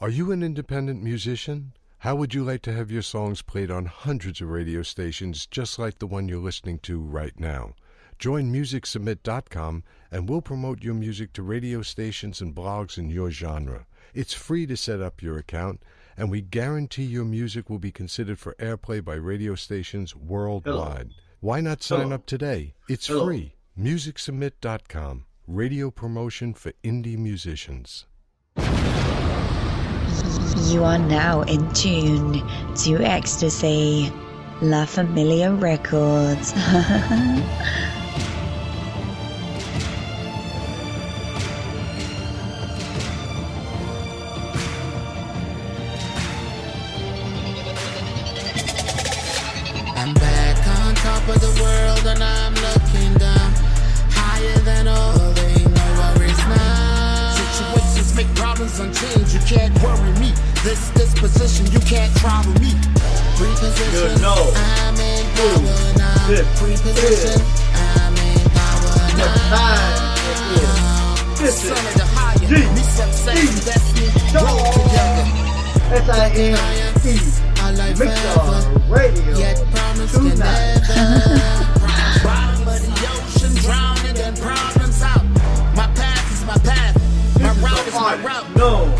Are you an independent musician? How would you like to have your songs played on hundreds of radio stations just like the one you're listening to right now? Join MusicSubmit.com and we'll promote your music to radio stations and blogs in your genre. It's free to set up your account, and we guarantee your music will be considered for airplay by radio stations worldwide. Why not sign up today? It's free. MusicSubmit.com. Radio promotion for indie musicians. You are now in tune to Ecstasy, La Familia Records. I'm back on top of the world and I'm looking down, higher than all, they ain't no worries now. Situations make problems unchanged, you can't worry me. This disposition, you can't trouble me. Reposition, I'm in power now. Reposition, I'm in power now. Son of the higher, me success and destiny, roll together. S-I-M-E, Mixlr Radio, yet promise can never. Bottom of the ocean, drowning and problems out. My path is my path, my route is my route.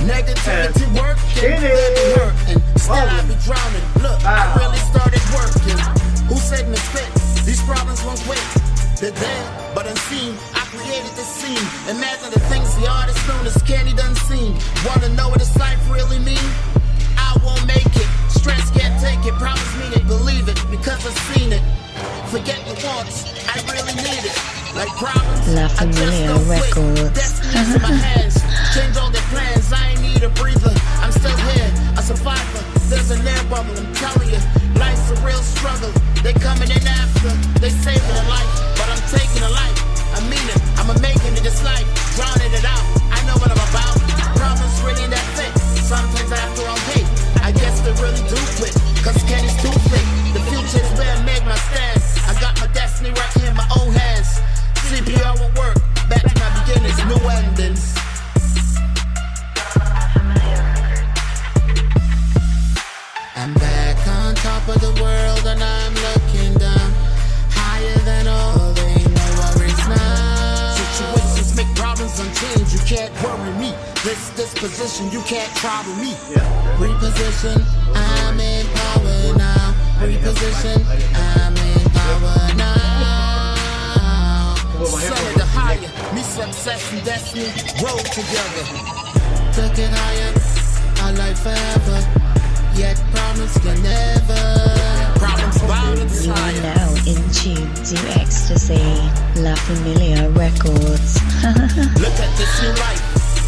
Negativity working, baby hurting. Still I be drowning. Look, I really started working. Who said misfit? These problems won't wait. They're there, but unseen. I created this scene. Imagine the things the artist known as Kenny done seen. Wanna know what this life really mean? I won't make it. Stress can't take it. Promise me they believe it because I've seen it. Forget the wants, I really need it. Like problems, La Familia Records. Destiny's in my hands. Change all their plans, I ain't need a breather. I'm still here, a survivor. There's an air bubble, I'm telling you. Life's a real struggle. They coming in after, they saving a life, but I'm taking a life. I mean it, I'm making it this life, drowning it out. I know what I'm about. Problems really that fit. Sometimes after I'll hate, I guess they really do quit. Cause Kenny's too thick. The future's where I make my stand. I got my destiny right here in my own hands. CPR will work. Back to my beginnings, new endings. I'm back on top of the world and I'm looking down, higher than all, there ain't no worries now. Situations make problems unchanged, you can't worry me. This disposition, you can't trouble me. Reposition, I'm in power now. Reposition, I'm in power now. Son of the higher, me success and destiny roll together. Took it higher, our life forever. Yet problems can never. Problems bound to You are desire. now in tune to Ecstasy, La Familia Records. Look at this new life.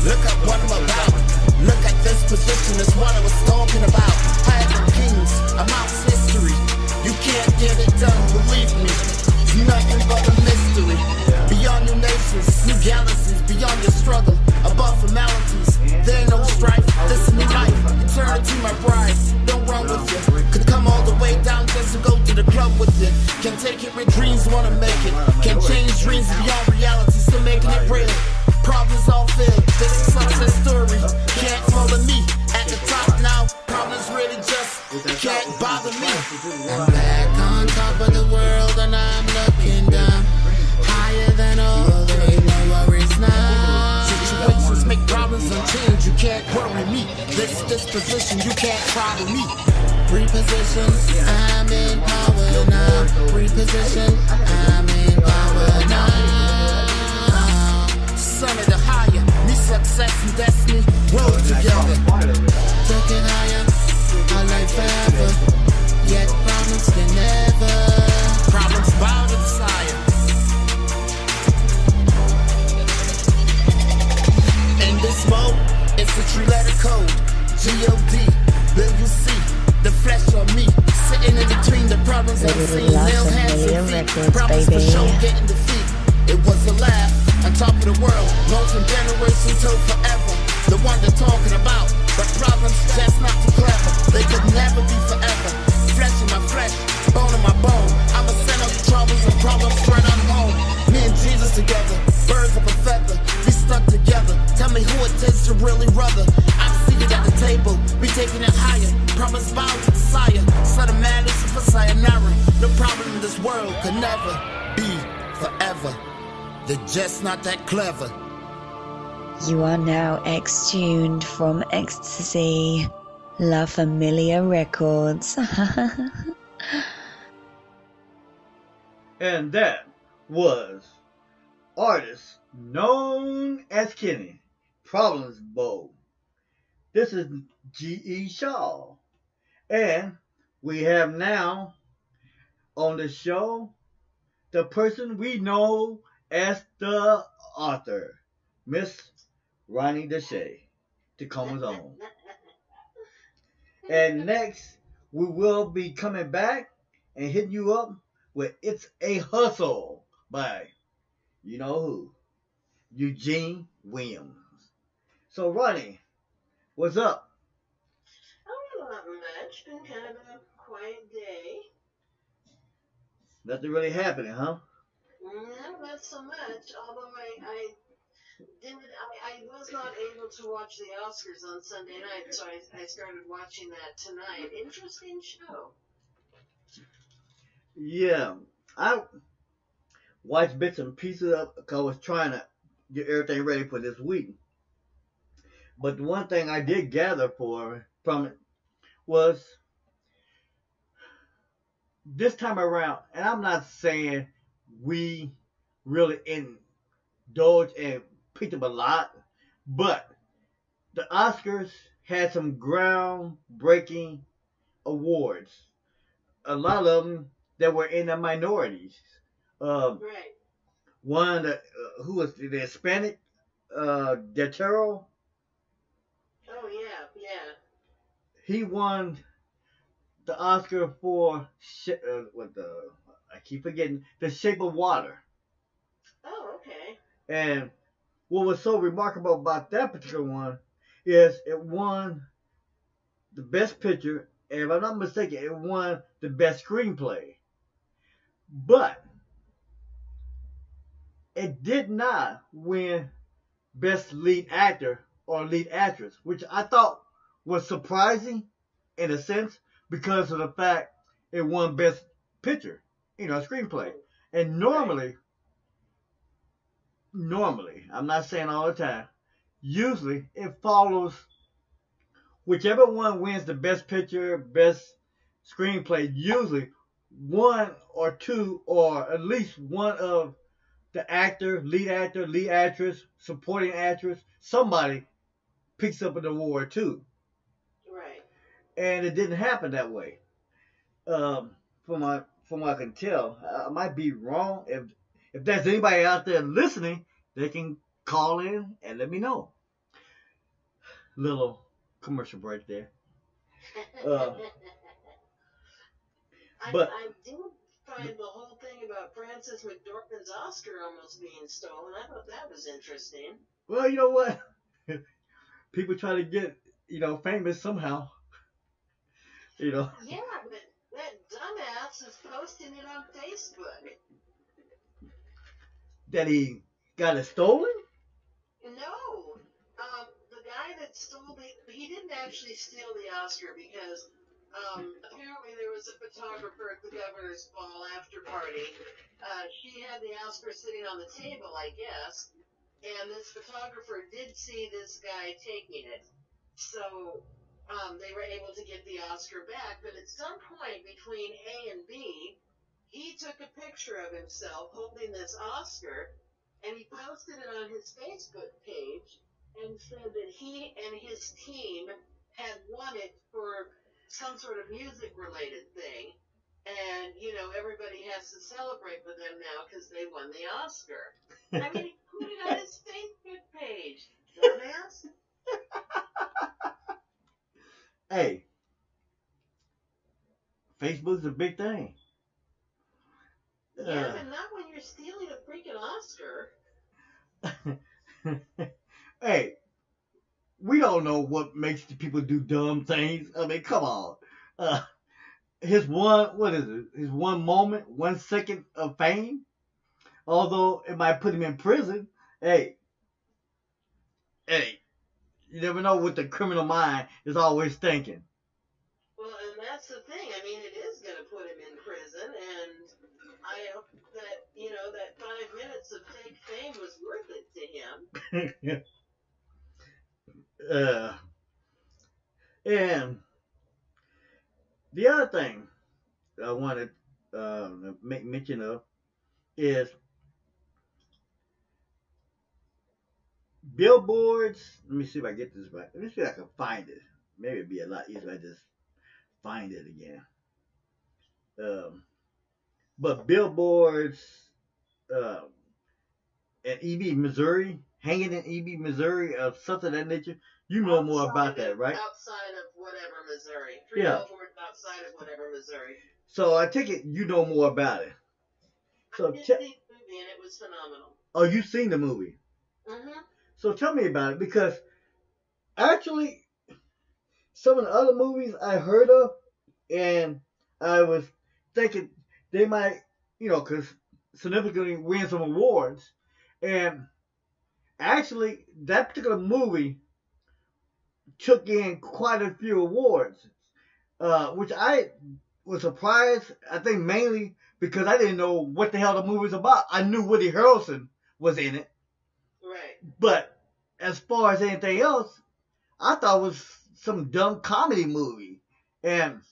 Look at what I'm about. Look at this position. That's what I was talking about. I am the kings. I'm out history. You can't get it done. Believe me. It's nothing but a mystery. Beyond new nations, new galaxies. Beyond your struggle. Above formalities. There ain't no strife. This is new life. Eternity, my bride. Don't run with you. Could come all the way down just to go to the club with you. Can take it with dreams, wanna make it. Can change dreams beyond reality, still making it real. Problems all filled. This is success story. Can't follow me at the top now. Problems really just can't bother me. I'm back on top of the world and I'm looking down, higher than all, there ain't no worries now. Situations make problems unchanged, you can't worry me. This disposition, you can't trouble me. Reposition, I'm in power now. Reposition, I'm in power now. Son of the higher, me success and destiny roll together. Took it higher, our life forever. Yet problems can never. Problems bound to desire. In this mode, it's a three-letter code. G-O-D, will you see the flesh on me? Sitting in between the problems unseen. Nail hands and feet. Problems for sure getting defeat. It was a laugh on top of the world, known from generation till forever. The one they're talking about, but problems just not too clever. They could never be forever. Flesh in my flesh, bone in my bone. I'ma send out the troubles and problems straight on home. Me and Jesus together, birds of a feather, we stuck together. Tell me who it is to really rudder. I'm seated at the table. from his biological sire. Son of man, this is for sayonara. The problem in this world could never be forever. They're just not that clever. You are now X-tuned from Ecstasy, La Familia Records. And that was artist known as Kenny, Problems Bow. This is G.E. Shaw. And we have now on the show the person we know as the author, Miss Rhani D Chae, Tacoma's own. And next, we will be coming back and hitting you up with It's a Hustle by, you know who, Eugene Williams. So, Ronnie, what's up? Oh, not much. Been kind of a quiet day. Nothing really happening, huh? No, not so much. Although I was not able to watch the Oscars on Sunday night, so I started watching that tonight. Interesting show. Yeah, I watched bits and pieces of it because I was trying to get everything ready for this week. But the one thing I did gather from it was this time around, and I'm not saying we really indulge and picked up a lot, but the Oscars had some groundbreaking awards. A lot of them that were in the minorities. Right. One that who was the Hispanic, Detero. Oh yeah. He won the Oscar for I keep forgetting, The Shape of Water. Oh, okay. And what was so remarkable about that particular one is it won the Best Picture, and if I'm not mistaken, it won the Best Screenplay. But it did not win Best Lead Actor or Lead Actress, which I thought was surprising in a sense because of the fact it won Best Picture, screenplay. And normally, I'm not saying all the time, usually it follows whichever one wins the Best Picture, Best Screenplay, usually one or two or at least one of the actor, lead actress, supporting actress, somebody picks up an award too. Right. And it didn't happen that way. From what I can tell, I might be wrong. If there's anybody out there listening, they can call in and let me know. Little commercial break there. But I did find the whole thing about Frances McDormand's Oscar almost being stolen. I thought that was interesting. Well, you know what? People try to get, famous somehow. Yeah, but that dumbass is posting it on Facebook. That he got it stolen? No. The guy that stole he didn't actually steal the Oscar because apparently there was a photographer at the governor's ball after party. She had the Oscar sitting on the table, I guess, and this photographer did see this guy taking it. So they were able to get the Oscar back, but at some point between A and B, he took a picture of himself holding this Oscar, and he posted it on his Facebook page and said that he and his team had won it for some sort of music-related thing, and, everybody has to celebrate with them now because they won the Oscar. I mean, he put it on his Facebook page, dumbass. Hey, Facebook's a big thing. Yeah, but not when you're stealing a freaking Oscar. Hey, we don't know what makes the people do dumb things. I mean, come on. His one moment, 1 second of fame, although it might put him in prison, hey, you never know what the criminal mind is always thinking. Well, fame was worth it to him. And the other thing I wanted to make mention of is billboards. Let me see if I get this right. Let me see if I can find it. Maybe it'd be a lot easier if I just find it again. But billboards in EB, Missouri, hanging in EB, Missouri, of something of that nature. You know more about that, right? Outside of whatever Missouri. Three Yeah. billboards outside of whatever Missouri. So I take it you know more about it. So I did see the movie and it was phenomenal. Oh, you seen the movie? Mm-hmm. So tell me about it, because actually some of the other movies I heard of, and I was thinking they might, because significantly win some awards. And actually, that particular movie took in quite a few awards, which I was surprised. I think mainly because I didn't know what the hell the movie was about. I knew Woody Harrelson was in it. Right. But as far as anything else, I thought it was some dumb comedy movie. And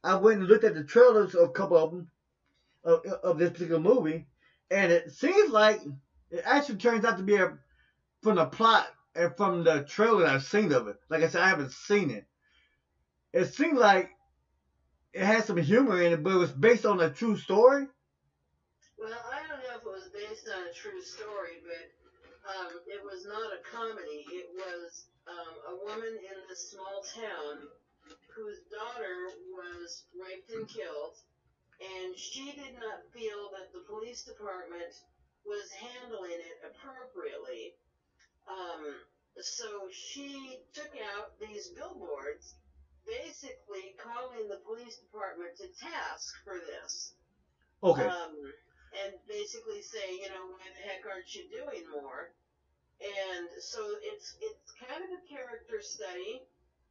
I went and looked at the trailers of a couple of them, of this particular movie, and it seems like it actually turns out to be from the plot and from the trailer I've seen of it. Like I said, I haven't seen it. It seemed like it had some humor in it, but it was based on a true story. Well, I don't know if it was based on a true story, but it was not a comedy. It was a woman in this small town whose daughter was raped and killed, and she did not feel that the police department was handling it appropriately. So she took out these billboards, basically calling the police department to task for this. Okay. And basically say, why the heck aren't you doing more? And so it's kind of a character study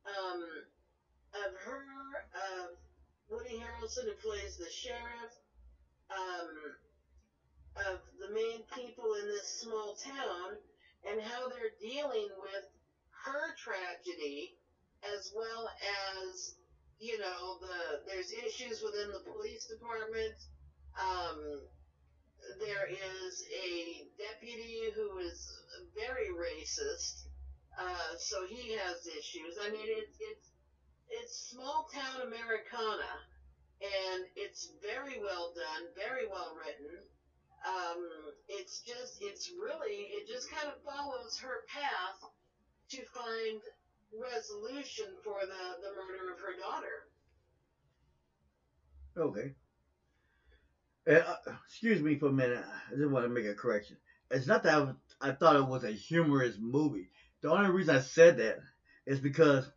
of her, of Woody Harrelson, who plays the sheriff, of the main people in this small town, and how they're dealing with her tragedy, as well as, there's issues within the police department. There is a deputy who is very racist, so he has issues. I mean, it's small town Americana, and it's very well done, very well written. It just kind of follows her path to find resolution for the murder of her daughter. Okay. Excuse me for a minute. I just want to make a correction. It's not that I thought it was a humorous movie. The only reason I said that is because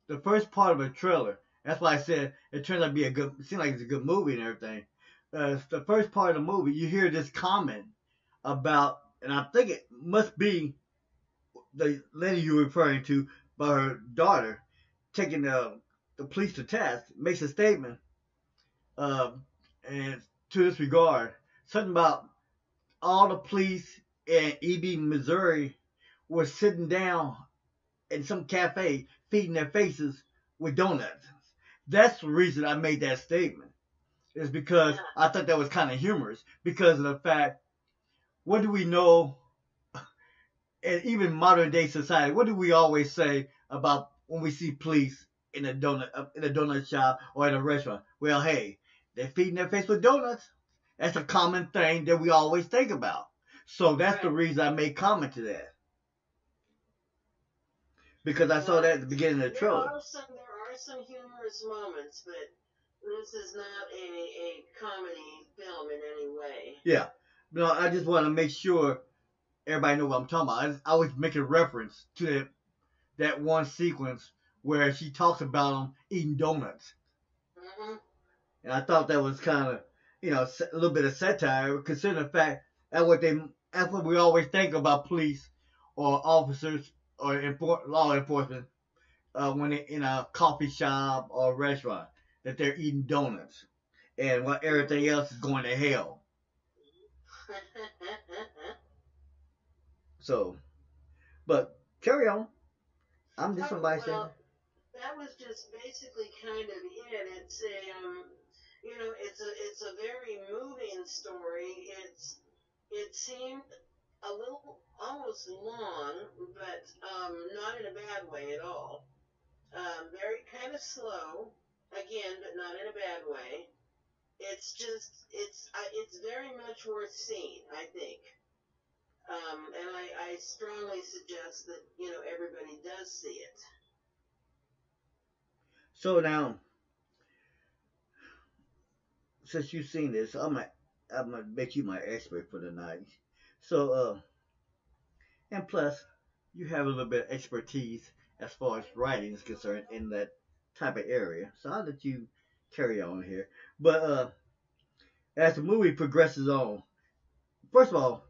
the first part of a trailer, that's why I said it turns out to be it seems like it's a good movie and everything. The first part of the movie, you hear this comment about, and I think it must be the lady you're referring to, about her daughter taking the police to task, makes a statement, and to this regard, something about all the police in EB, Missouri were sitting down in some cafe feeding their faces with donuts. That's the reason I made that statement. Is because I thought that was kind of humorous, because of the fact, what do we know, and even modern day society, what do we always say about when we see police in a donut shop or in a restaurant? Well, hey, they're feeding their face with donuts. That's a common thing that we always think about. So that's the reason I made comment to that. Because I saw that at the beginning of the trailer. There are some humorous moments, but this is not a comedy film in any way. Yeah. No, I just want to make sure everybody knows what I'm talking about. I always make a reference to that one sequence where she talks about them eating donuts. Mm-hmm. And I thought that was kind of, a little bit of satire, considering the fact that's what we always think about police or officers or law enforcement when they're in a coffee shop or a restaurant, that they're eating donuts, and while everything else is going to hell. So, but carry on. I'm just Oh, a bystander. well, that was just basically kind of it. It's a, it's a very moving story. It seemed a little almost long, but not in a bad way at all. Very kind of slow, again, but not in a bad way. It's just it's very much worth seeing, I think. And I strongly suggest that everybody does see it. So now, since you've seen this, I'm gonna make you my expert for the night. So, and plus, you have a little bit of expertise as far as writing is concerned in that type of area. So I'll let you carry on here. But as the movie progresses on, first of all,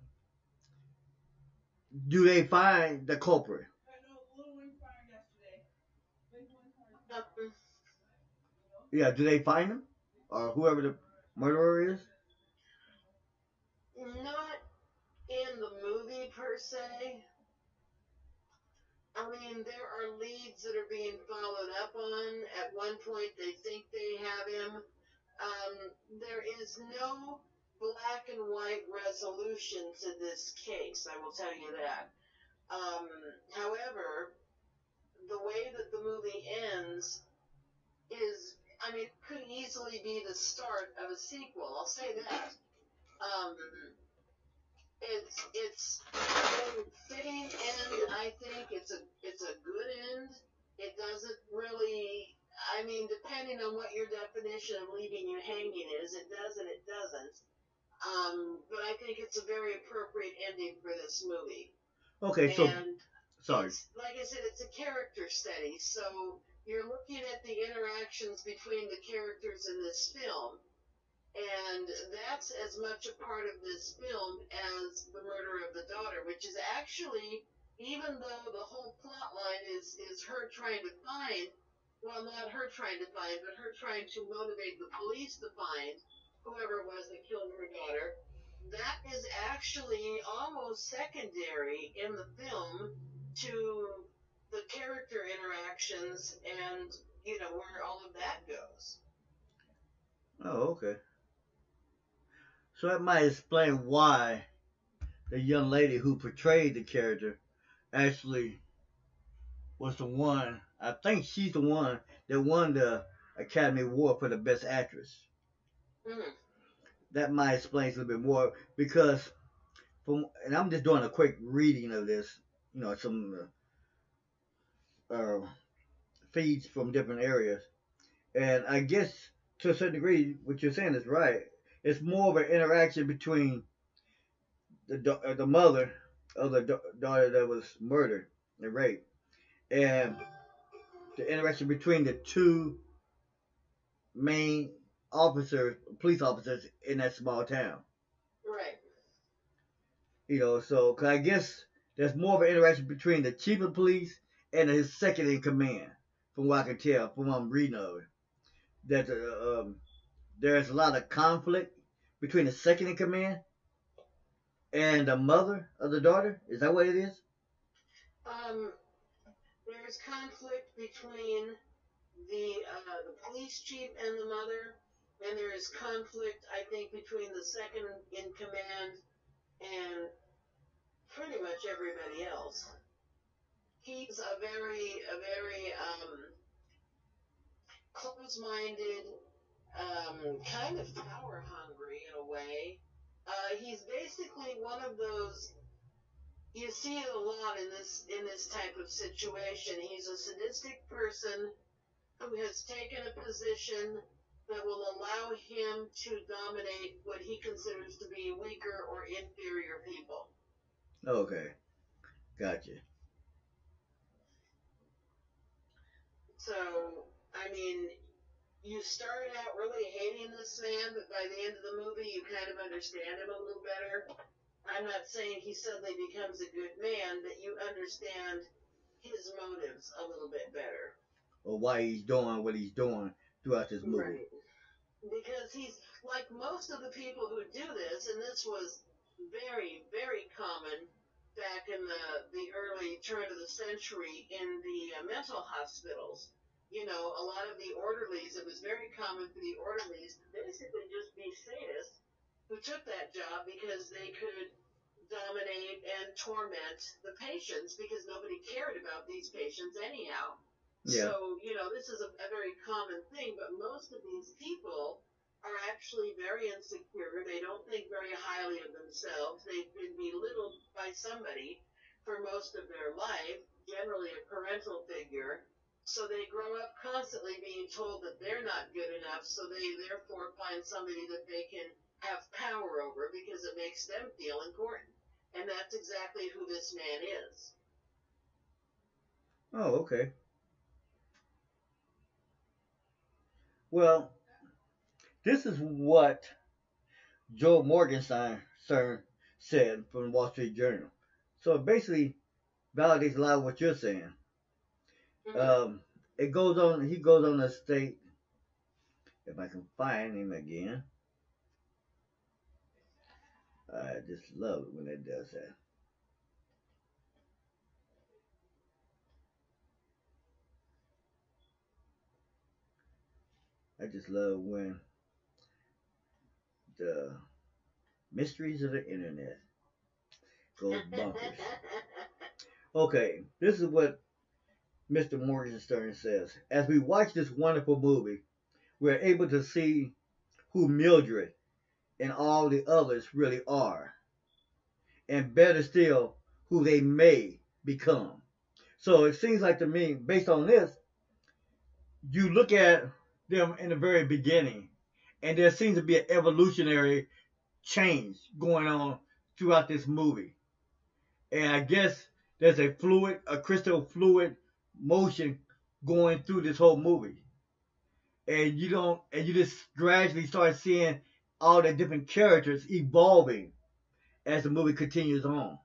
do they find the culprit? Um, Yeah, do they find him? Or whoever the murderer is? Not in the movie per se. I mean, there are leads that are being followed up on. At one point, they think they have him. There is no black and white resolution to this case, I will tell you that. However, the way that the movie ends is, I mean, could easily be the start of a sequel. I'll say that. Um, it's a fitting end. I think it's a good end. It doesn't really. I mean, depending on what your definition of leaving you hanging is, it does and it doesn't. But I think it's a very appropriate ending for this movie. Okay, so And sorry. like I said, it's a character study, so you're looking at the interactions between the characters in this film, and that's as much a part of this film as the murder of the daughter, which is actually, even though the whole plot line is her trying to find, well, not her trying to find, but her trying to motivate the police to find whoever it was that killed her daughter, that is actually almost secondary in the film to the character interactions and, where all of that goes. Oh, okay. So that might explain why the young lady who portrayed the character actually was the one. I think she's the one that won the Academy Award for the Best Actress. Mm. That might explain a little bit more because and I'm just doing a quick reading of this, some uh, feeds from different areas, and I guess to a certain degree, what you're saying is right. It's more of an interaction between the mother of the daughter that was murdered and raped, and the interaction between the two main police officers in that small town. Right. So cause I guess there's more of an interaction between the chief of police and his second in command, from what I can tell, from what I'm reading of it. That there's a lot of conflict between the second in command and the mother of the daughter. Is that what it is? There's conflict between the police chief and the mother, and there is conflict, I think, between the second in command and pretty much everybody else. He's a very close-minded, kind of power-hungry in a way. He's basically one of those. You see it a lot in this type of situation. He's a sadistic person who has taken a position that will allow him to dominate what he considers to be weaker or inferior people. Okay, gotcha. So, I mean, you start out really hating this man, but by the end of the movie, you kind of understand him a little better. I'm not saying he suddenly becomes a good man, but you understand his motives a little bit better. Or why he's doing what he's doing throughout this movie. Right. Because he's, like most of the people who do this, and this was very, very common back in the early turn of the century in the mental hospitals. You know, a lot of the orderlies, it was very common for the orderlies to basically just be sadists who took that job because they could dominate and torment the patients because nobody cared about these patients anyhow. Yeah. So, you know, this is a very common thing, but most of these people are actually very insecure. They don't think very highly of themselves. They've been belittled by somebody for most of their life, generally a parental figure. So they grow up constantly being told that they're not good enough, so they therefore find somebody that they can have power over because it makes them feel important. And that's exactly who this man is. Oh, okay. Well, this is what Joe Morgenstern said from the Wall Street Journal. So it basically validates a lot of what you're saying. Mm-hmm. It goes on. He goes on to state, if I can find him again. I just love it when it does that. I just love when the mysteries of the internet goes bonkers. Okay, this is what Mr. Morgenstern says. As we watch this wonderful movie, we're able to see who Mildred and all the others really are. And better still, who they may become. So it seems like to me, based on this, you look at them in the very beginning, and there seems to be an evolutionary change going on throughout this movie. And I guess there's a crystal fluid motion going through this whole movie. And you just gradually start seeing all the different characters evolving as the movie continues on.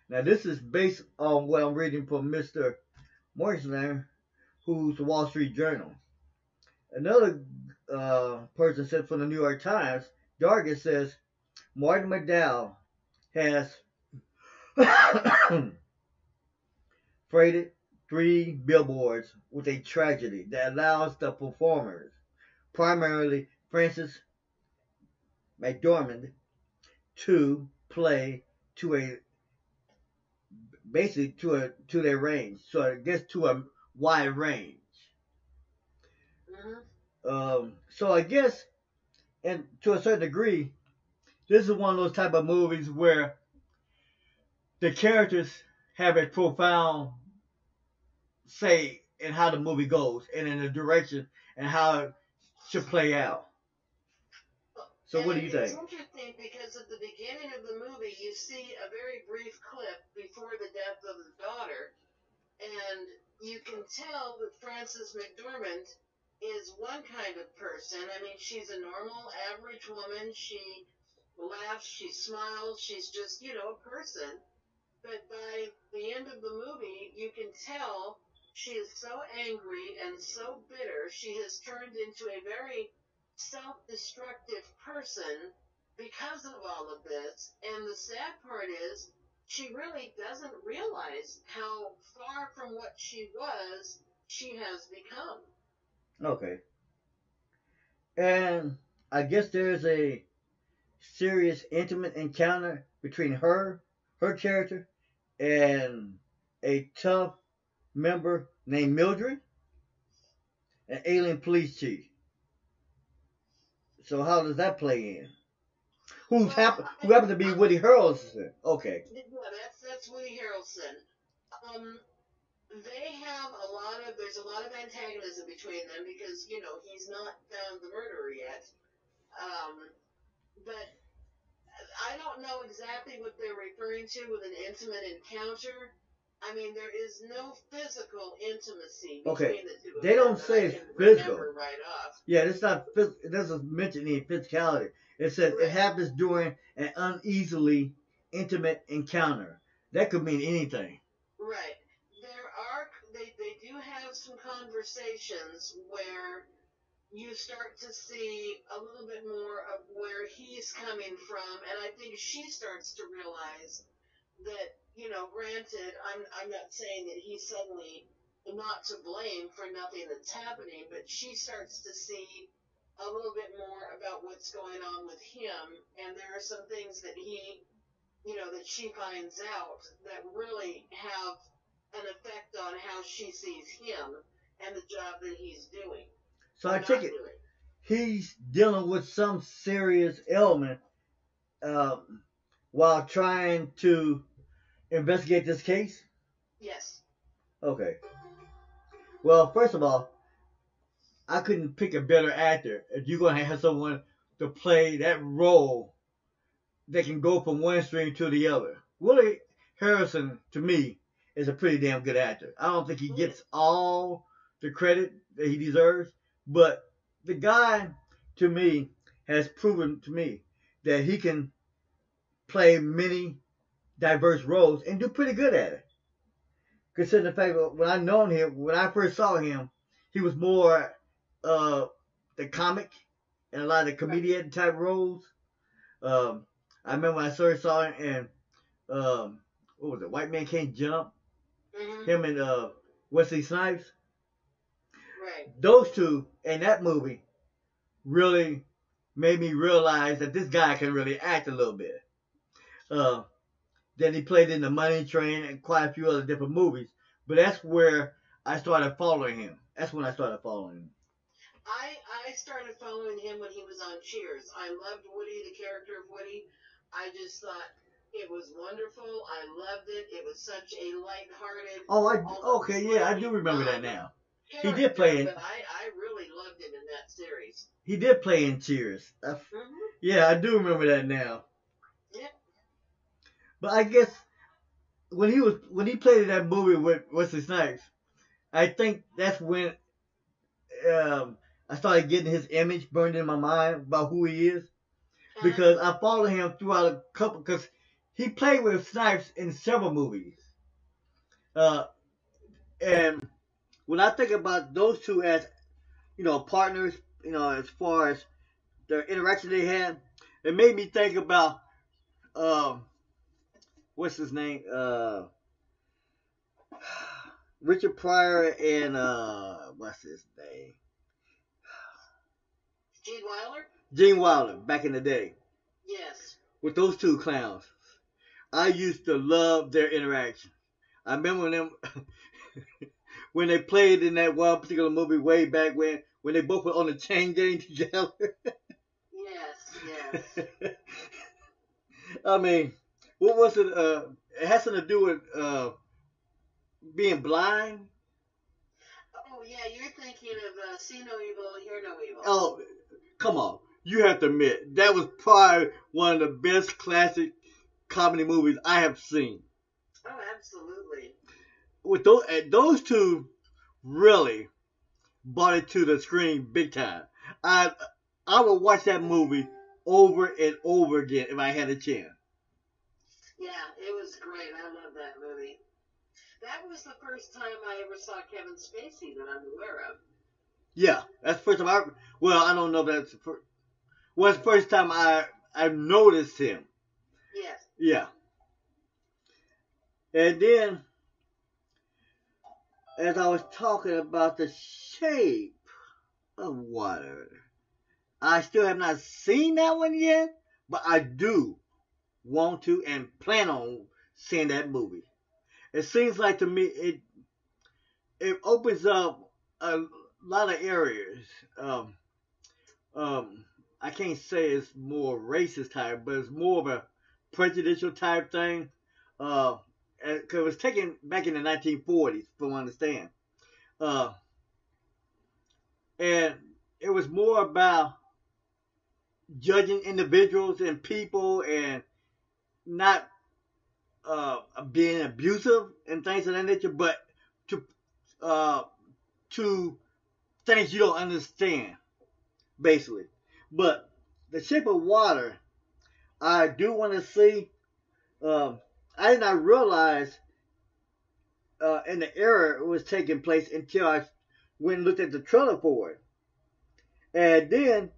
Now, this is based on what I'm reading from Mr. Morgenstern, who's the Wall Street Journal. Another person said from the New York Times, Dargis says, Martin McDowell has freighted 3 billboards with a tragedy that allows the performers, primarily Frances McDormand, to play to a basically to their range. So it gets to a wide range. So I guess, and to a certain degree, this is one of those type of movies where the characters have a profound say in how the movie goes and in the direction and how it should play out. So what do you think? It's interesting because at the beginning of the movie, you see a very brief clip before the death of the daughter, and you can tell that Frances McDormand is one kind of person. I mean, she's a normal, average woman. She laughs, she smiles, she's just, you know, a person. But by the end of the movie, you can tell she is so angry and so bitter. She has turned into a very self-destructive person because of all of this. And the sad part is she really doesn't realize how far from what she was she has become. Okay. And I guess there's a serious intimate encounter between her character, and a tough member named Mildred, an alien police chief. So how does that play in? Who happens to be Woody Harrelson? Okay. Yeah, that's Woody Harrelson. There's a lot of antagonism between them because, you know, he's not found the murderer yet. But I don't know exactly what they're referring to with an intimate encounter. I mean, there is no physical intimacy between the two of them. They don't say it's physical. Right off. Yeah, it's not. It doesn't mention any physicality. It says it happens during an uneasily intimate encounter. That could mean anything. Right. They do have some conversations where you start to see a little bit more of where he's coming from, and I think she starts to realize that, granted, I'm not saying that he's suddenly not to blame for nothing that's happening, but she starts to see a little bit more about what's going on with him, and there are some things that that she finds out that really have an effect on how she sees him and the job that he's doing. So I take it he's dealing with some serious ailment while trying to investigate this case? Yes. Okay. Well, first of all, I couldn't pick a better actor. If you're going to have someone to play that role that can go from one extreme to the other. Willie Harrison, to me, is a pretty damn good actor. I don't think he gets all the credit that he deserves, but the guy, to me, has proven to me that he can play many diverse roles and do pretty good at it. Considering the fact that when I first saw him, he was more the comic and a lot of the comedian type roles. I remember when I first saw him in what was it, White Man Can't Jump? Mm-hmm. Him and Wesley Snipes. Right. Those two in that movie really made me realize that this guy can really act a little bit. Then he played in The Money Train and quite a few other different movies. But that's where I started following him. That's when I started following him. I started following him when he was on Cheers. I loved Woody, the character of Woody. I just thought it was wonderful. I loved it. It was such a lighthearted. I do remember that now. He did play in. But I really loved him in that series. He did play in Cheers. Yeah, I do remember that now. Yeah. But I guess when he played in that movie with Wesley Snipes, I think that's when I started getting his image burned in my mind about who he is, because I followed him throughout a couple. Because he played with Snipes in several movies, and when I think about those two as partners, as far as the interaction they had, it made me think about what's his name? Richard Pryor and what's his name? Gene Wilder? Gene Wilder, back in the day. Yes. With those two clowns. I used to love their interaction. I remember them when they played in that one particular movie way back when they both were on the chain gang together. Yes. I mean, what was it? It has something to do with being blind. Oh, yeah, you're thinking of See No Evil, Hear No Evil. Oh, come on. You have to admit, that was probably one of the best classic comedy movies I have seen. Oh, absolutely. With those two really brought it to the screen big time. I would watch that movie over and over again if I had a chance. Yeah, it was great. I love that movie. That was the first time I ever saw Kevin Spacey that I'm aware of. Yeah, that's the first time I don't know if that's the first. Well, it's the first time I noticed him. Yes. Yeah. And then, as I was talking about the shape of water, I still have not seen that one yet, but I do want to and plan on seeing that movie. It seems like to me it opens up a lot of areas. I can't say it's more racist type, but it's more of a prejudicial type thing. Because it was taken back in the 1940s, from what I understand. And it was more about judging individuals and people and not being abusive and things of that nature, but to things you don't understand, basically. But The Shape of Water, I do want to see. I did not realize in the era it was taking place until I went and looked at the trailer for it. And then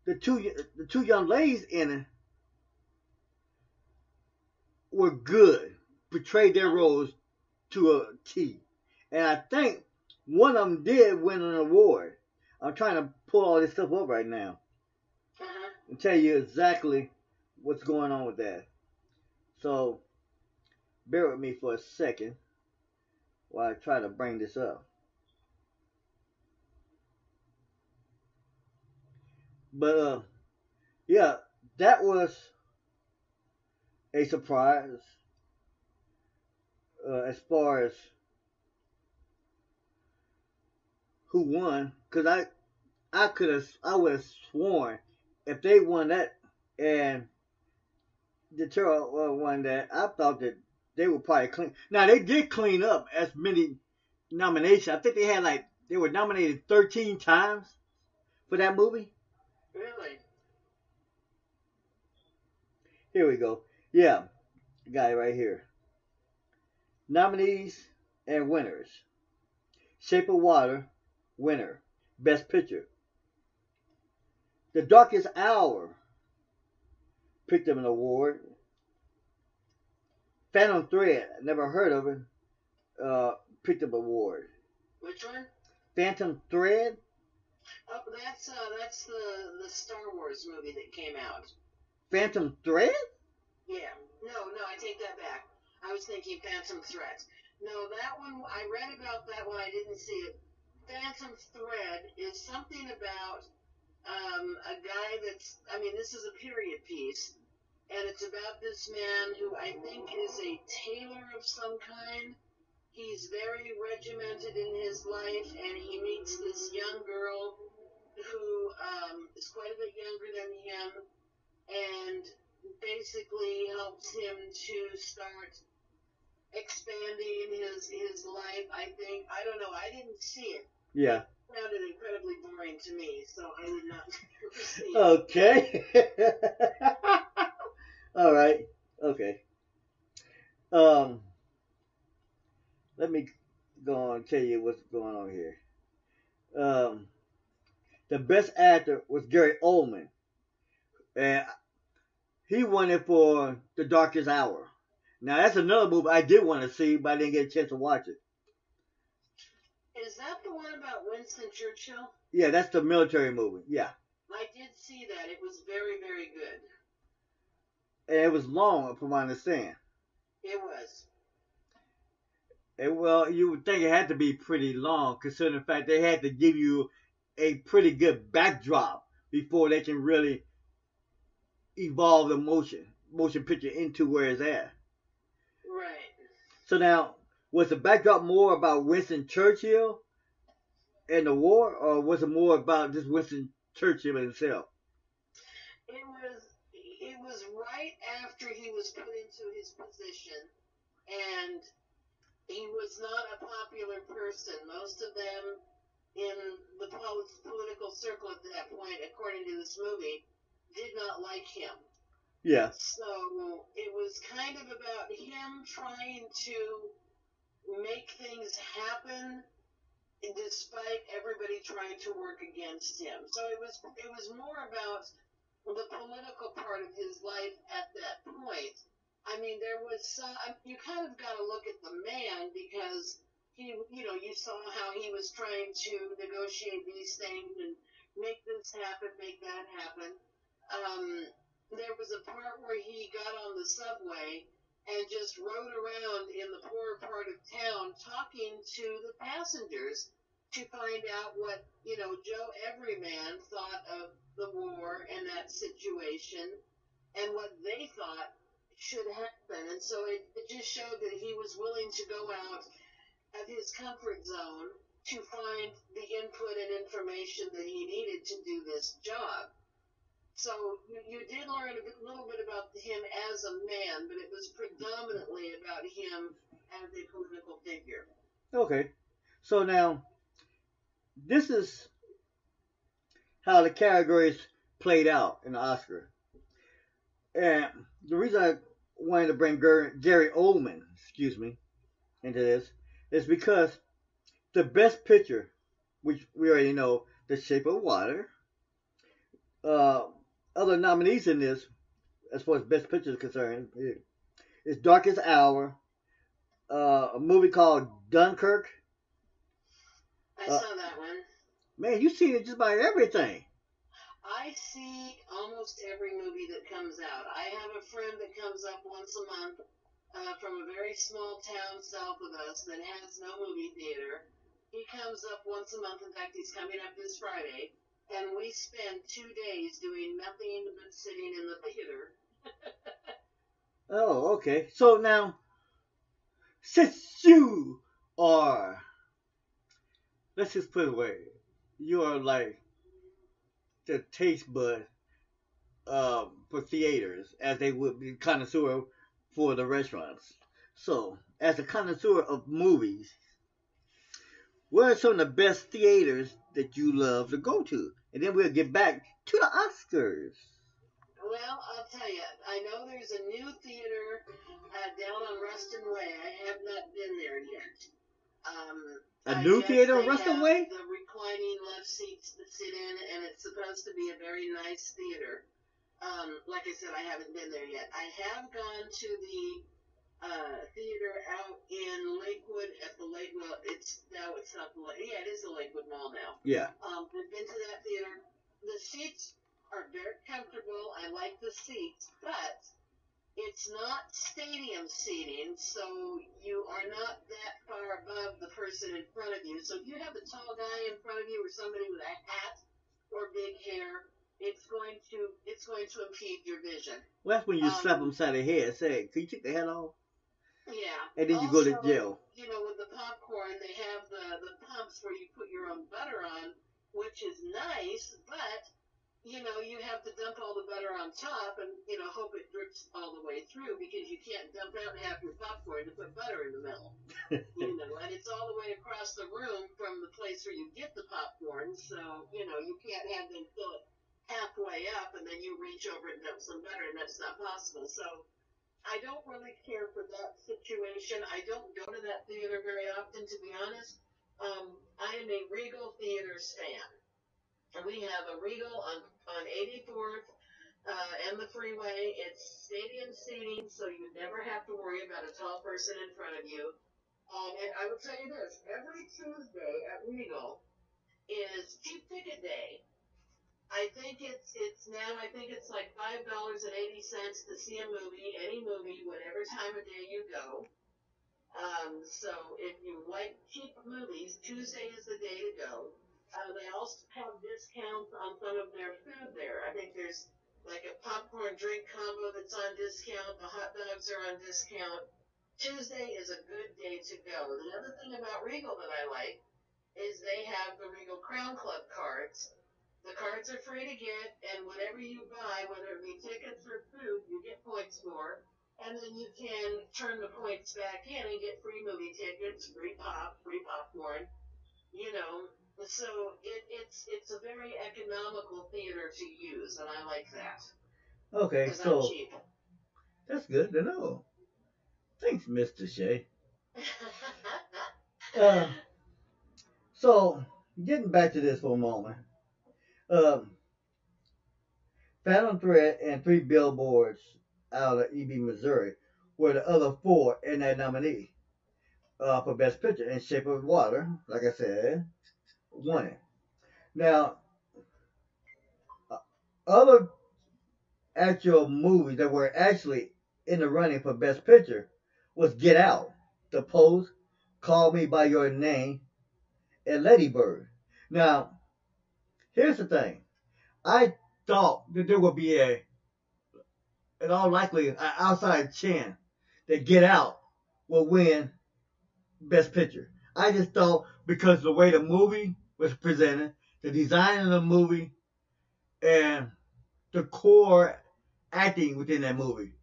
the two young ladies in it were good, portrayed their roles to a T. And I think one of them did win an award. I'm trying to pull all this stuff up right now and tell you exactly what's going on with that. So bear with me for a second while I try to bring this up. But yeah, that was a surprise as far as who won, because I would have sworn if they won that and Deterra won that, I thought that they would probably clean. Now they did clean up as many nominations. I think they were nominated 13 times for that movie. Really? Here we go. Yeah, got it right here. Nominees and winners. Shape of Water, winner. Best Picture. The Darkest Hour picked up an award. Phantom Thread, never heard of it, picked up an award. Which one? Phantom Thread? Oh, that's the Star Wars movie that came out. Phantom Thread? Yeah. No, I take that back. I was thinking Phantom Thread. No, that one, I read about that one, I didn't see it. Phantom Thread is something about a guy this is a period piece, and it's about this man who I think is a tailor of some kind. He's very regimented in his life, and he meets this young girl who is quite a bit younger than him, and basically helps him to start expanding his life, I think. I don't know. I didn't see it. Yeah. It sounded incredibly boring to me, so I did not see it. Okay. All right. Okay. Let me go on and tell you what's going on here. The best actor was Gary Oldman. And he won it for The Darkest Hour. Now, that's another movie I did want to see, but I didn't get a chance to watch it. Is that the one about Winston Churchill? Yeah, that's the military movie. Yeah. I did see that. It was very, very good. And it was long, from what I understand. It was. And well, you would think it had to be pretty long, considering the fact they had to give you a pretty good backdrop before they can really evolve the motion picture into where it's at. Right. So now, was the backdrop more about Winston Churchill and the war, or was it more about just Winston Churchill himself? It was right after he was put into his position, and he was not a popular person. Most of them in the political circle at that point, according to this movie, did not like him. Yeah. So it was kind of about him trying to make things happen despite everybody trying to work against him. So it was more about the political part of his life at that point. I mean, there was you kind of got to look at the man, because he, you saw how he was trying to negotiate these things and make this happen, make that happen. There was a part where he got on the subway and just rode around in the poorer part of town talking to the passengers to find out what, Joe Everyman thought of the war and that situation and what they thought should happen. And so it just showed that he was willing to go out of his comfort zone to find the input and information that he needed to do this job. So you did learn a little bit about him as a man, but it was predominantly about him as a political figure. Okay. So now, this is how the categories played out in the Oscar. And the reason I wanted to bring Gary Oldman, into this is because the best picture, which we already know, The Shape of Water, other nominees in this, as far as best picture is concerned, It's Darkest Hour. A movie called Dunkirk. I saw that one. Man, you see just about everything. I see almost every movie that comes out. I have a friend that comes up once a month from a very small town south of us that has no movie theater. He comes up once a month. In fact, he's coming up this Friday. And we spend 2 days doing nothing but sitting in the theater. Oh, okay. So now, since you are, let's just put it away, you are like the taste bud for theaters, as they would be connoisseur for the restaurants. So, as a connoisseur of movies, what are some of the best theaters that you love to go to? And then we'll get back to the Oscars. Well, I'll tell you, I know there's a new theater down on Ruston Way. I have not been there yet. A new theater on Ruston Way? The reclining left seats to sit in, and it's supposed to be a very nice theater. Like I said, I haven't been there yet. I have gone to the theater out in Lakewood at the Lake. Well, it's not the Lake. Yeah, it is the Lakewood Mall now. Yeah. I've been to that theater. The seats are very comfortable. I like the seats, but it's not stadium seating, so you are not that far above the person in front of you. So if you have a tall guy in front of you or somebody with a hat or big hair, it's going to impede your vision. Well, that's when you slap them side of the head. Say, "Could you take the hat off?" Yeah. And then you go to jail. You know, with the popcorn, they have the pumps where you put your own butter on, which is nice, but you know, you have to dump all the butter on top and, you know, hope it drips all the way through because you can't dump out half your popcorn to put butter in the middle. You know, and it's all the way across the room from the place where you get the popcorn, so, you know, you can't have them fill it halfway up and then you reach over and dump some butter, and that's not possible. So I don't really care for that situation. I don't go to that theater very often, to be honest. I am a Regal Theaters fan. We have a Regal on 84th and the freeway. It's stadium seating, so you never have to worry about a tall person in front of you. And I will tell you this, every Tuesday at Regal is cheap ticket day. I think it's like $5.80 to see a movie, any movie, whatever time of day you go. So if you like cheap movies, Tuesday is the day to go. They also have discounts on some of their food there. I think there's like a popcorn drink combo that's on discount. The hot dogs are on discount. Tuesday is a good day to go. The other thing about Regal that I like is they have the Regal Crown Club cards. The cards are free to get, and whatever you buy, whether it be tickets or food, you get points for. And then you can turn the points back in and get free movie tickets, free popcorn, you know. So it's a very economical theater to use, and I like that. Okay, so I'm cheap. That's good to know. Thanks, Mr. Shea. So, getting back to this for a moment. Phantom Thread and 3 Billboards out of EB, Missouri were the other 4 in that nominee for Best Picture. In Shape of Water, like I said, won it. Now, other actual movies that were actually in the running for Best Picture was Get Out, The Post, Call Me By Your Name, and Lady Bird. Now, here's the thing. I thought that there would be in all likelihood, an outside chance that Get Out will win Best Picture. I just thought because the way the movie was presented, the design of the movie, and the core acting within that movie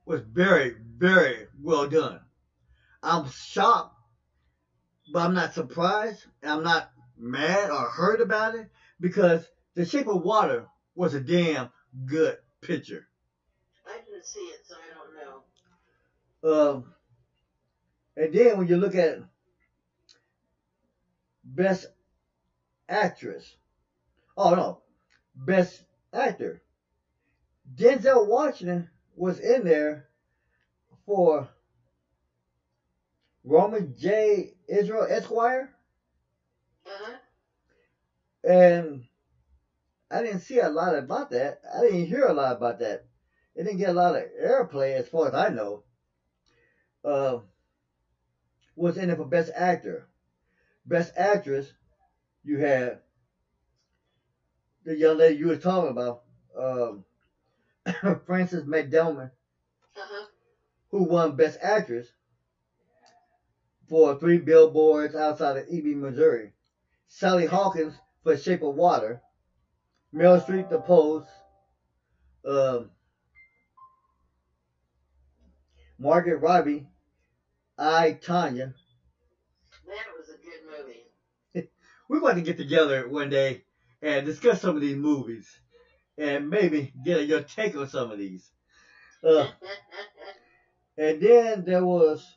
was very, very well done. I'm shocked, but I'm not surprised. And I'm not mad or hurt about it because The Shape of Water was a damn good picture. I didn't see it, so I don't know. And then when you look at Best Actress, Best Actor, Denzel Washington was in there for Roman J. Israel Esquire, Uh-huh. and I didn't see a lot about that. I didn't hear a lot about that. It didn't get a lot of airplay as far as I know. Uh, was in it for Best Actor. Best Actress, you had the young lady you were talking about, um, Frances McDormand, Uh-huh. who won Best Actress for Three Billboards Outside of Ebbing, Missouri. Sally Hawkins for Shape of Water. Meryl Streep, The Post. Um, Margaret Robbie, I, Tanya. That was a good movie. We're going to get together one day and discuss some of these movies and maybe get your take on some of these. Uh, and then there was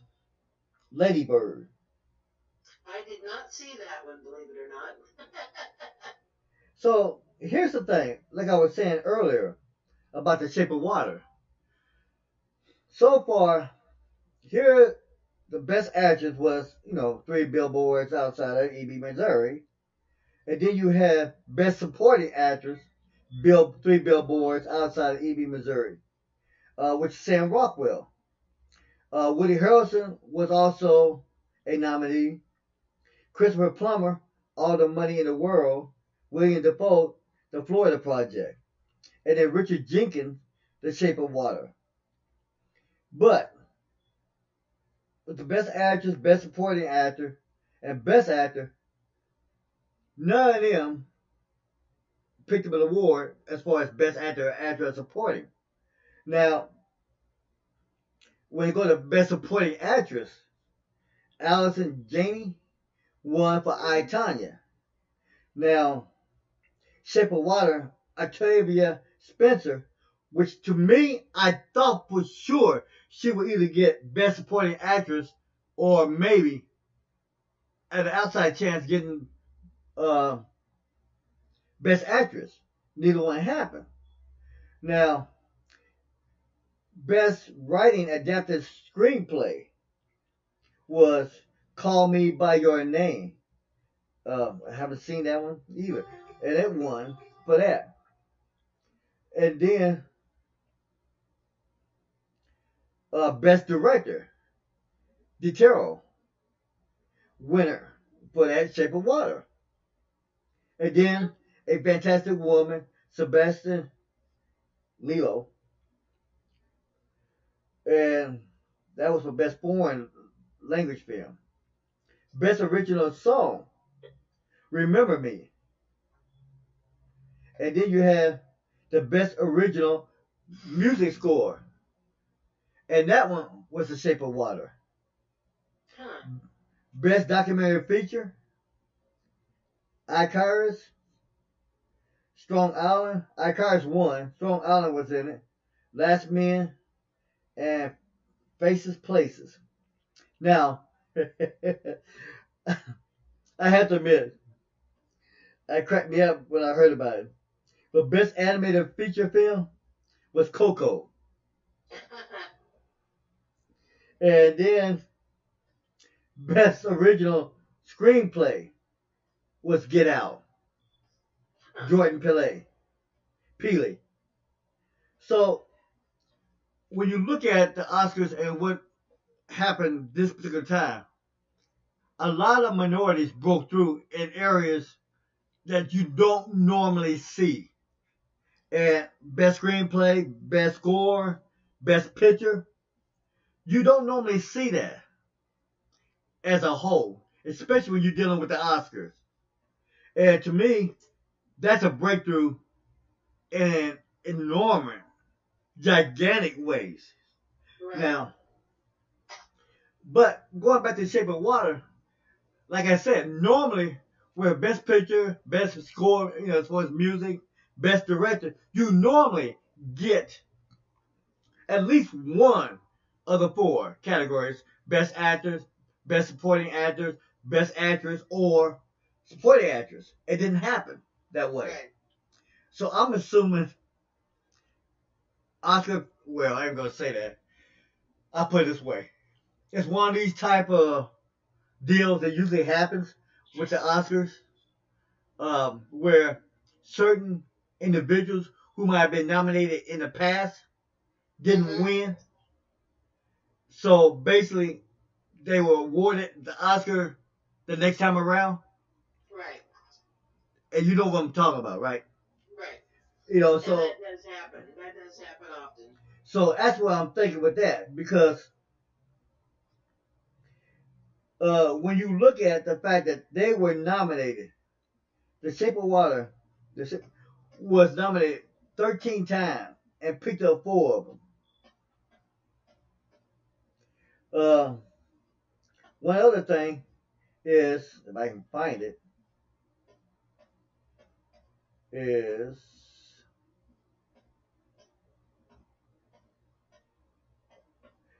Lady Bird. I did not see that one, believe it or not. So here's the thing, like I was saying earlier about The Shape of Water. So far, here the best actress was, Three Billboards Outside of Ebbing, Missouri. And then you have Best Supporting Actress, Three Billboards Outside of Ebbing, Missouri, which is Sam Rockwell. Woody Harrelson was also a nominee. Christopher Plummer, All the Money in the World. William Dafoe, The Florida Project. And then Richard Jenkins, The Shape of Water. But with the Best Actress, Best Supporting Actor, and Best Actor, none of them picked up an award as far as Best Actor or Actress Supporting. Now, when you go to Best Supporting Actress, Allison Janney won for I, Tanya. Now, Shape of Water, Octavia Spencer, which to me, I thought for sure she would either get Best Supporting Actress or maybe at an outside chance getting Best Actress. Neither one happened. Now, Best Writing Adapted Screenplay was Call Me By Your Name. I haven't seen that one either. And it won for that. And then Best Director, DeTero, winner for that Shape of Water. And then A Fantastic Woman, Sebastian Lilo. And that was for Best Foreign Language Film. Best Original Song, Remember Me. And then you have the Best Original Music Score. And that one was The Shape of Water. Huh. Best Documentary Feature, Icarus, Strong Island. Icarus won. Strong Island was in it. Last Men, and Faces Places. Now, I have to admit, it cracked me up when I heard about it. But Best Animated Feature Film was Coco. And then Best Original Screenplay was Get Out. Jordan Peele. So when you look at the Oscars and what happened this particular time, a lot of minorities broke through in areas that you don't normally see. And Best Screenplay, Best Score, Best Picture, you don't normally see that as a whole, especially when you're dealing with the Oscars. And to me, that's a breakthrough in enormous, gigantic ways. Right. Now, but going back to The Shape of Water, like I said, normally with Best Picture, Best Score, as far as music, Best Director, you normally get at least one of the four categories: Best Actors, Best Supporting Actors, Best Actress, or Supporting Actress. It didn't happen that way. Right. So I'm assuming Oscar, well, I ain't going to say that. I'll put it this way. It's one of these type of deals that usually happens with the Oscars, where certain individuals who might have been nominated in the past didn't win. So basically, they were awarded the Oscar the next time around. Right. And you know what I'm talking about, right? Right. You know, And so that does happen. That does happen often. so that's what I'm thinking with that, because when you look at the fact that they were nominated, The Shape of Water was nominated 13 times and picked up 4 of them. One other thing is, if I can find it, is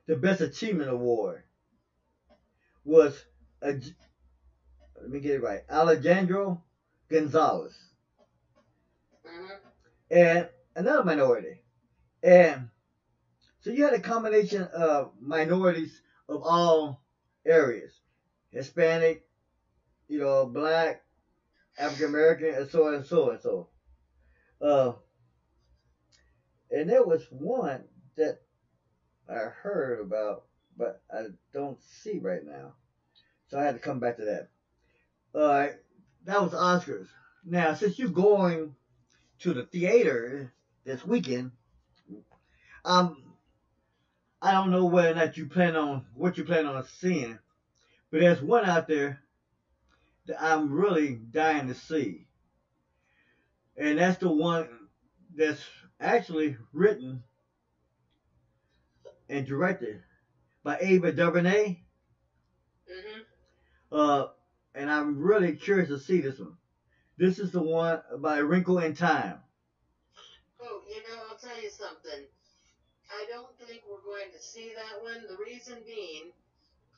the Best Achievement Award was, let me get it right, Alejandro Gonzalez. And another minority. And so you had a combination of minorities of all areas. Hispanic, black, African American, and so on and so on and so on. And there was one that I heard about, but I don't see right now. So I had to come back to that. That was Oscars. Now, since you're going to the theater this weekend, I don't know whether or not what you plan on seeing, but there's one out there that I'm really dying to see. And that's the one that's actually written and directed by Ava DuVernay. And I'm really curious to see this one. This is the one by Wrinkle in Time. Oh, I'll tell you something. I don't think we're going to see that one. The reason being,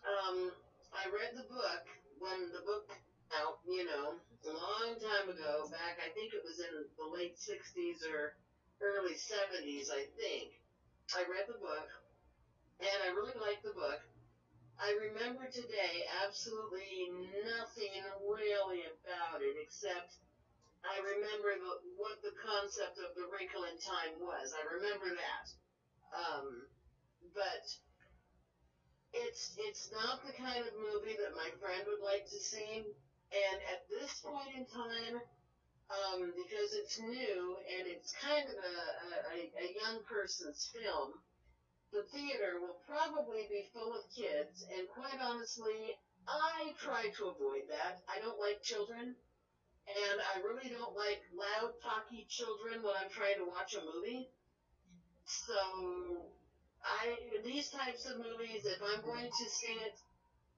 I read the book when the book out, a long time ago, back, I think it was in the late 60s or early 70s, I think. I read the book, and I really liked the book. I remember today absolutely nothing really about it, except I remember what the concept of the Wrinkle in Time was. I remember that. But it's not the kind of movie that my friend would like to see. And at this point in time, because it's new and it's kind of a young person's film, the theater will probably be full of kids. And quite honestly, I try to avoid that. I don't like children. And I really don't like loud, talky children when I'm trying to watch a movie. So, these types of movies, if I'm going to see it,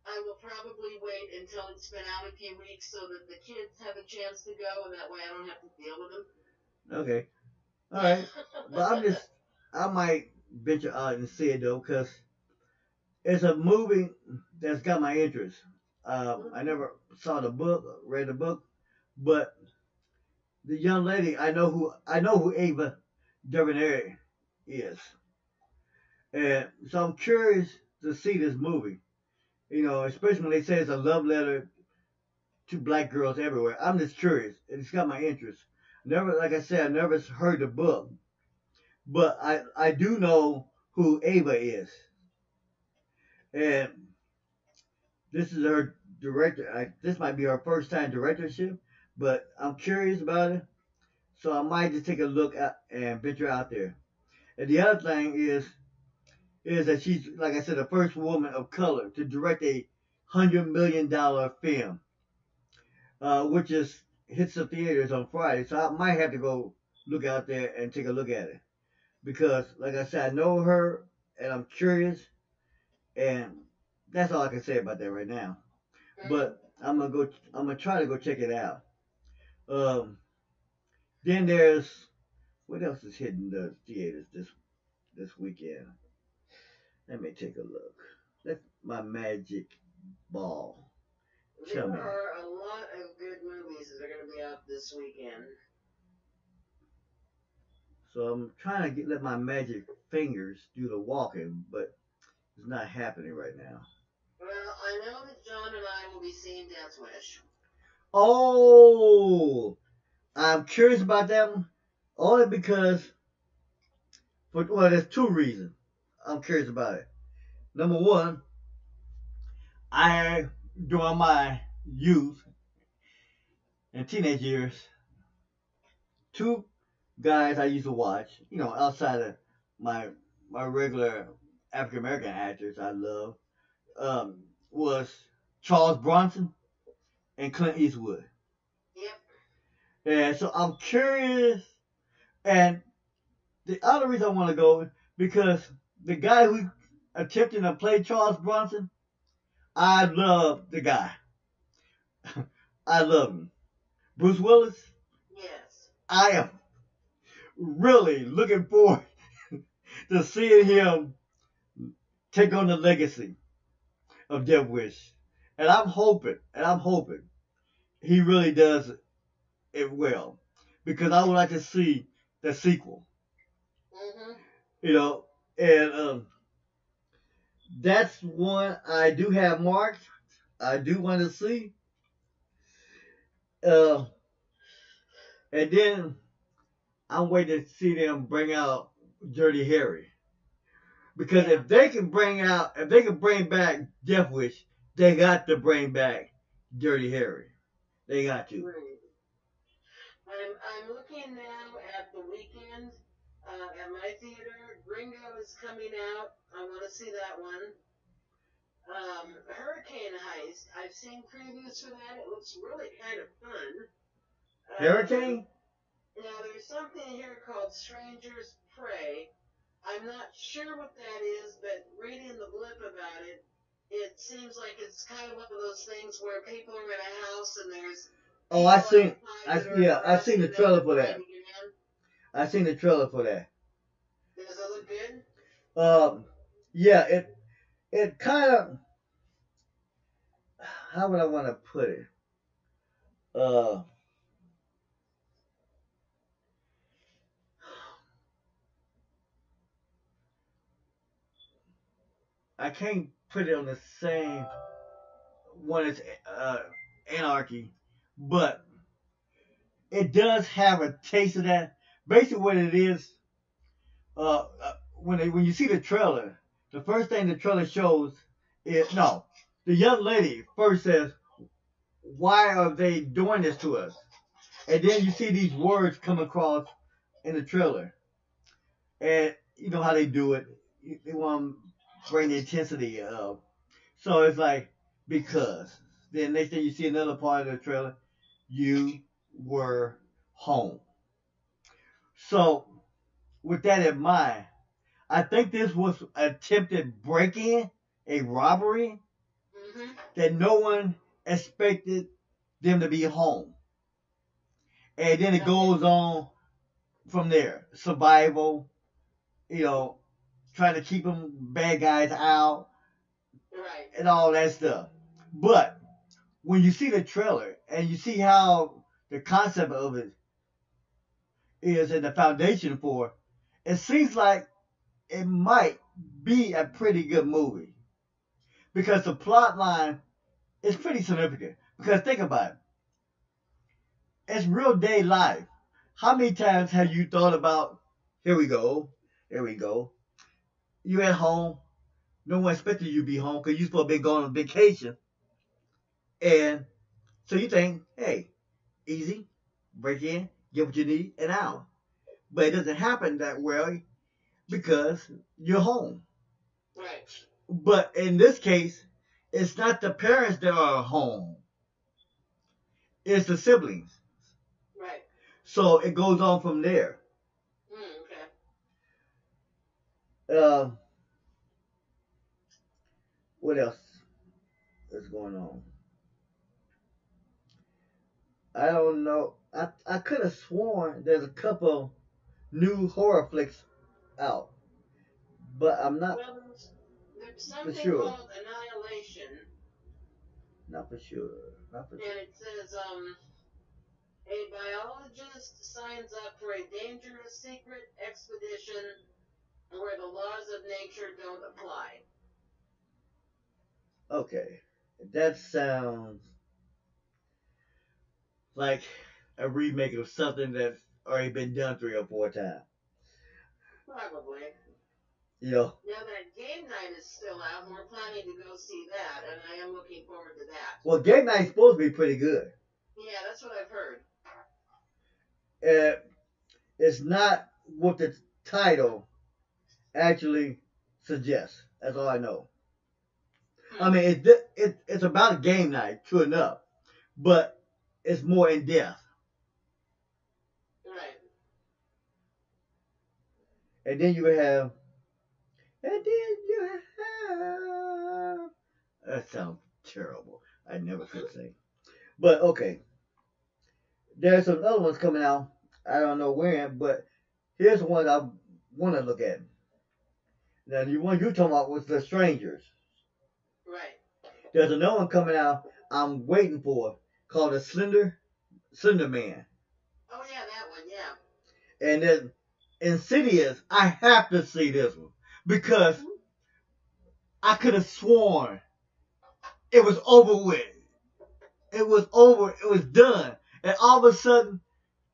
I will probably wait until it's been out a few weeks so that the kids have a chance to go, and that way I don't have to deal with them. Okay. All right. But I might venture out and see it, though, because it's a movie that's got my interest. I never saw the book, read the book, but the young lady, I know who Ava DuVernay is, and so I'm curious to see this movie. Especially when they say it's a love letter to black girls everywhere. I'm just curious, and it's got my interest. Never, like I said, I never heard the book, but I do know who Ava is, and this is her director. This might be her first time directorship, but I'm curious about it. So I might just take a look at and venture out there. And the other thing is that she's, like I said, the first woman of color to direct a $100 million film, which hits the theaters on Friday. So I might have to go look out there and take a look at it. Because, like I said, I know her and I'm curious. And that's all I can say about that right now. But I'm gonna try to go check it out. Then there's, what else is hitting the theaters this weekend? Let me take a look. That's my magic ball. There are a lot of good movies that are going to be out this weekend. So I'm trying to let my magic fingers do the walking, but It's not happening right now. Well, I know that John and I will be seeing Death Wish. Oh, I'm curious about that one. Only because, well, there's two reasons I'm curious about it. Number one, during my youth and teenage years, two guys I used to watch, outside of my regular African American actors I love, was Charles Bronson and Clint Eastwood. Yep. And so I'm curious, and the other reason I want to go because the guy who attempted to play Charles Bronson, I love the guy. I love him. Bruce Willis. Yes. I am really looking forward to seeing him take on the legacy of Death Wish. And I'm hoping he really does it well. Because I would like to see the sequel. Mm-hmm. And that's one I do have marked. I do want to see. And then I'm waiting to see them bring out Dirty Harry. Because if they can bring back Death Wish, they got to bring back Dirty Harry. They got to. Right. I'm looking now at the weekend at my theater. Gringo is coming out. I want to see that one. Hurricane Heist. I've seen previews for that. It looks really kind of fun. Hurricane? Now there's something here called Stranger's Prey. I'm not sure what that is, but reading the blip about it, it seems like it's kind of one of those things where people are in a house and there's I've seen the trailer for that. I've seen the trailer for that. Does it look good? Yeah, it kind of, how would I want to put it? I can't put it on the same one as Anarchy, but it does have a taste of that. Basically, what it is, when you see the trailer, the first thing the trailer shows is the young lady first says, "Why are they doing this to us?" And then you see these words come across in the trailer, and you know how they do it. They want to bring the intensity of. So it's like because. Then next thing you see another part of the trailer, you were home. So with that in mind, I think this was attempted break-in, a robbery that no one expected them to be home. And then it goes on from there. Survival, trying to keep them bad guys out, Right. and all that stuff. But when you see the trailer and you see how the concept of it is and the foundation for it seems like it might be a pretty good movie. Because the plot line is pretty significant. Because think about it. It's real day life. How many times have you thought about, here we go. You at home. No one expected you to be home because you're supposed to be going on vacation. And so you think, hey, easy, break in, get what you need, and out. But it doesn't happen that way because you're home. Right. But in this case, it's not the parents that are home. It's the siblings. Right. So it goes on from there. Okay. What else is going on? I don't know. I could have sworn there's a couple new horror flicks out, but I'm not. Well, there's something sure. called Annihilation. Not for sure. And it says, a biologist signs up for a dangerous secret expedition where the laws of nature don't apply. Okay. That sounds like a remake of something that's already been done 3 or 4 times. Probably. You know. Now that game night is still out, and we're planning to go see that, and I am looking forward to that. Well, game night's supposed to be pretty good. Yeah, that's what I've heard. It's not what the title actually suggests. That's all I know. I mean, it's about a game night, true enough, but it's more in depth. Right. And then you have, and then you have. That sounds terrible. I never could sing. But okay, there's some other ones coming out. I don't know when, but here's one I want to look at. Now, the one you talking about was The Strangers. Right. There's another one coming out I'm waiting for called The Slender Man. Oh, yeah, that one, yeah. And then Insidious, I have to see this one because I could have sworn it was over with. It was over. It was done. And all of a sudden,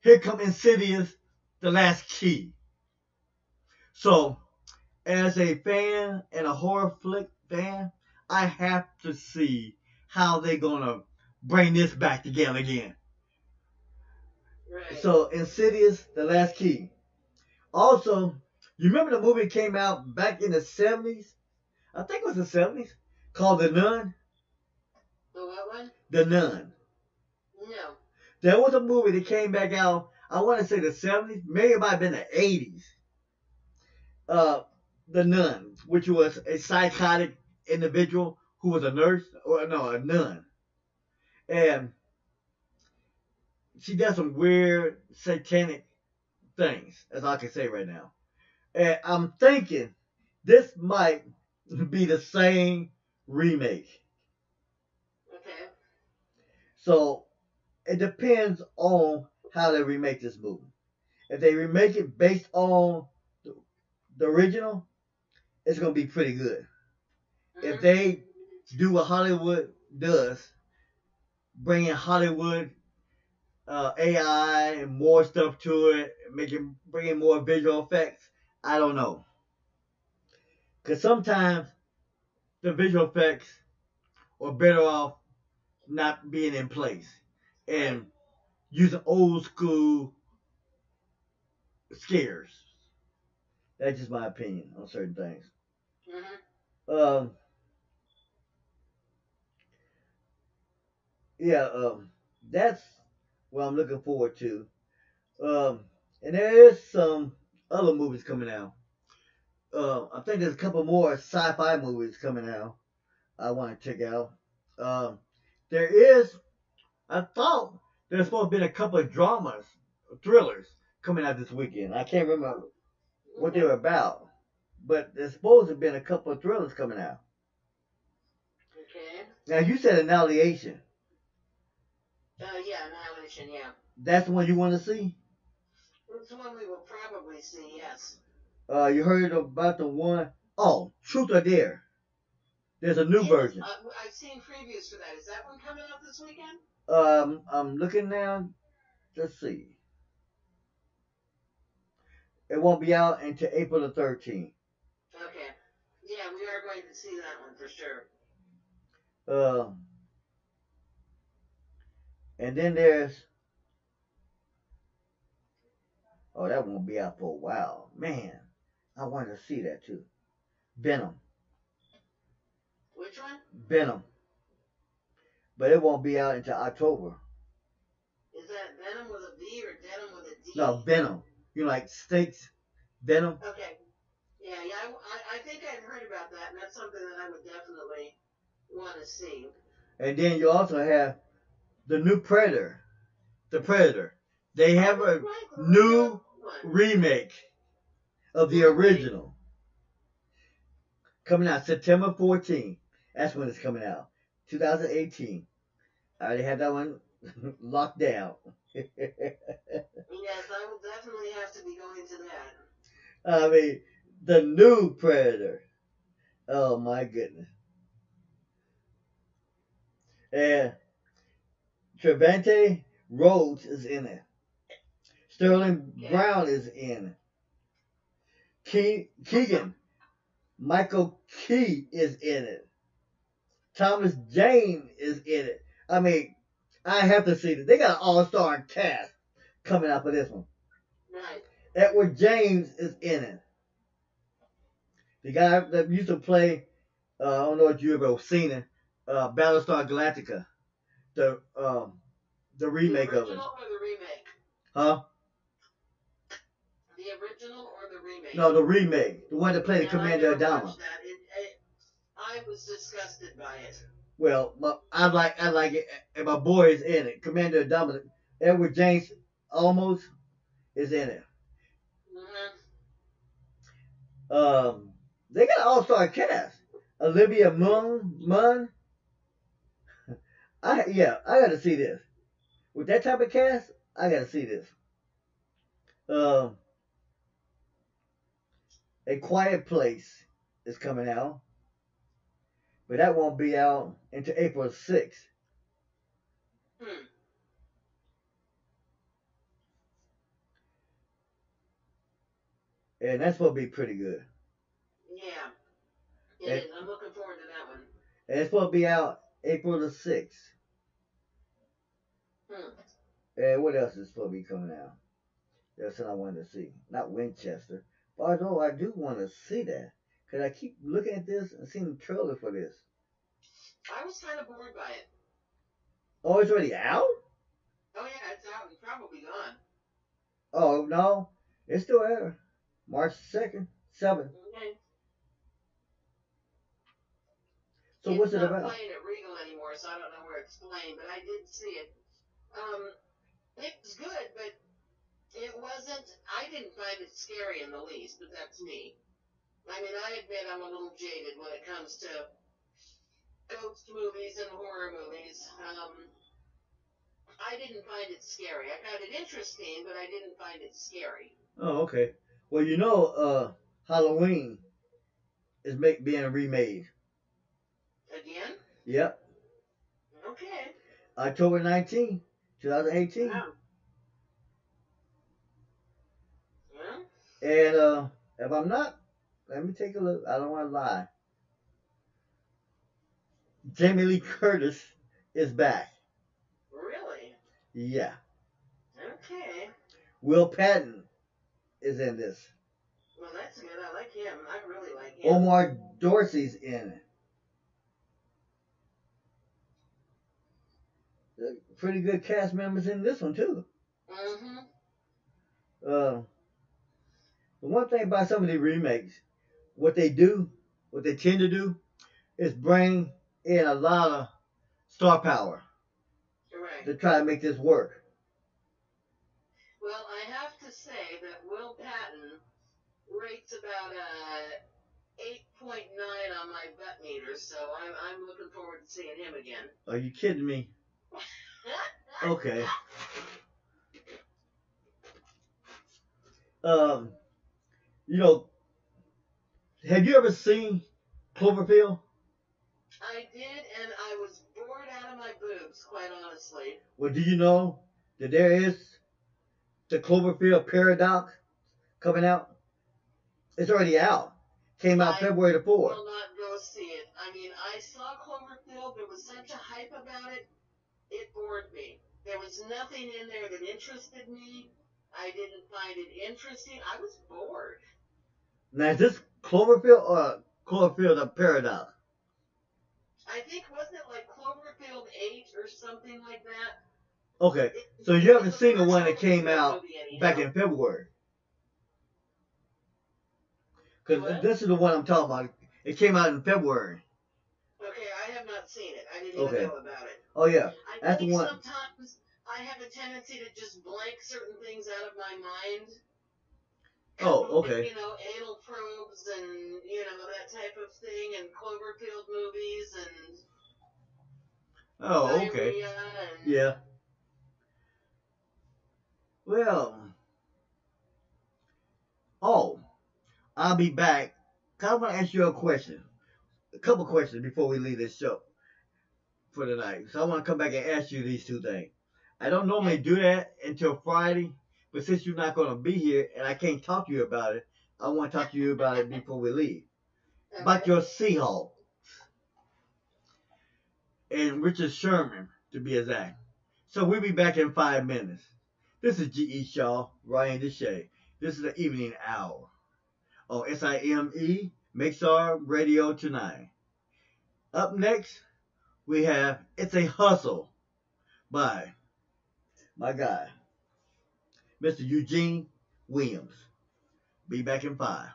here come Insidious, The Last Key. So, as a fan and a horror flick fan, I have to see how they're going to bring this back together again. Right. So, Insidious, The Last Key. Also, you remember the movie came out back in the 70s? I think it was the 70s, called The Nun? The what one? The Nun. No. There was a movie that came back out, I want to say the 70s, maybe it might have been the 80s. The Nun, which was a psychotic individual who was a nurse, or no, a nun. And she does some weird satanic things, as I can say right now. And I'm thinking this might be the same remake. Okay. So it depends on how they remake this movie. If they remake it based on the original, it's going to be pretty good. Mm-hmm. If they do what Hollywood does, bring in Hollywood AI and more stuff to it, bring in more visual effects, I don't know. Because sometimes the visual effects are better off not being in place and using old school scares. That's just my opinion on certain things. Mm-hmm. That's what I'm looking forward to. And there is some other movies coming out. I think there's a couple more sci-fi movies coming out I want to check out. There is, I thought there's supposed to be a couple of dramas, thrillers coming out this weekend. I can't remember what they were about, but there's supposed to have been a couple of thrillers coming out. Okay. Now you said Annihilation. Yeah, Annihilation, yeah. That's the one you want to see? It's one we will probably see, yes. You heard about the one? Oh, Truth or Dare. There's a new version. I've seen previews for that. Is that one coming out this weekend? I'm looking now. Let's see. It won't be out until April the 13th. Okay. Yeah, we are going to see that one for sure. And then there's, oh, that won't be out for a while. Man, I wanted to see that too. Venom. Which one? Venom. But it won't be out until October. Is that Venom with a V or Denim with a D? No, Venom. You know, like steaks, Venom. Okay. Yeah, I think I've heard about that, and that's something that I would definitely want to see. And then you also have the new Predator. The Predator. They have a new remake of the original. Coming out September 14th. That's when it's coming out. 2018. I already have that one locked down. Yes, I will definitely have to be going to that. I mean, the new Predator. Oh my goodness. And Trevante Rhodes is in it. Sterling Brown is in it. Keegan Michael Key is in it. Thomas Jane is in it. I mean, I have to see this. They got an all-star cast coming out for this one. Right. Edward James is in it. The guy that used to play, I don't know if you ever seen it, Battlestar Galactica, the remake The of it. original or the remake? Huh? The original or the remake? No, the remake. The one that played Yeah, Commander I never Adama. watched that. I was disgusted by it. Well, I like it, and my boy is in it. Commander Adama. Edward James almost is in it. Mm-hmm. They got an all-star cast. Olivia Munn. I got to see this. With that type of cast, I got to see this. A Quiet Place is coming out, but that won't be out until April 6th. And that's supposed to be pretty good. Yeah, it is. I'm looking forward to that one. And it's supposed to be out April the 6th. And what else is supposed to be coming out? That's what I wanted to see. Not Winchester. But although I do want to see that. Because I keep looking at this and seeing the trailer for this. I was kind of bored by it. Oh, it's already out? Oh, yeah, it's out and probably gone. Oh, no. It's still there. March 2nd, 7th. Okay. So what's it about? It's not playing at Regal anymore, so I don't know where it's playing, but I did see it. It was good, but it wasn't, I didn't find it scary in the least, but that's me. I mean, I admit I'm a little jaded when it comes to ghost movies and horror movies. I didn't find it scary. I found it interesting, but I didn't find it scary. Oh, okay. Well, you know, Halloween is being remade. Again? Yep. Okay. October 19th, 2018. Wow. Well, And if I'm not, let me take a look. I don't want to lie. Jamie Lee Curtis is back. really? Yeah. Okay. Will Patton is in this. Well, that's good. I like him. I really like him. Omar Dorsey's in it. Pretty good cast members in this one too. Mm-hmm. The one thing about some of these remakes, what they tend to do, is bring in a lot of star power Right. to try to make this work. Well, I have to say that Will Patton rates about a 8.9 on my butt meter, so I'm looking forward to seeing him again. Are you kidding me? Okay. You know, have you ever seen Cloverfield? I did, and I was bored out of my boobs, quite honestly. Well, do you know that there is the Cloverfield Paradox coming out? It's already out. Came out February the 4th. I will not go see it. I mean, I saw Cloverfield. There was such a hype about it. It bored me. There was nothing in there that interested me. I didn't find it interesting. I was bored. Now, is this Cloverfield or Cloverfield the Paradox? I think, wasn't it like Cloverfield 8 or something like that? Okay, so you haven't seen the one that came out back in February? Because this is the one I'm talking about. It came out in February. Okay, I have not seen it. I didn't even know about it. Oh, yeah. I think sometimes I have a tendency to just blank certain things out of my mind. Oh, okay. You know, anal probes and, you know, that type of thing, and Cloverfield movies and... Oh, okay. Yeah. Well. Oh, I'll be back. I want to ask you a question. A couple questions before we leave this show. for the night. So I want to come back and ask you these two things. I don't normally do that until Friday, but since you're not going to be here and I can't talk to you about it, I want to talk to you about it before we leave. Okay. About your Seahawks and Richard Sherman, to be exact. So we'll be back in 5 minutes. This is G.E. Shaw, Rhani D Chae. This is the evening hour on Sime Mixlr Radio tonight. Up next, we have It's a Hustle by my guy, Mr. Eugene Williams. Be back in 5.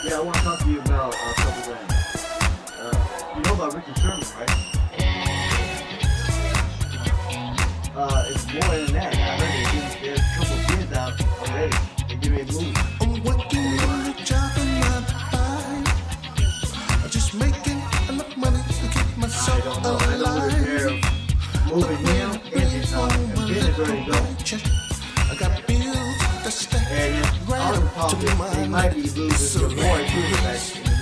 Yeah, I want to talk to you about a couple things. You know about Richard Sherman, right? It's more than that. I heard there's a couple of kids out already. They're getting ready to move. I'm working on a job and 9 to 5. I'm just making enough money to keep I myself don't know. I know alive. they're moving him and his and Ben is ready to go. I got bills to stay And if all the talk is they might be losing your boy too.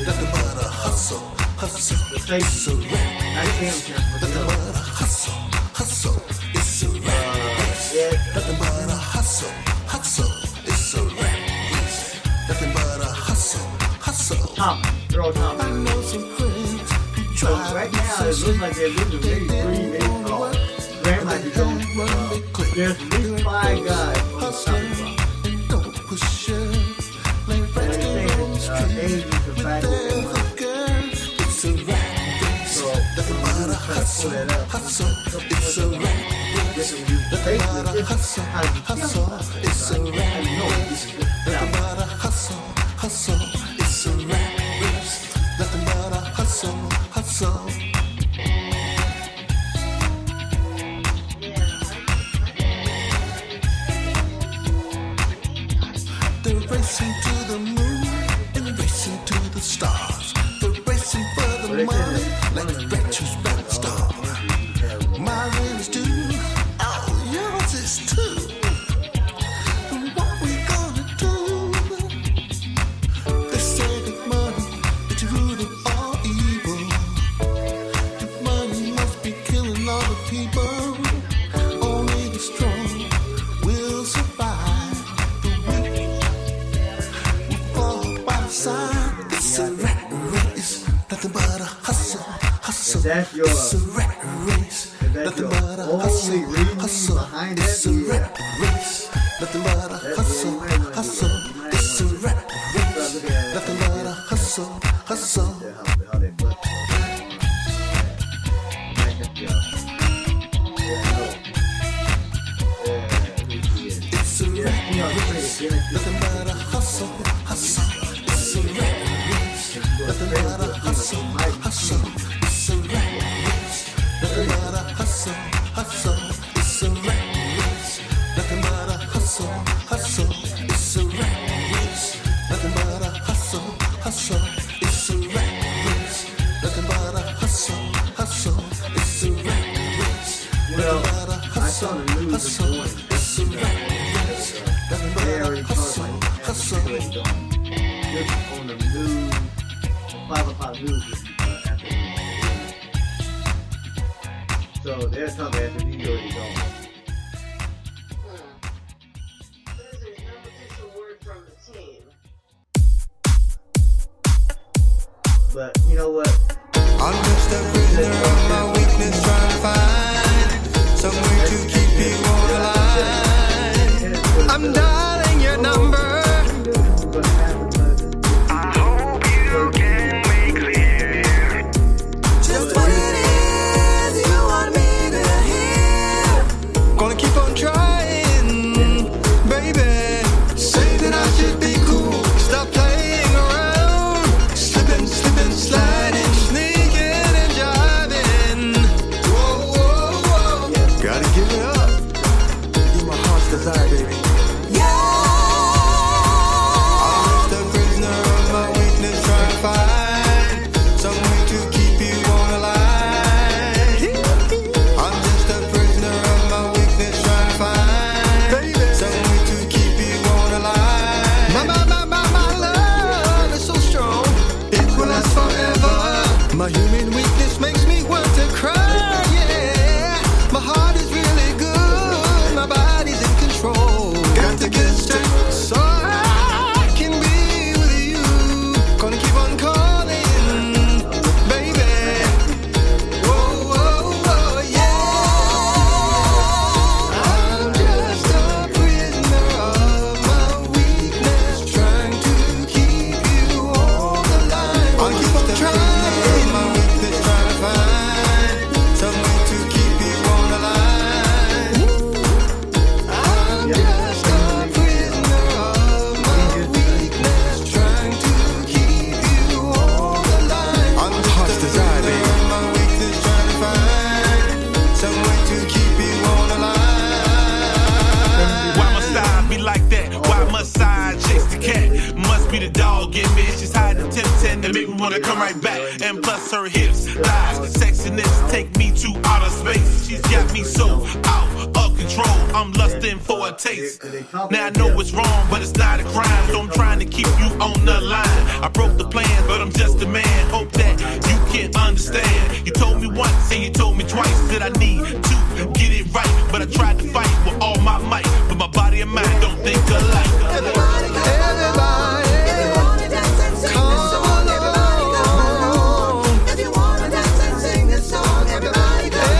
Nothing but a hustle, hustle. The safety. Not him, but the other. Hustle, hustle. It's a rat race. Nothing but a hustle, hustle. It's a rat race. Nothing but a hustle, hustle. Thomas, Earl Thomas. I know some friends who So try right now it looks like they're losing maybe 3 days off. Graham might be going. There's at least 5 guys on the top of and don't push it. Like rats the on the street age is the with fact their that hookers. It's a rat race. so Nothing but a hustle, hustle. It's a rat race. Nothing but a hustle, hustle. It's a rat race. Nothing but a hustle, hustle. It's a rat race. Nothing but a hustle, hustle. They're racing to the moon and racing to the stars. They're racing for the money like Rachel's back star. My rent is due, oh, yours is too. And what we gonna do? They say that money is the root of all evil. That money must be killing all the people. Only the strong will survive. The weak fall by the side. It's a rat race. Nothing but a hustle, hustle. that's your- It's a rat race. If that's Nothing your but a only hustle, reason hustle. behind It's a that, rat race. Nothing but a hustle, hustle. It's a rat race. Nothing but a hustle, hustle. how they bust. Back up, y'all. Yeah, I know. Yeah, who she is. It's a Yeah, rat you know, race. they say Nothing but a hustle, hustle. It's a rat race. Nothing but a hustle, hustle. It's a rat race. Nothing but a hustle, hustle. It's a rat race. Nothing but a hustle, hustle. It's a rat race. Nothing but a hustle, hustle. It's a rat race. Nothing but a hustle, hustle. It's a rat race. Well, Nothing but a I saw hustle, the news this hustle. morning. It's a rat race. Nothing They but a already hustle, talked hustle. about it. Just on the news, 5 o'clock news after the So they're talking after he's already gone. Says there's no official word from the team. But you know what? I'm just a prisoner of my weakness, trying to find some way to keep you on the line. I'm dialing your number. I hope you can make clear just what it is you want me to hear. Gonna keep on trying, baby. Say that I should be cool, stop playing around, slipping, sliding, sneaking and jiving. Whoa, whoa, whoa. Gotta human weakness makes me want to cry, yeah. My heart is really good, my body's in control. Got to get straight so I can be with you. Gonna keep on calling, baby. Whoa, whoa, whoa, yeah. I'm just a prisoner of my weakness, trying to keep you on the line. I'll keep on trying, my weakness, trying to find some way to keep you on the line. I'm just a prisoner of my weakness, trying to keep you on the line. I'm just a prisoner of my weakness, trying to find some way to keep you on the line. Why must I be like that? Why must I chase the cat? Must be the dog in me. She's hiding tempting to make me wanna come right back. And plus her hips, thighs, sexiness take me to outer space. She's got me so out of control. I'm lusting for a taste. Now I know it's wrong, but it's not a crime. So I'm trying to keep you on the line. I broke the plan, but I'm just a man. Hope that you can understand. You told me once and you told me twice that I need to get it right. But I tried to fight with all my might. But my body and mind don't think alike. Everybody, come along. If you wanna dance and sing this song, everybody, come along.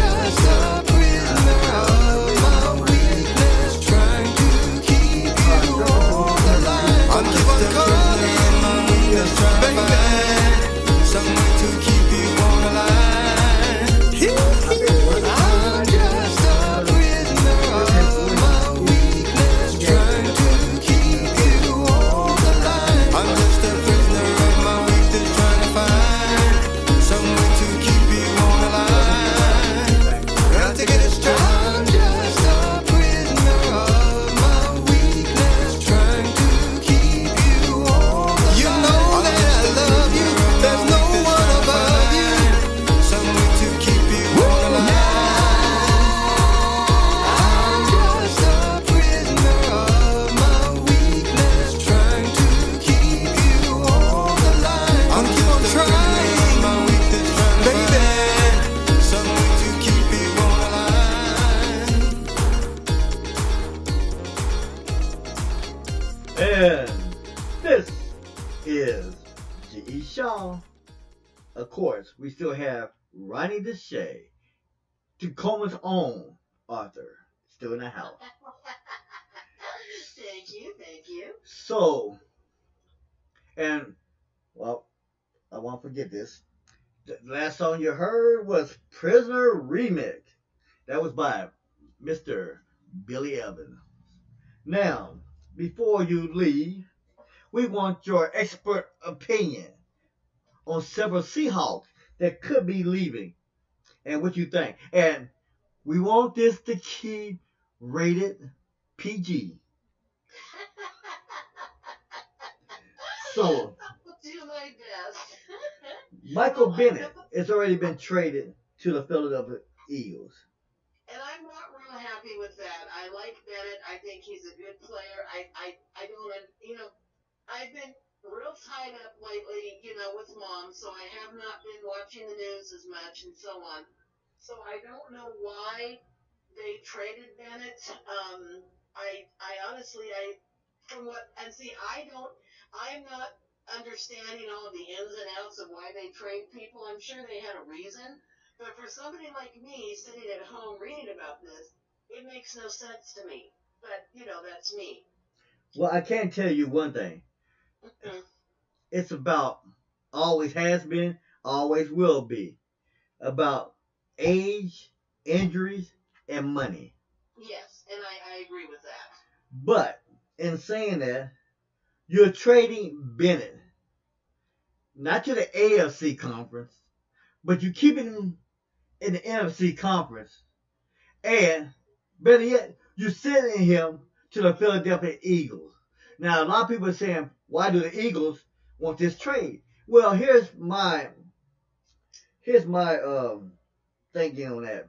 I'm just a prisoner of my weakness, trying to keep you on the line. I'm just a prisoner of my weakness, trying to find some way to keep you on the line. I'm just a prisoner of my weakness, trying to keep you on the line. I'm just a prisoner of my weakness, trying to find some way to keep you on the line. Got to get it straight. I'm just a prisoner of my weakness, trying to keep you on the line. You know that I love you. There's no one above you. Some way to keep you on the line. I'm just a prisoner of my weakness, trying to keep you on the line. I'm keep on trying, my weakness, baby. Some way to keep you on the line. And this is G.E. Shaw. Of course, we still have Rhani D Chae, Tacoma's own author, still in the house. Thank you, thank you. So, and, well, I won't forget this. The last song you heard was Prisoner Remix. That was by Mr. Billy Evans. Now, before you leave, we want your expert opinion on several Seahawks that could be leaving and what you think. And we want this to keep rated PG. So, I'll do my best. Michael Bennett has already been traded to the Philadelphia Eagles. And I'm not real happy with that. I like Bennett. I think he's a good player. I don't, I've been real tied up lately, with mom, so I have not been watching the news as much and so on. So I don't know why they traded Bennett. I honestly, I'm not understanding all the ins and outs of why they trade people. I'm sure they had a reason. But for somebody like me sitting at home reading about this, it makes no sense to me. But, that's me. Well, I can tell you one thing. Mm-hmm. It's about, always has been, always will be, about age, injuries, and money. Yes, and I agree with that. But in saying that, you're trading Bennett, not to the AFC conference, but you keep it in the NFC conference. And better yet, you're sending him to the Philadelphia Eagles. Now, a lot of people are saying, why do the Eagles want this trade? Well, here's my thinking on that.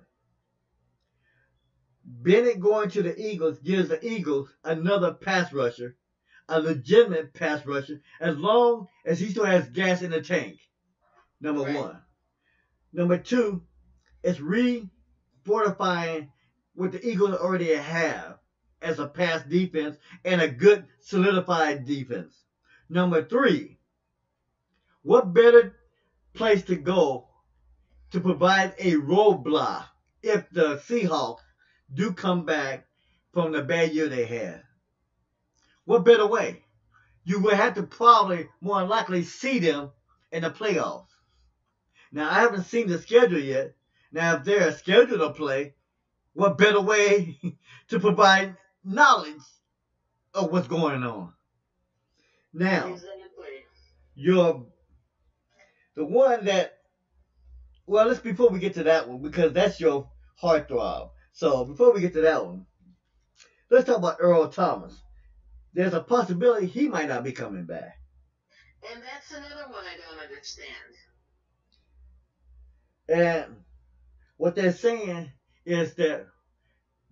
Bennett going to the Eagles gives the Eagles another pass rusher, a legitimate pass rusher, as long as he still has gas in the tank. Number one. Number two, it's refortifying what the Eagles already have as a pass defense and a good solidified defense. Number three, what better place to go to provide a roadblock if the Seahawks do come back from the bad year they had? What better way? You will have to probably more likely see them in the playoffs. Now, I haven't seen the schedule yet. Now, if they're scheduled to play, what better way to provide knowledge of what's going on? Now, the one that, well, let's before we get to that one, because that's your heartthrob. So before we get to that one, let's talk about Earl Thomas. There's a possibility he might not be coming back. And that's another one I don't understand. And what they're saying is that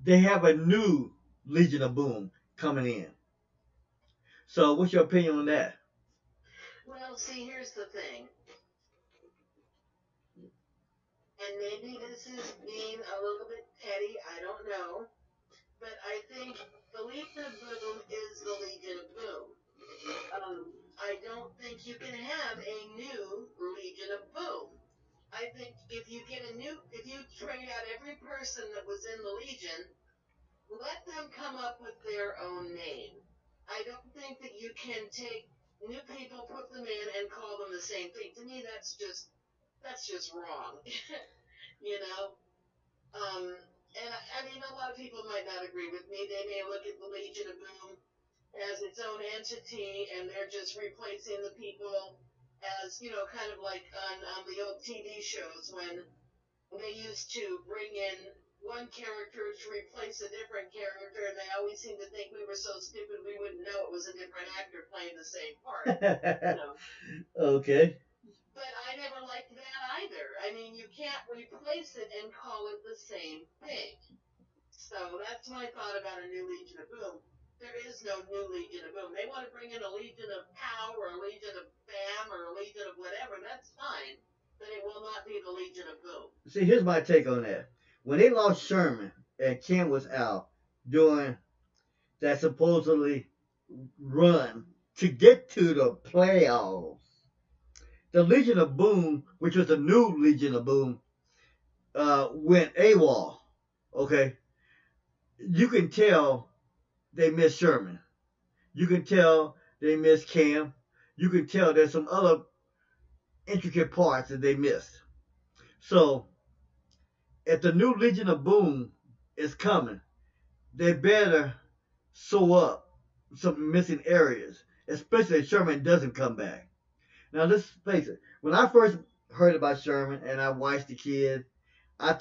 they have a new Legion of Boom coming in. So what's your opinion on that? Well, see, here's the thing. And maybe this is being a little bit petty, I don't know. But I think the Legion of Boom is the Legion of Boom. I don't think you can have a new Legion of Boom. I think if you trade out every person that was in the Legion, let them come up with their own name. I don't think that you can take new people, put them in, and call them the same thing. To me, that's just wrong. You know? And I mean, a lot of people might not agree with me. They may look at the Legion of Boom as its own entity, and they're just replacing the people as, you know, kind of like on the old TV shows when they used to bring in one character to replace a different character, and they always seemed to think we were so stupid we wouldn't know it was a different actor playing the same part. You know? Okay. But I never liked that either. I mean, you can't replace it and call it the same thing. So that's my thought about a new Legion of Boom. There is no new Legion of Boom. They want to bring in a Legion of Pow or a Legion of Bam or a Legion of whatever. That's fine. But it will not be the Legion of Boom. See, here's my take on that. When they lost Sherman and Ken was out during that supposedly run to get to the playoffs, the Legion of Boom, which was the new Legion of Boom, went AWOL. Okay? You can tell they missed Sherman. You can tell they missed Cam. You can tell there's some other intricate parts that they missed. So, if the new Legion of Boom is coming, they better sew up some missing areas, especially if Sherman doesn't come back. Now, let's face it. When I first heard about Sherman and I watched the kid, I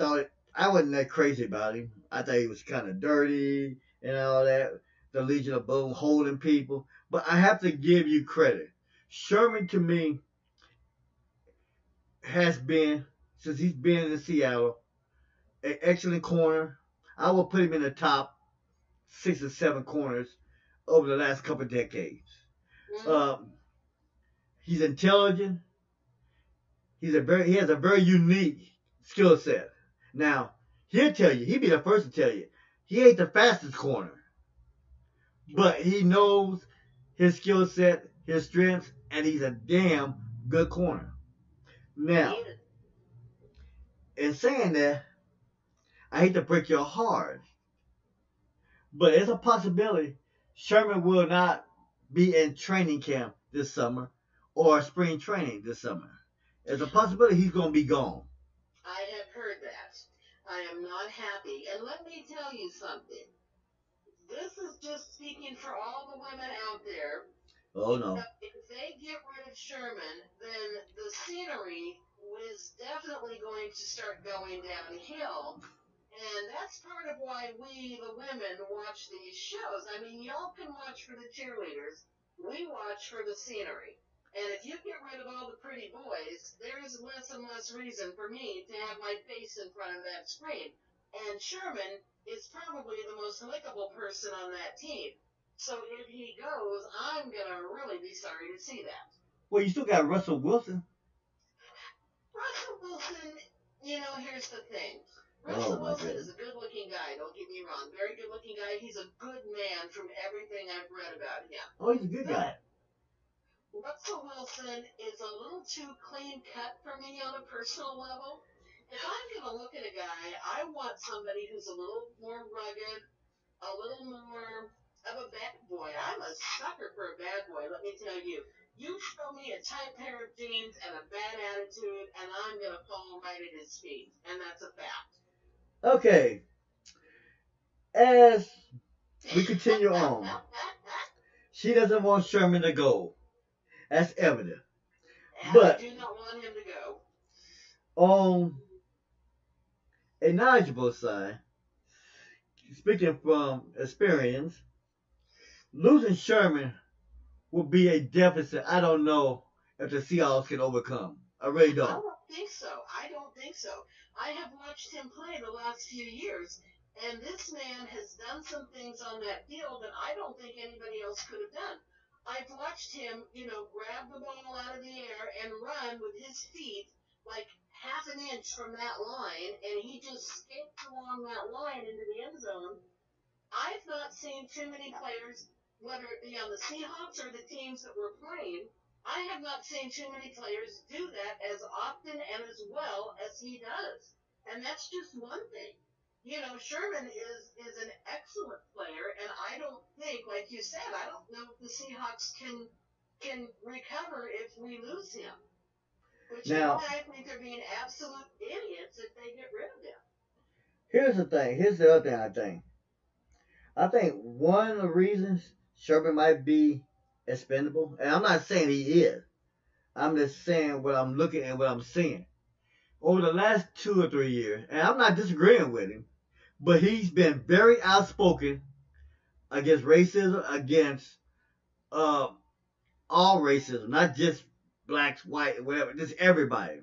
wasn't that crazy about him. I thought he was kind of dirty and all that. The Legion of Boom holding people. But I have to give you credit. Sherman, to me, has been, since he's been in Seattle, an excellent corner. I will put him in the top 6 or 7 corners over the last couple of decades. He's intelligent. He has a very unique skill set. Now, he'd be the first to tell you, he ain't the fastest corner. But he knows his skill set, his strengths, and he's a damn good corner. Now, in saying that, I hate to break your heart, but it's a possibility Sherman will not be in training camp this summer or spring training this summer. There's a possibility he's going to be gone. I have heard that. I am not happy. And let me tell you something. This is just speaking for all the women out there. Oh, no. If they get rid of Sherman, then the scenery is definitely going to start going downhill. And that's part of why we, the women, watch these shows. I mean, y'all can watch for the cheerleaders. We watch for the scenery. And if you get rid of all the pretty boys, there is less and less reason for me to have my face in front of that screen. And Sherman is probably the most likable person on that team. So if he goes, I'm gonna really be sorry to see that. Well, you still got Russell Wilson. Russell Wilson, here's the thing. Oh, Russell my Wilson goodness. is a good-looking guy. Don't get me wrong. Very good-looking guy. He's a good man from everything I've read about him. Oh, he's a good guy. Russell Wilson is a little too clean-cut for me on a personal level. If I'm going to look at a guy, I want somebody who's a little more rugged, a little more of a bad boy. I'm a sucker for a bad boy, let me tell you. You show me a tight pair of jeans and a bad attitude, and I'm going to fall right at his feet. And that's a fact. Okay. As we continue on, she doesn't want Sherman to go. That's evident. And But I do not want him to go. on a knowledgeable side, speaking from experience, losing Sherman will be a deficit I don't know if the Seahawks can overcome. I really I don't. don't think so. I don't think so. I have watched him play the last few years, and this man has done some things on that field that I don't think anybody else could have done. I've watched him, grab the ball out of the air and run with his feet like half an inch from that line, and he just skates along that line into the end zone. I've not seen too many players, whether it be on the Seahawks or the teams that we're playing, I have not seen too many players do that as often and as well as he does. And that's just one thing. Sherman is an excellent player, and I don't think, like you said, I don't know if the Seahawks can recover if we lose him. Which Now, I think they're being absolute idiots if they get rid of him. here's the thing. Here's the other thing I think. I think one of the reasons Sherman might be expendable, and I'm not saying he is. I'm just saying what I'm looking at, what I'm seeing. Over the last 2 or 3 years, and I'm not disagreeing with him, but he's been very outspoken against racism, against all racism, not just blacks, white, whatever, just everybody.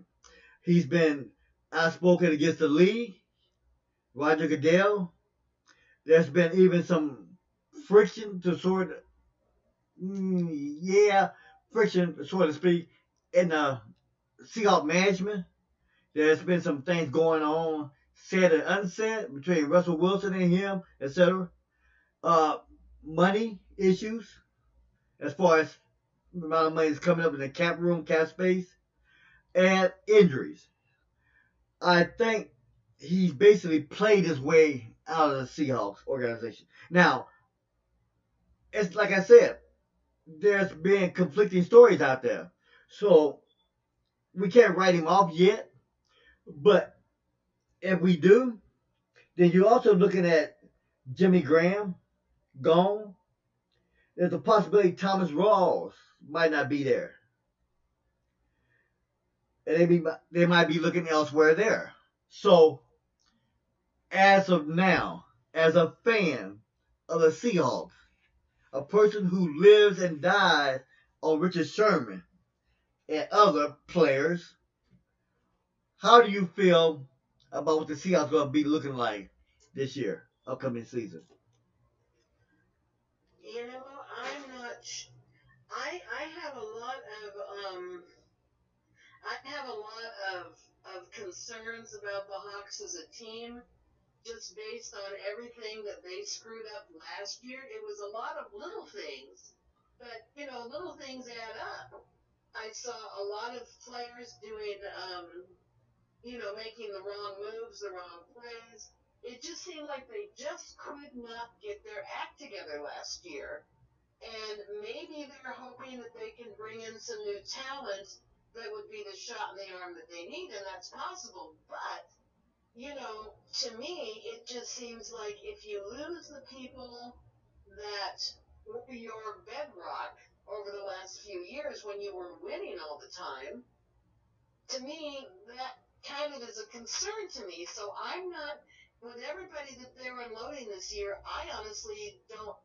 He's been outspoken against the league, Roger Goodell. There's been even some friction to sort of, friction, so to speak, in the Seahawk management. There's been some things going on, said and unsaid, between Russell Wilson and him, etc. Money issues, as far as the amount of money that's coming up in the cap room, cap space, and injuries. I think he's basically played his way out of the Seahawks organization. Now, it's like I said, there's been conflicting stories out there. So we can't write him off yet. But if we do, then you're also looking at Jimmy Graham gone. There's a possibility Thomas Rawls might not be there. And they might be looking elsewhere there. So, as of now, as a fan of the Seahawks, a person who lives and dies on Richard Sherman and other players, how do you feel about what the Seahawks are going to be looking like this year, upcoming season? I'm not. I have a lot of concerns about the Hawks as a team, just based on everything that they screwed up last year. It was a lot of little things, but little things add up. I saw a lot of players doing, making the wrong moves, the wrong plays. It just seemed like they just could not get their act together last year. And maybe they're hoping that they can bring in some new talent that would be the shot in the arm that they need, and that's possible. But, to me, it just seems like if you lose the people that were your bedrock over the last few years when you were winning all the time, to me, that kind of is a concern to me. So I'm not, with everybody that they're unloading this year, I honestly don't.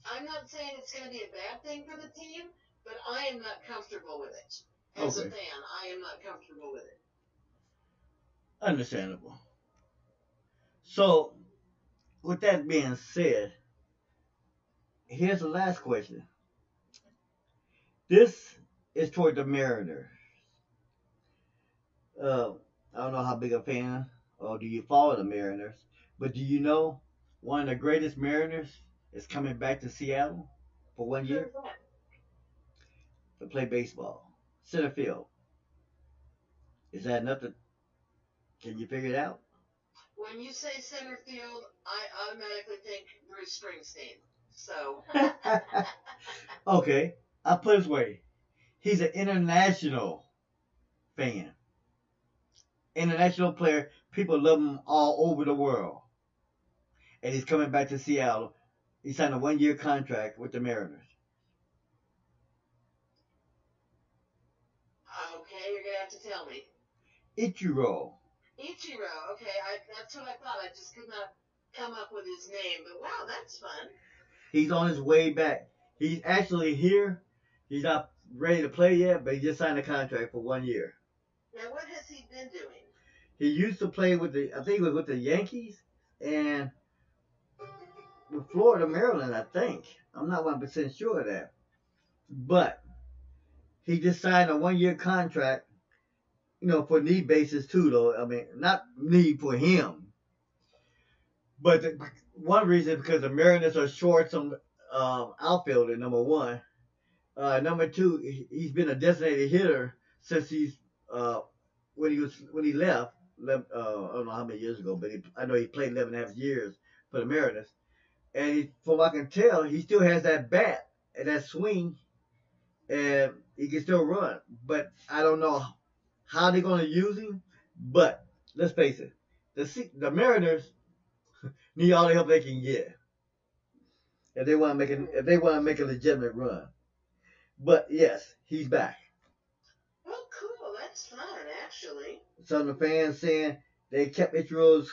I'm not saying it's going to be a bad thing for the team, but I am not comfortable with it. As a fan, I am not comfortable with it. Understandable. So, with that being said, here's the last question. This is toward the Mariners. I don't know how big a fan or do you follow the Mariners, but do you know one of the greatest Mariners is coming back to Seattle for 1 year to play baseball, center field. Is that enough to? Can you figure it out? When you say center field, I automatically think Bruce Springsteen. So. Okay, I'll put it this way. He's an international fan. International player. People love him all over the world. And he's coming back to Seattle. He signed a 1-year contract with the Mariners. Okay, you're going to have to tell me. Ichiro. Ichiro, okay, that's what I thought. I just could not come up with his name. But wow, that's fun. He's on his way back. He's actually here. He's not ready to play yet, but he just signed a contract for 1 year. Now, what has he been doing? He used to play with I think it was with the Yankees and with Florida, Maryland, I think. I'm not 100% sure of that. But he just signed a 1-year contract, for need basis too, though. I mean, not need for him. But one reason because the Mariners are short some outfielder, number one. Number two, he's been a designated hitter since when he left. I don't know how many years ago, but I know he played 11 and a half years for the Mariners. And from what I can tell, he still has that bat and that swing, and he can still run. But I don't know how they're going to use him. But let's face it, the Mariners need all the help they can get if they want to make a legitimate run. But yes, he's back. Oh, cool! That's fun, actually. Some of the fans saying they kept Ichiro's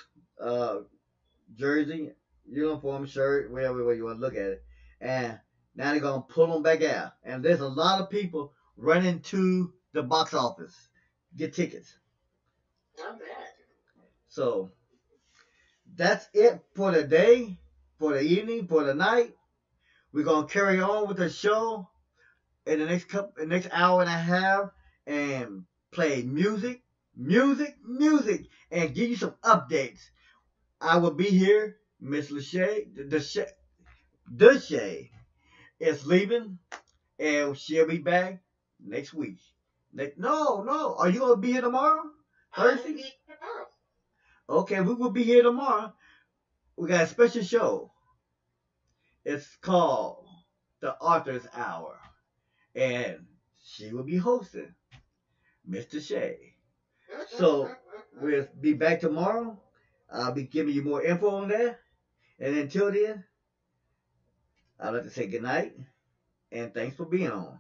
jersey, uniform, shirt, whatever way you want to look at it, and now they're gonna pull him back out. And there's a lot of people running to the box office to get tickets. Not bad. So that's it for the day, for the evening, for the night. We're gonna carry on with the show in the next hour and a half and play music, and give you some updates. I will be here. Miss Lachey, the Chae is leaving, and she'll be back next week. No. Are you gonna be here tomorrow? Thursday? I will be here tomorrow. Okay, we will be here tomorrow. We got a special show. It's called The Author's Hour. And she will be hosting, Mr. Chae. So we'll be back tomorrow. I'll be giving you more info on that. And until then, I'd like to say good night and thanks for being on.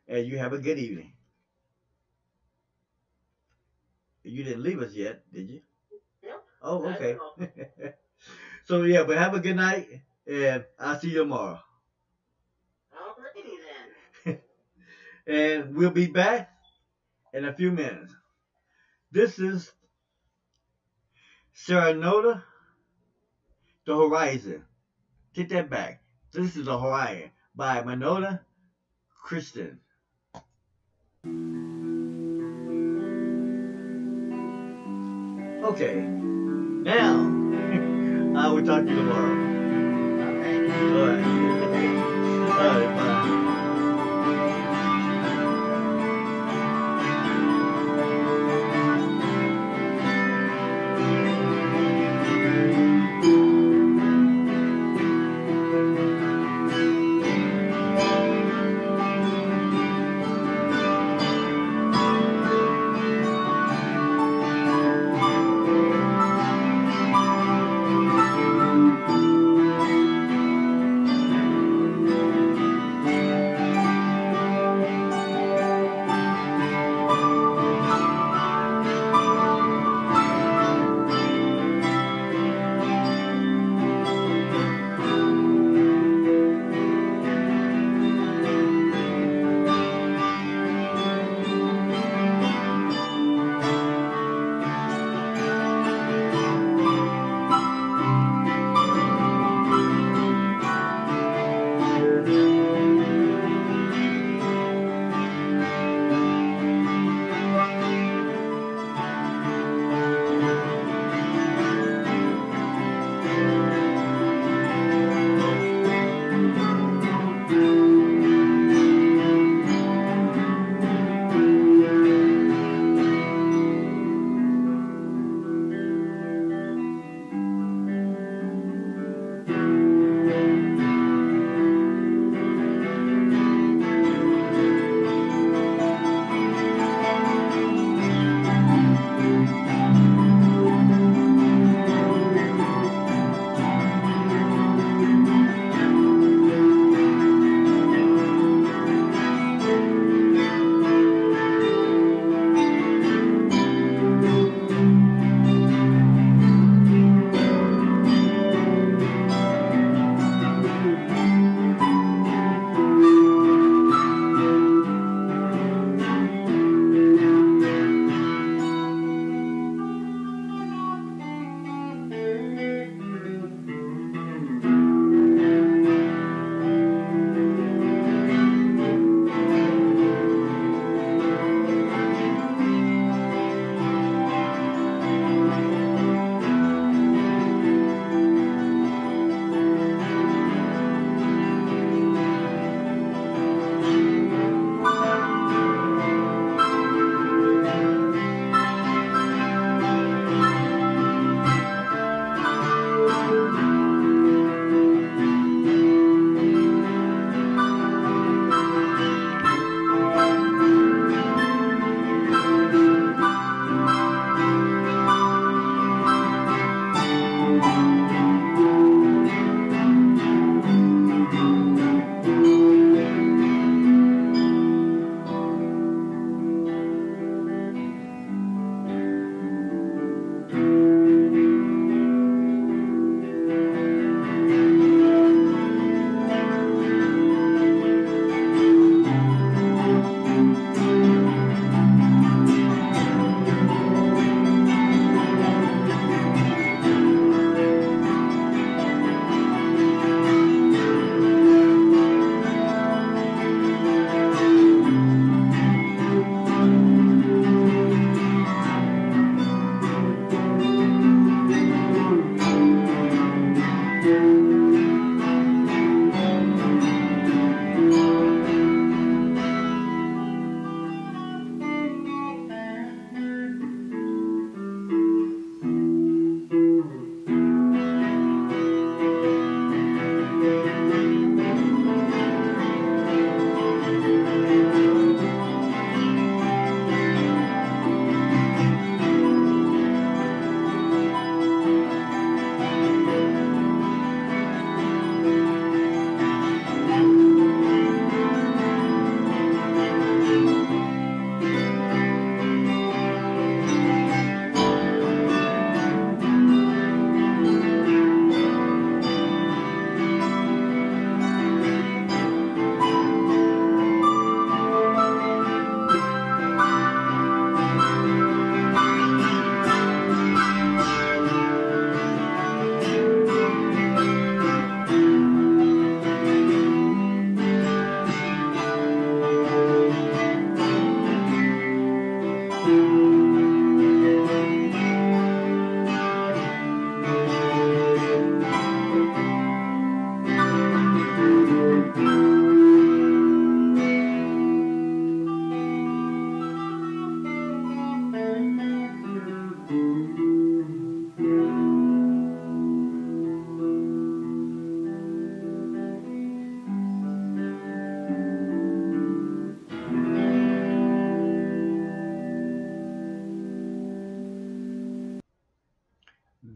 And you have a good evening. You didn't leave us yet, did you? No. Oh, okay. So yeah, but have a good night and I'll see you tomorrow. Alrighty then. And we'll be back in a few minutes. This is Serenota, The Horizon. Take that back. This is The Horizon by Minota Christian. Okay, now I will talk to you tomorrow. Alright. Alright, bye.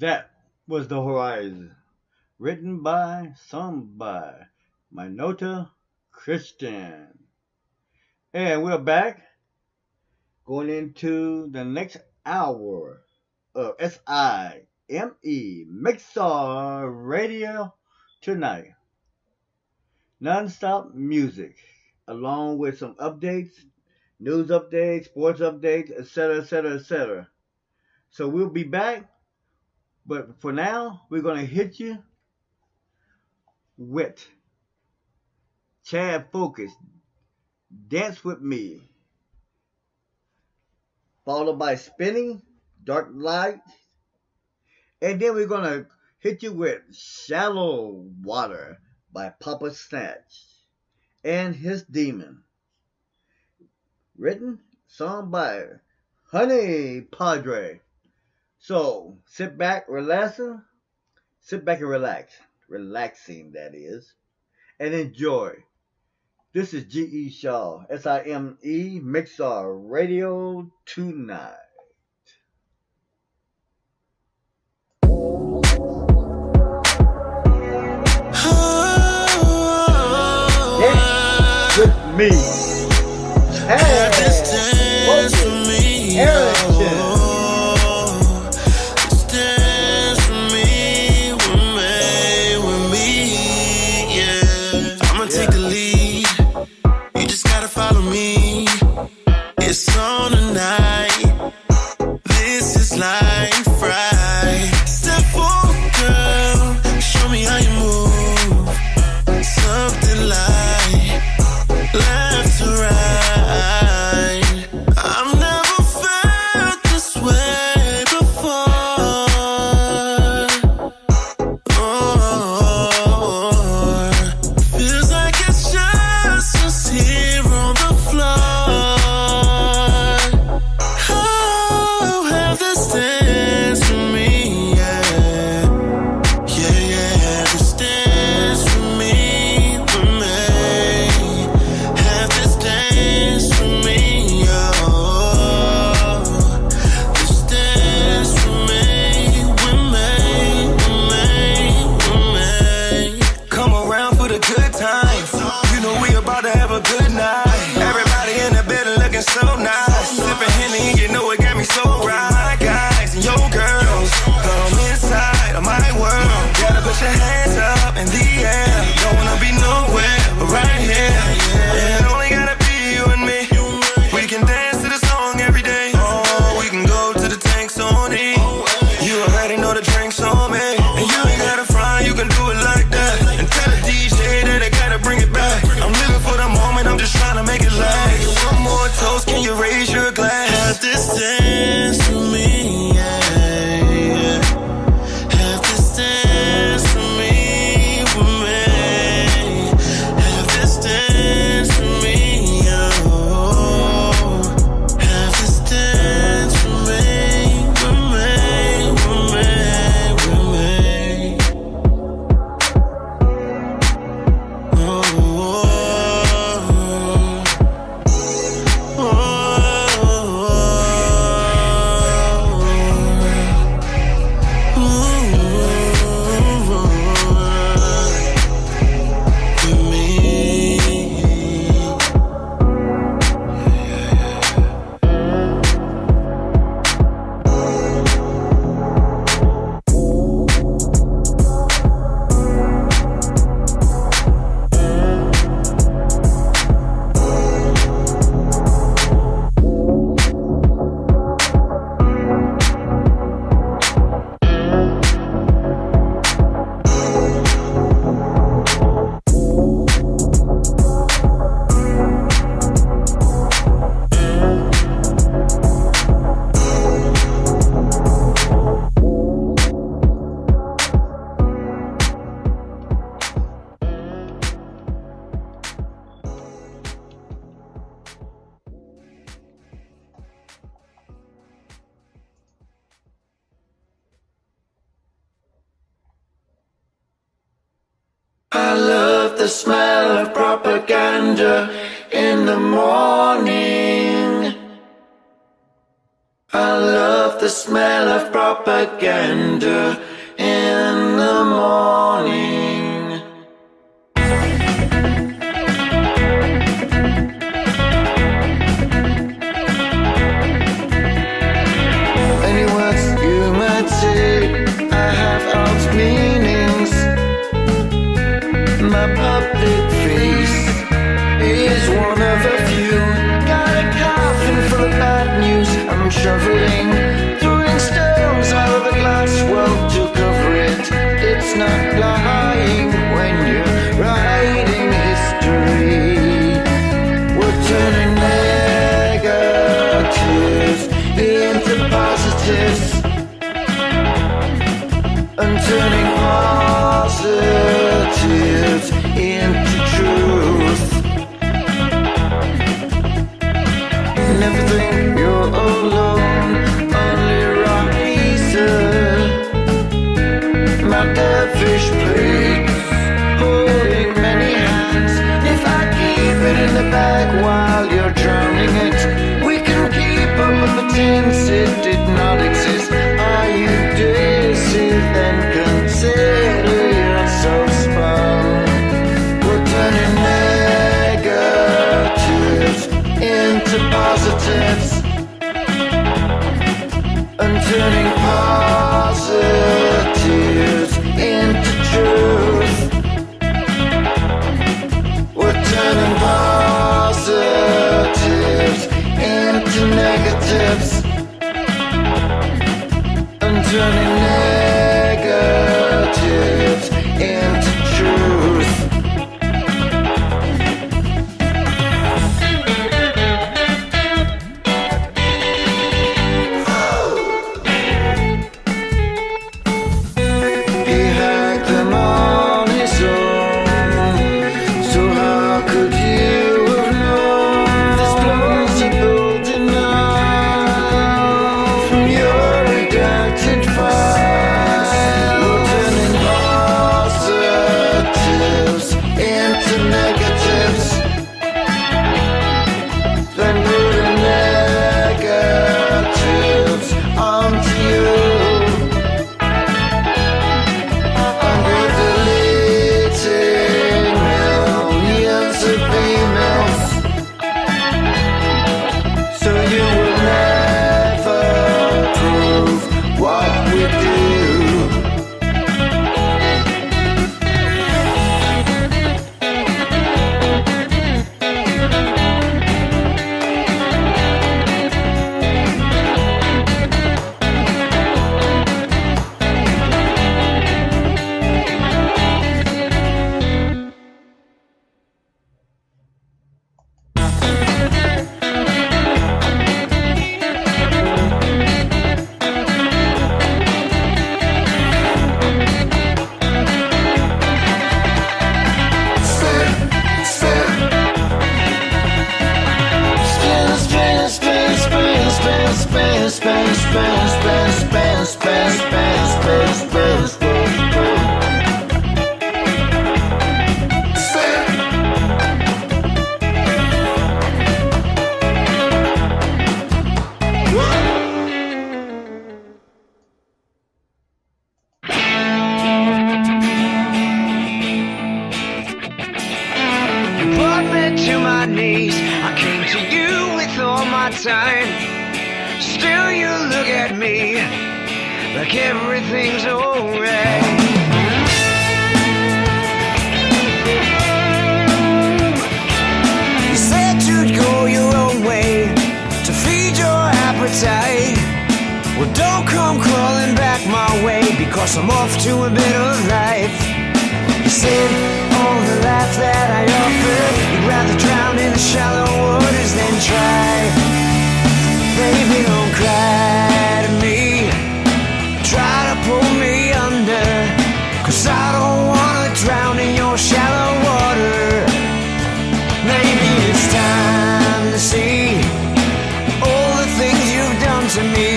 That was The Horizon, written by, sung by Minota Christian. And we're back, going into the next hour of Sime Mixlr Radio tonight. Non-stop music, along with some updates, news updates, sports updates, etc., etc., etc. So we'll be back, but for now, we're going to hit you with Chad Focus, Dance With Me, followed by Spinning, Dark Light, and then we're going to hit you with Shallow Water by Papa Snatch and His Demon. Written, sung by Honey Padre. So, sit back and relax, relaxing that is, and enjoy. This is G.E. Shaw, Sime Mixlr Radio tonight. Dance with me. Hey, dance with me. Dance with me, yeah. I'ma take the lead. You just gotta follow me. It's on tonight. This is life, right? Step forward, girl. Show me how you move. Something like left to right. I've never felt this way before. Oh, feels like it's just us here on the floor. Oh, have this dance with me, yeah. Yeah, yeah, this dance with me, have this dance with me, oh. This dance with me. Come around for the good times. You know we about to have a good night. Everybody in the bed looking so nice. Sipping Henny, you know it got me so right. Guys and your girls, come inside of my world. Gotta put your hands up in the air. Don't wanna be nowhere but right here. It only gotta be you and me. We can dance to the song every day. Oh, we can go to the tanks on E. You already know the drinks on me. And you ain't gotta fry, you can do it like that. And tell the DJ that I gotta bring it back. I'm living for the moment, I'm just trying to make it last. One more toast, can you raise your glass? Have this dance with me, yeah. Have this dance with me, have this dance with me, oh. Have this dance with me, I love the smell of propaganda in the morning. I love the smell of propaganda in the morning. Any words you might say, I have out meanings. My public face is one of a few. Got a coffin full of bad news. I'm shoveling, throwing stones out of a glass world to cover it. It's not lying when you're writing history. We're turning negatives into positives and turning positives into truth. Never think you're alone, only riser. My dervish plates holding many hands. If I keep it in the bag while you're drowning it, we can keep up and pretend it did not exist. Are you dizzy? Then consider yourself spun. We're turning negatives into positives and turning positives into truth. We're turning positives into negatives and turning negatives into truth. He hacked them on his own, so how could you have known this plausible denial from your redacted files? We're turning positives into negatives, then putting negatives onto you. And we're deleting millions of emails, so you will never prove what we do. Brought me to my knees. I came to you with all my time. Still you look at me like everything's alright. You said you'd go your own way to feed your appetite. Well, don't come crawling back my way, because I'm off to a better life. You said all the life that I offered, you'd rather drown in the shallow waters than try. Baby, don't cry to me, try to pull me under, 'cause I don't wanna drown in your shallow water. Maybe it's time to see all the things you've done to me,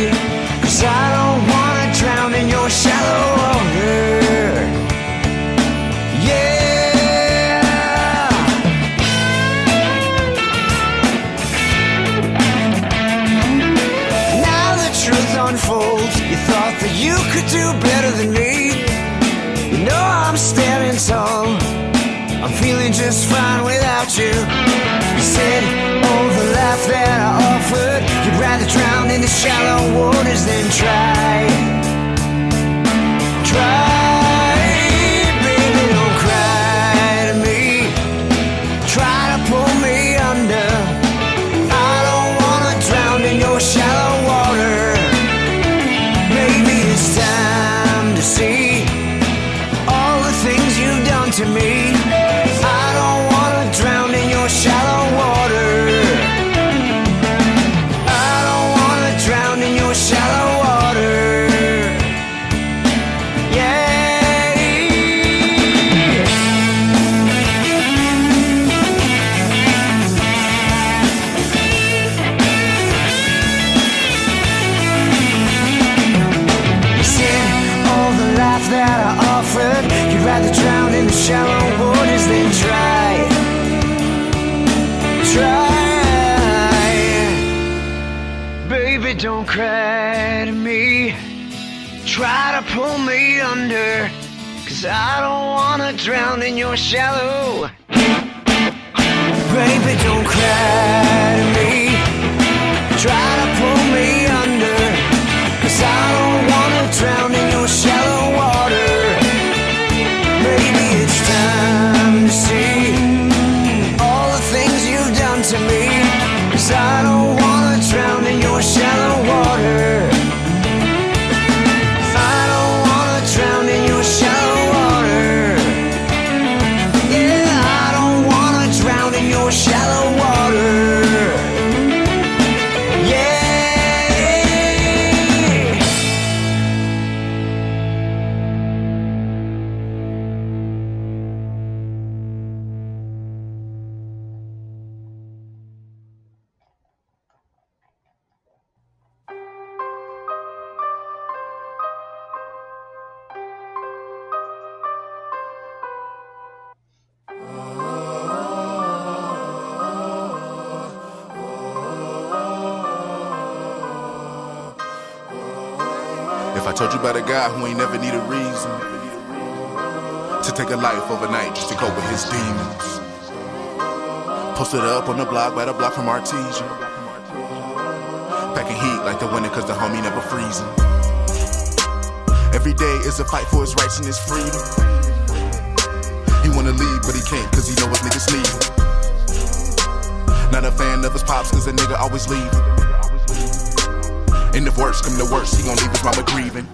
'cause I don't wanna drown in your shallow water. You could do better than me. You know I'm standing tall. I'm feeling just fine without you. You said, oh, the life that I offered, you'd rather drown in the shallow waters than try. Baby, don't cry to me. Try to pull me under. I don't wanna drown in your shallow water. Maybe it's time to see all the things you've done to me. I don't wanna drown in your shallow water. I don't wanna drown in your shallow water. That I offered, you'd rather drown in the shallow waters than try. Baby, don't cry to me. Try to pull me under, 'cause I don't wanna drown in your shallow. Baby, don't cry to me. Try to pull me under, 'cause I don't wanna drown in your shallow water. Maybe it's time to see all the things you've done to me, 'cause I don't wanna drown in your shallow water. I don't wanna drown in your shallow water. Yeah, I don't wanna drown in your shallow water. If I told you about a guy who ain't never need a reason to take a life overnight just to cope with his demons. Posted up on the block, by the block from Artesia. Packing heat like the winter 'cause the homie never freezing. Every day is a fight for his rights and his freedom. He wanna leave but he can't 'cause he know his niggas need him. Not a fan of his pops 'cause a nigga always leave him. And if worse come to worse, he gon' leave his mama grieving.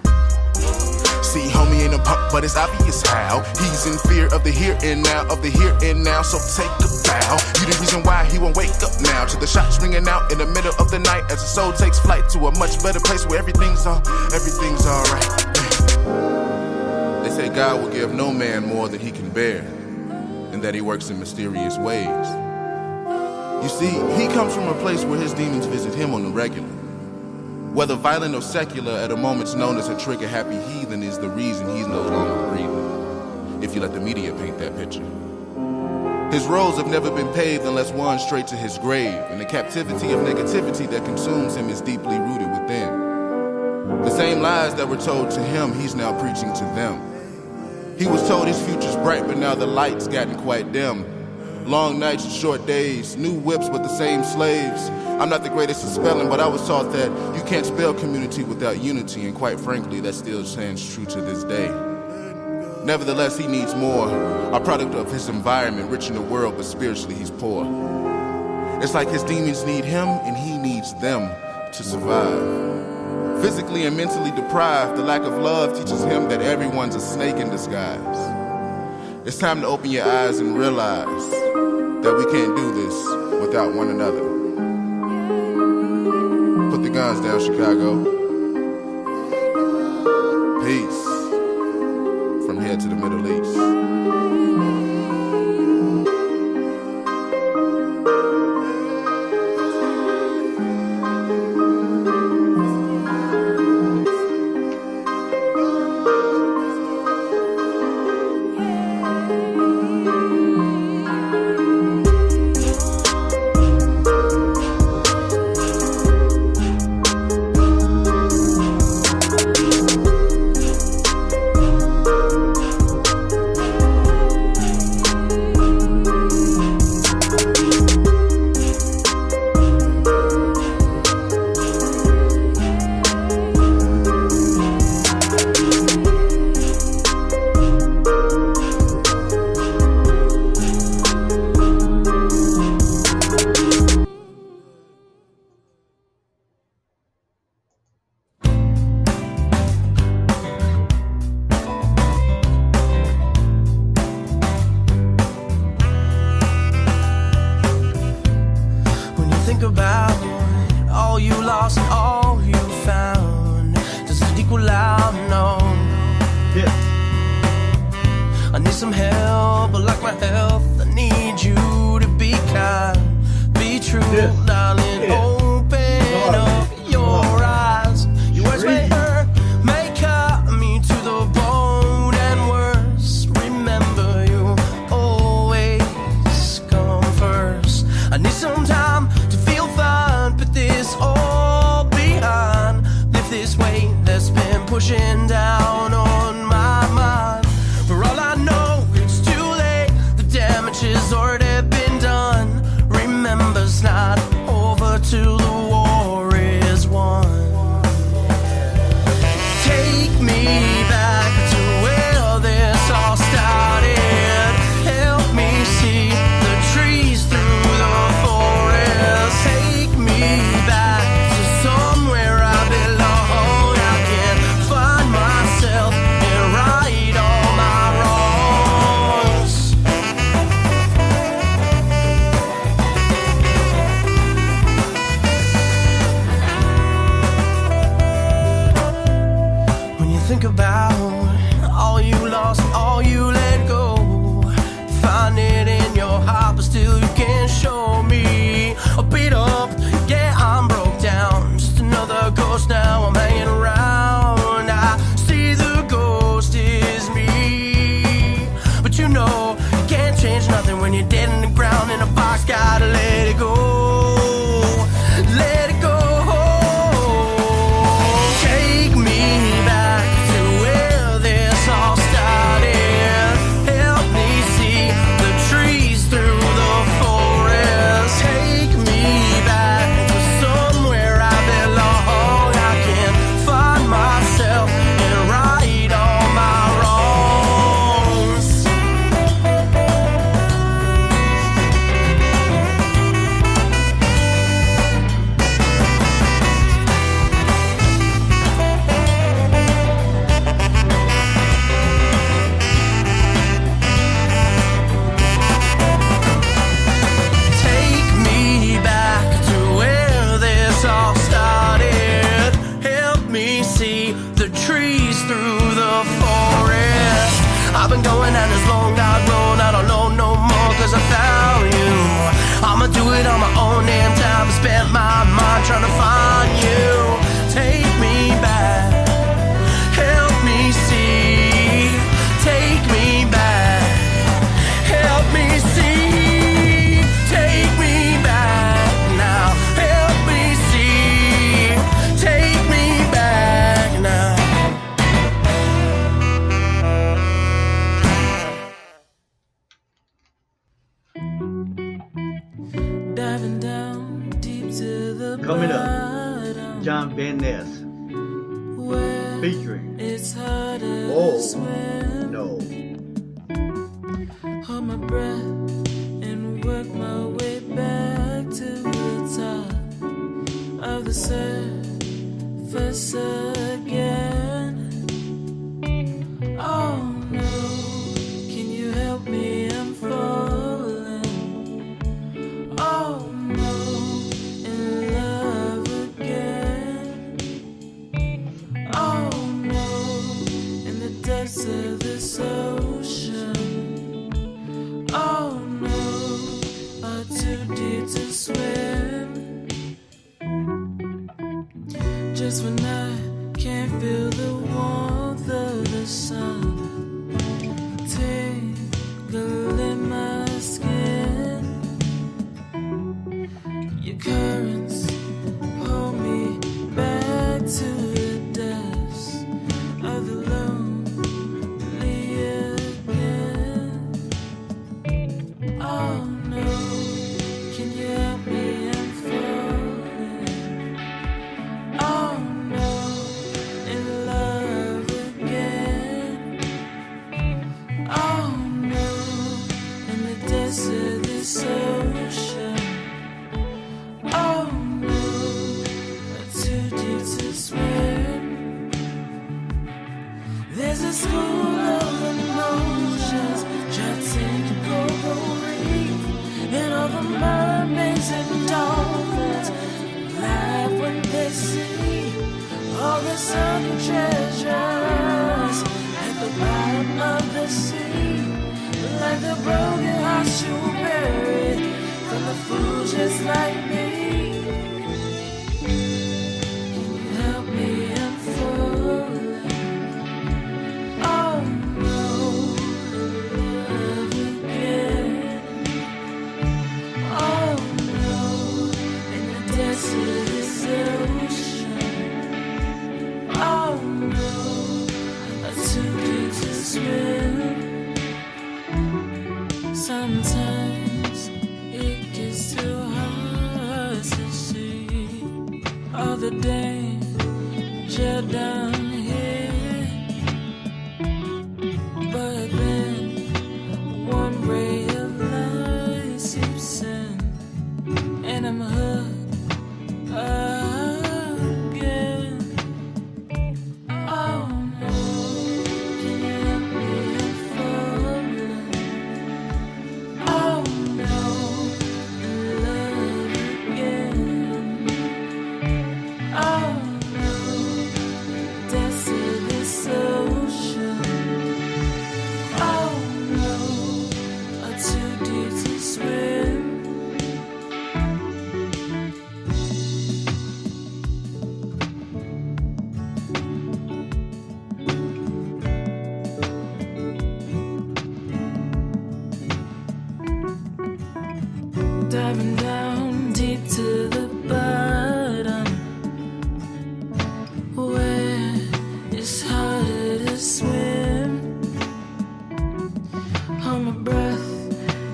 See, homie ain't a punk, but it's obvious how he's in fear of the here and now, of the here and now. So take a bow. You the reason why he won't wake up now, to the shots ringing out in the middle of the night as the soul takes flight to a much better place where everything's alright. They say God will give no man more than he can bear, and that he works in mysterious ways. You see, he comes from a place where his demons visit him on the regular. Whether violent or secular, at a moment's known as a trigger-happy heathen is the reason he's no longer breathing, if you let the media paint that picture. His roads have never been paved unless one straight to his grave, and the captivity of negativity that consumes him is deeply rooted within. The same lies that were told to him, he's now preaching to them. He was told his future's bright, but now the light's gotten quite dim. Long nights and short days, new whips but the same slaves. I'm not the greatest at spelling, but I was taught that you can't spell community without unity, and quite frankly, that still stands true to this day. Nevertheless, he needs more, a product of his environment, rich in the world, but spiritually he's poor. It's like his demons need him, and he needs them to survive. Physically and mentally deprived, the lack of love teaches him that everyone's a snake in disguise. It's time to open your eyes and realize that we can't do this without one another. Put the guns down, Chicago. Peace. From here to the Middle East. help, but like my health, I need you to be kind, be true, darling. Open up your eyes. Your words may hurt, may cut me to the bone, and worse, remember you always come first. I need some time to feel fine, put this all behind. Lift this weight that's been pushing down on my mind. For all I know, it's too late. The damage has already been done. Remember, it's not over till the war is won. Take me back to where this all started. Help me see the trees through the forest. Take me back to somewhere I belong. I can find myself and right all my wrongs. When you think about all you lost, all you let go, find it in your heart, but still you can't show me. A beat up, yeah, I'm broke down. Just another ghost now, I'm hanging around. I see the ghost is me. But you know, you can't change nothing when you're dead in the ground in a box. Gotta let it go. Let it go. Take me back to where this all started. Help me see the trees through the forest. Take me back to somewhere I belong. I can find myself and right all my wrongs. Take me back to where this all started. Help me see the trees through the forest. I've been going down this long dark road, I don't know no more, cause I found you. I'ma do it on my own damn time. I spent my mind trying to find you. Take me back, help me see. Take me back, help me see. Take me back now, help me see. Take me back now. Diving down deep to the Coming up, bottom, John Van Ness where featuring it's harder Oh, to swim. no. Hold my breath and work my way back to the top of the surface again. Oh no, can you help me? I'm falling. Oh no, in love again. Oh no, in the depths of this ocean. Oh no, are too deep to swim. Just when I can't feel the warmth of the sun tingling my skin, your currents pull me back to the depths of the lonely again. Oh no, can you help me? I'm falling. Oh no, in love again. Oh no, in the depths of this ocean. Oh no, too deep to swim. There's a school of emotions trapped in the coral reef, and all the mermaids and dolphins laugh when they see all the sunken treasures at the bottom of the sea. But the broken hearts you buried from the fools just like me. Can you help me unfold? Oh no, love again. Oh no, in the desolate ocean. Oh no, I'm too deep to swim. Sometimes it gets too hard to see all the danger down here. But then one ray of light seeps in, and I'm hooked again. Oh no, can you help me unfold? Oh no, love again. Oh no, desolate ocean. Oh no, are too deep to swim. Diving down deep to the bottom, where it's harder to swim. Hold my breath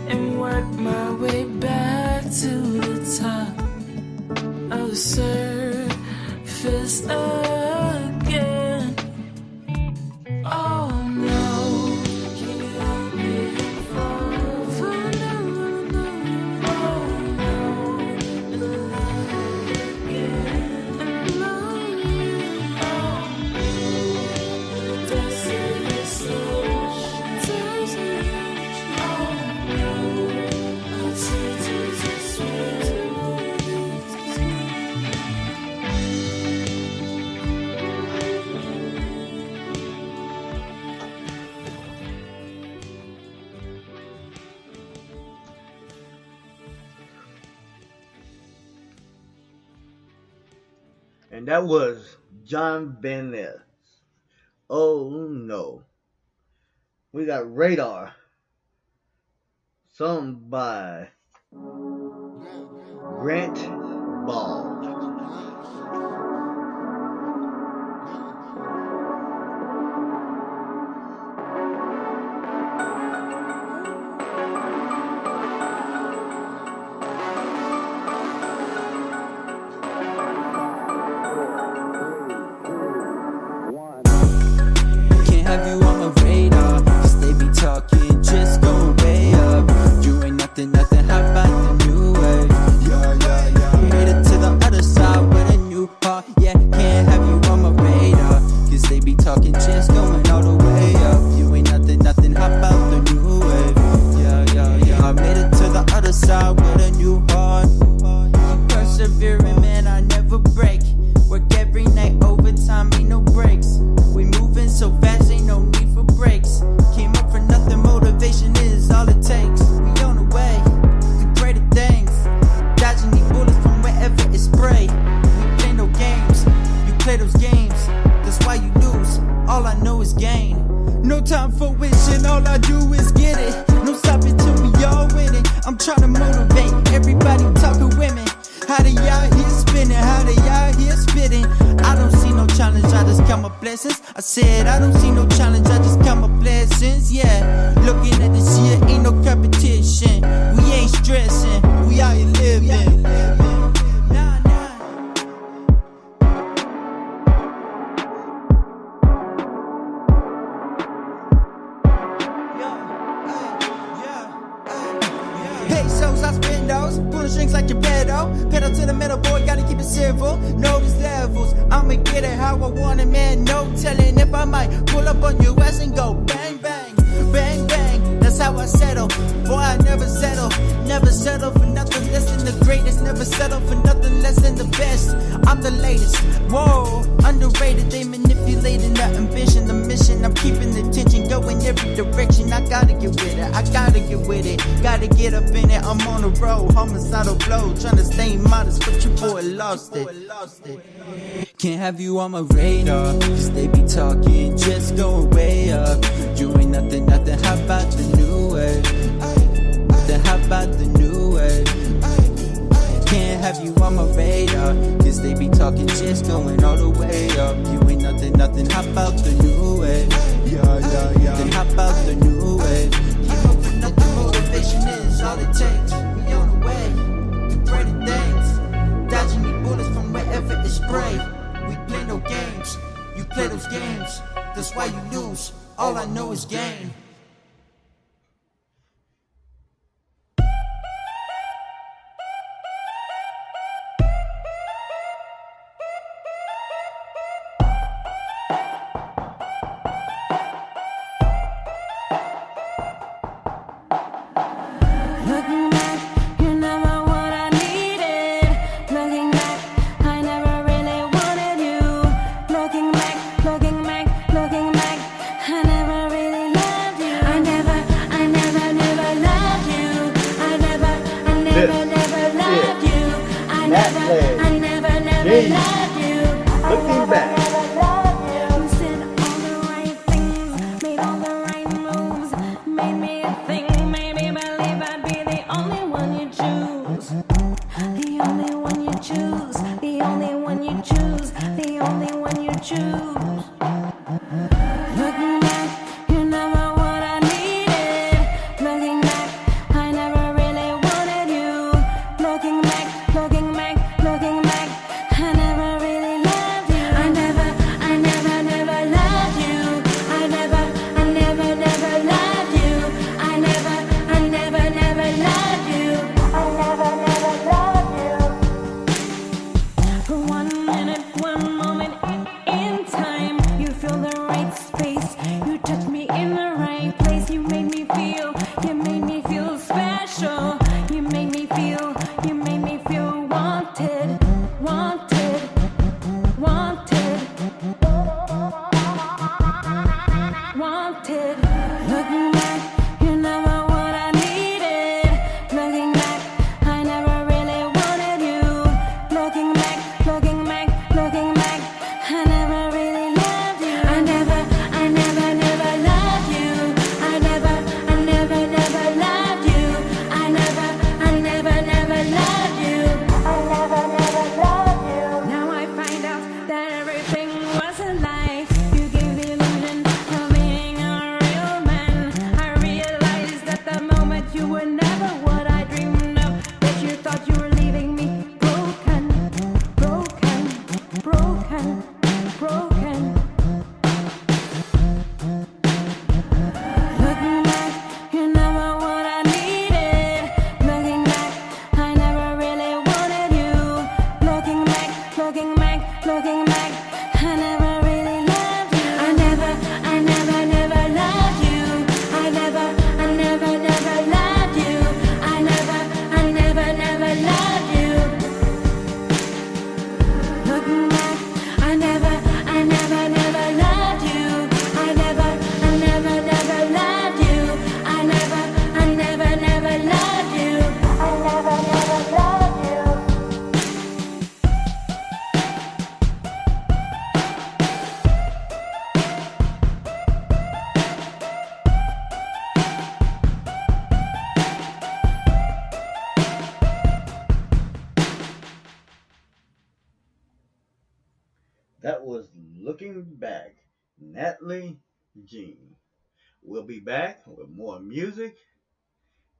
and work my way back to the top of the surface again. Oh no, can you help me fall? For no, no. Oh no, love again. Oh no, desolate ocean. Oh no, I'm too deep to swim. And that was John Bennett. Oh no. We got Radar, sung by Grant Ball. Can't have you on my radar, 'cause they be talking, just go way up. You ain't nothing, how about the new wave? Made it to the other side with a new heart. Yeah, can't have you on my radar, 'cause they be talking, just going all the way up. You ain't nothing, how about the new wave? I made it to the other side with a new heart. Persevering, man, I never break. Work every night, overtime, ain't no breaks. We moving so fast, ain't no need for breaks. Came up for nothing, motivation is all it takes. We on the way to greater things, dodging these bullets from wherever it's sprayed. We play no games, you play those games, that's why you lose. All I know is gain. No time for wishing, all I do is get it. No stopping till we all win it. I'm trying to motivate everybody talking women. How they out here spinning, how they out here spitting. I don't see no challenge, I just count my blessings. I said I don't see no challenge, I just count my blessings. Yeah, looking at this year, ain't no competition. We ain't stressing, we out here living. Pesos, I spend those, pulling strings like your pedo. Pedal to the metal, boy, gotta keep it civil. Know these levels, I'ma get it how I want it, man. No telling if I might pull up on your ass and go bang, bang, bang, bang. That's how I settle, boy, I never settle. Never settle for nothing less than the greatest. Never settle for nothing less than the best. I'm the latest. Whoa, underrated. They manipulating the ambition, the mission. I'm keeping the tension going every direction. I gotta get with it. I gotta get with it. Gotta get up in it. I'm on the road. Homicidal flow. Trying to stay modest, but your boy lost it. Can't have you on my radar, cause they be talking, just going way up. You ain't nothing, nothing, how about the new wave? Then how about the new wave? Can't have you on my radar, cause they be talking, just going all the way up. You ain't nothing, nothing, how about the new wave? Then how about the new wave? Keep up with nothing, motivation is all it takes. We on the way, to greater things. Dodging the bullets from wherever it's spray. We play no games, you play those games. That's why you lose, all I know is game. Looking back, you're never what I needed. Looking back, I never really wanted you. Looking back, looking back, looking back, I never really loved you. I never loved you. I never loved you. I never loved you. Looking back. You said all the right things, made all the right moves, made me think, made me believe I'd be the only one you choose. The only one you choose, the only one you choose, the only one you choose. Looking back, you're never what I needed. Looking back, I never really wanted you. Looking back, looking back, looking back, I never really loved you. I never loved you. I never loved you. I never loved you. I never loved you. For 1 minute, 1 moment in time, you feel the right space. You touch me in the right place. You made me feel special. You made me feel wanted, wanted, wanted, wanted. Looking back, you're never what I needed. Looking back, I never really wanted you. Looking back, looking back, looking back, I never really loved you. I never loved you. I never loved you. I never loved you. I never loved you. Now I find out that everything was a lie. You gave the illusion of being a real man. I realized at the moment you were never what I dreamed of. That you thought you were leaving me broken, broken, broken, broken. Looking back, you're never what I needed. Looking back, I never really wanted you. Looking back, looking back, looking back, I never really loved you. I never loved you. I never loved you. I never loved you. Looking back, I never loved you. I never loved you. I never loved you. I never loved you. That was Looking Back, Natalie Jean. We'll be back with more music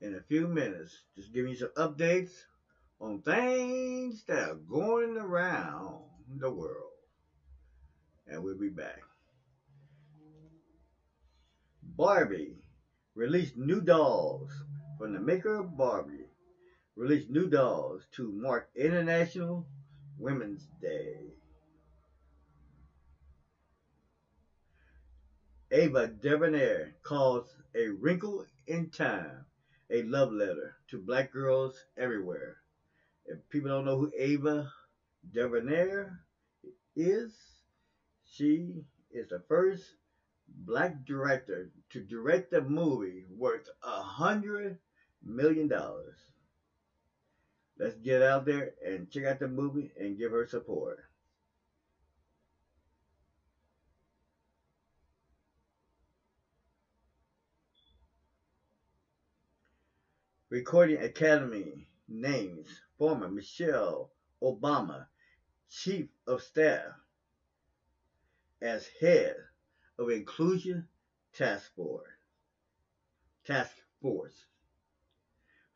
in a few minutes. Just giving you some updates on things that are going around the world. And we'll be back. Barbie released new dolls from the maker of Barbie. Released new dolls to mark International Women's Day. Ava Debonair calls A Wrinkle in Time a love letter to black girls everywhere. If people don't know who Ava Devonair is she is the first black director to direct a movie worth $100 million. Let's get out there and check out the movie and give her support. Recording Academy names former Michelle Obama Chief of Staff as head of Inclusion Task Force.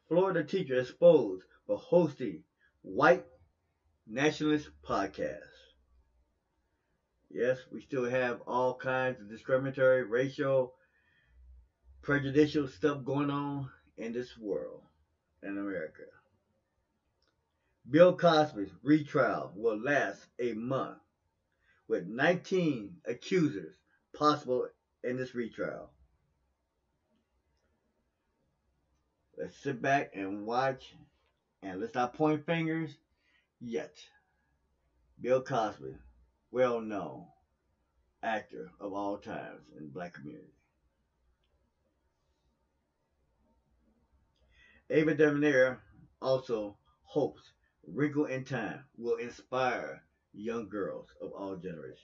Florida teacher exposed for hosting white nationalist podcasts. Yes, we still have all kinds of discriminatory, racial, prejudicial stuff going on in this world, in America. Bill Cosby's retrial will last a month, with 19 accusers possible in this retrial. Let's sit back and watch, and let's not point fingers yet. Bill Cosby, well known actor of all times in the black community. Ava DuVernay also hopes Wrinkle in Time will inspire young girls of all generations.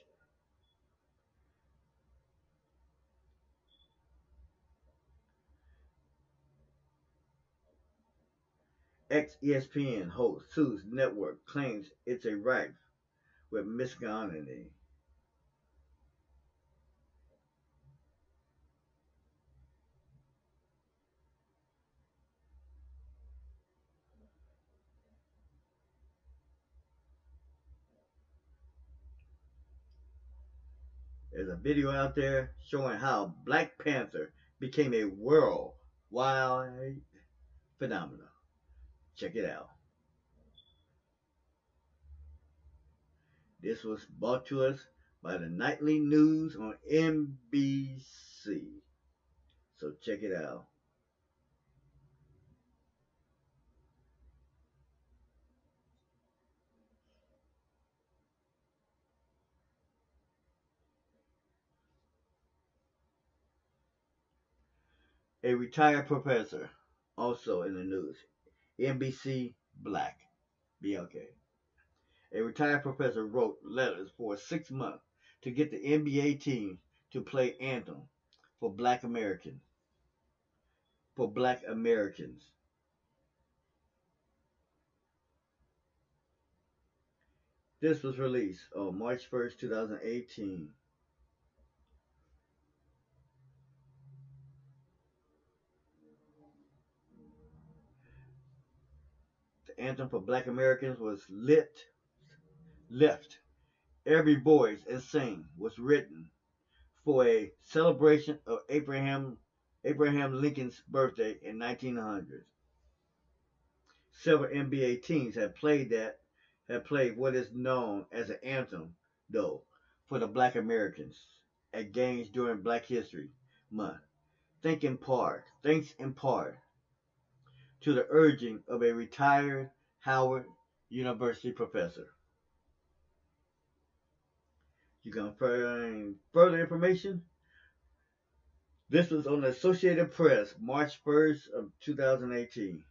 Ex-ESPN host sues network, claims it's a rife with misogynity. There's a video out there showing how Black Panther became a worldwide phenomenon. Check it out. This was brought to us by the nightly news on NBC. So check it out. A retired professor, also in the news. NBC Black, BLK. A retired professor wrote letters for 6 months to get the NBA team to play anthem for Black Americans. This was released on March 1st, 2018. The anthem for Black Americans was Lift Every Voice and Sing was written for a celebration of Abraham Lincoln's birthday in 1900. Several NBA teams have played what is known as an anthem, though, for the Black Americans at games during Black History Month. Thanks in part to the urging of a retired Howard University professor. You can find further information. This was on the Associated Press, March 1st of 2018.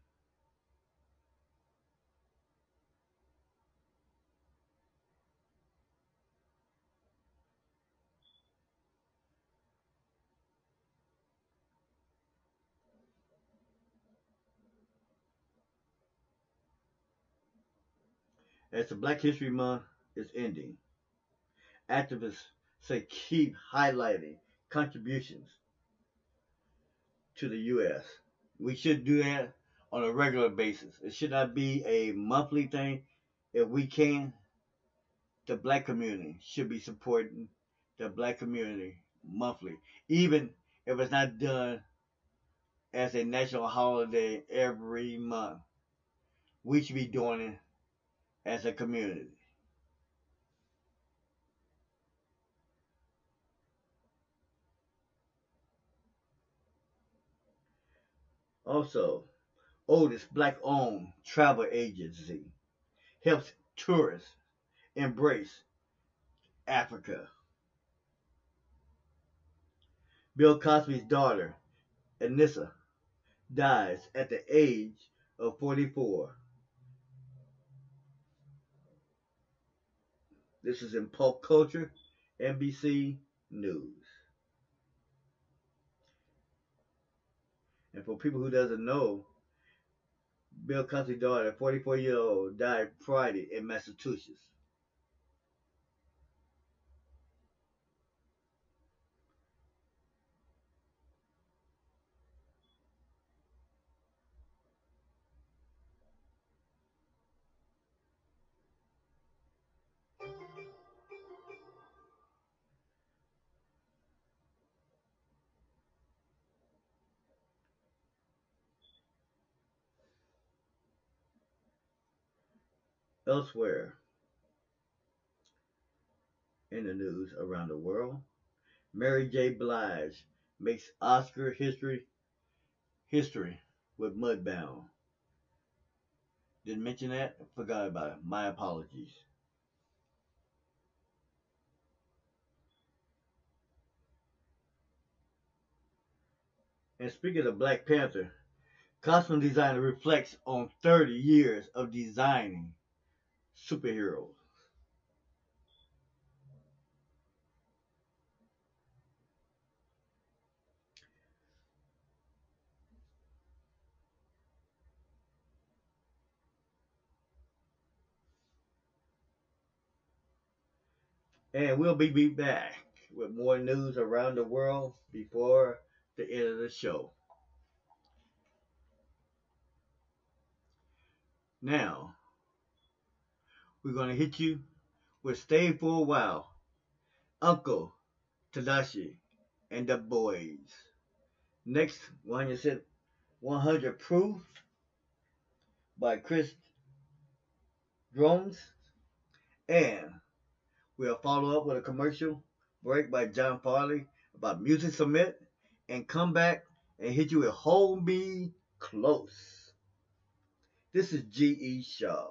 As the Black History Month is ending, activists say keep highlighting contributions to the U.S. We should do that on a regular basis. It should not be a monthly thing. If we can, the black community should be supporting the black community monthly, even if it's not done as a national holiday every month. We should be doing it as a community. Also, oldest black-owned travel agency helps tourists embrace Africa. Bill Cosby's daughter, Anissa, dies at the age of 44. This is in Pulp Culture, NBC News. And for people who doesn't know, Bill Cosby's daughter, 44-year-old, died Friday in Massachusetts. Elsewhere in the news around the world, Mary J. Blige makes Oscar history with Mudbound. Didn't mention that? Forgot about it. My apologies. And speaking of Black Panther, costume designer reflects on 30 years of designing superheroes. And we'll be back with more news around the world before the end of the show. Now, we're going to hit you with Stay for a While, Uncle Tadashi and the Boys. Next, 100 Proof by Chris Drones. And we'll follow up with a commercial break by John Farley about Music Summit and come back and hit you with Hold Me Close. This is G.E. Shaw.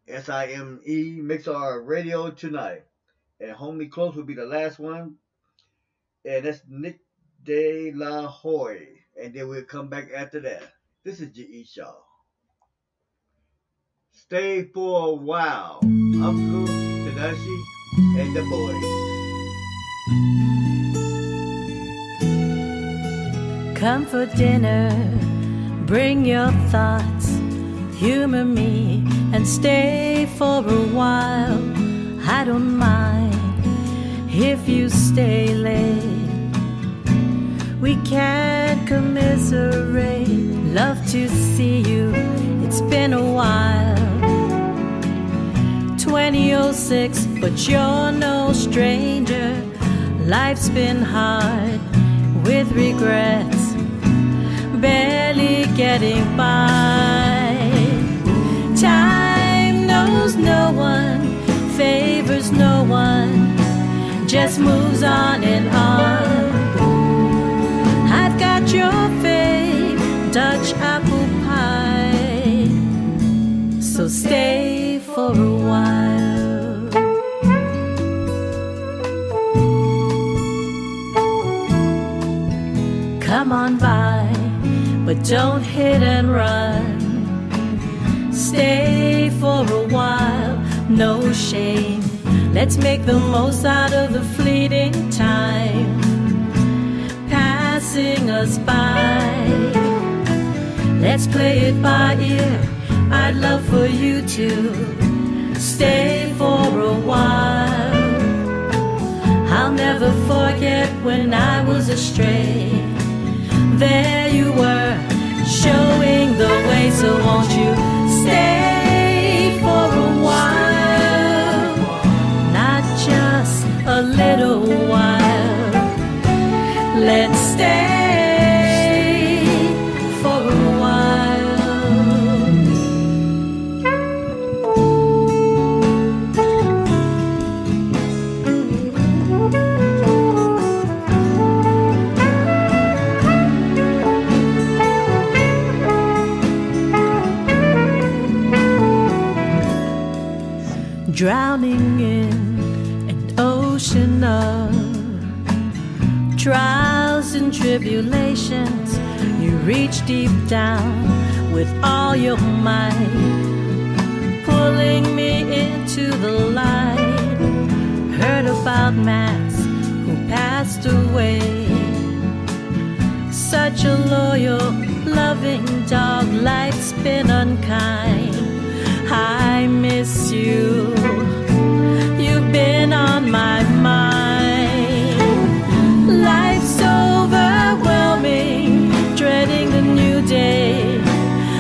Sime Mixlr Radio tonight. And Hold Me Close will be the last one. And that's Nick De La Hoy. And then we'll come back after that. This is G.E. Shaw. Stay for a While. Uncle Tadashi and the Boys. Come for dinner, bring your thoughts, humor me, and stay for a while. I don't mind if you stay late. We can commiserate, love to see you, it's been a while. 2006, but you're no stranger. Life's been hard with regrets, barely getting by. Time knows no one, favors no one, just moves on and on. I've got your fave, Dutch apple pie, so stay for a while. Come on by, but don't hit and run. Stay for a while, no shame. Let's make the most out of the fleeting time passing us by. Let's play it by ear, I'd love for you to stay for a while. I'll never forget when I was astray. There you were, showing the way, so won't you stay for a while? Not just a little while. Let's stay for a while. drowning in an ocean of trials and tribulations. You reach deep down with all your might, pulling me into the light. Heard about Max who passed away, such a loyal, loving dog. Life's been unkind. I miss you. You've been on my mind. Life's overwhelming, dreading the new day.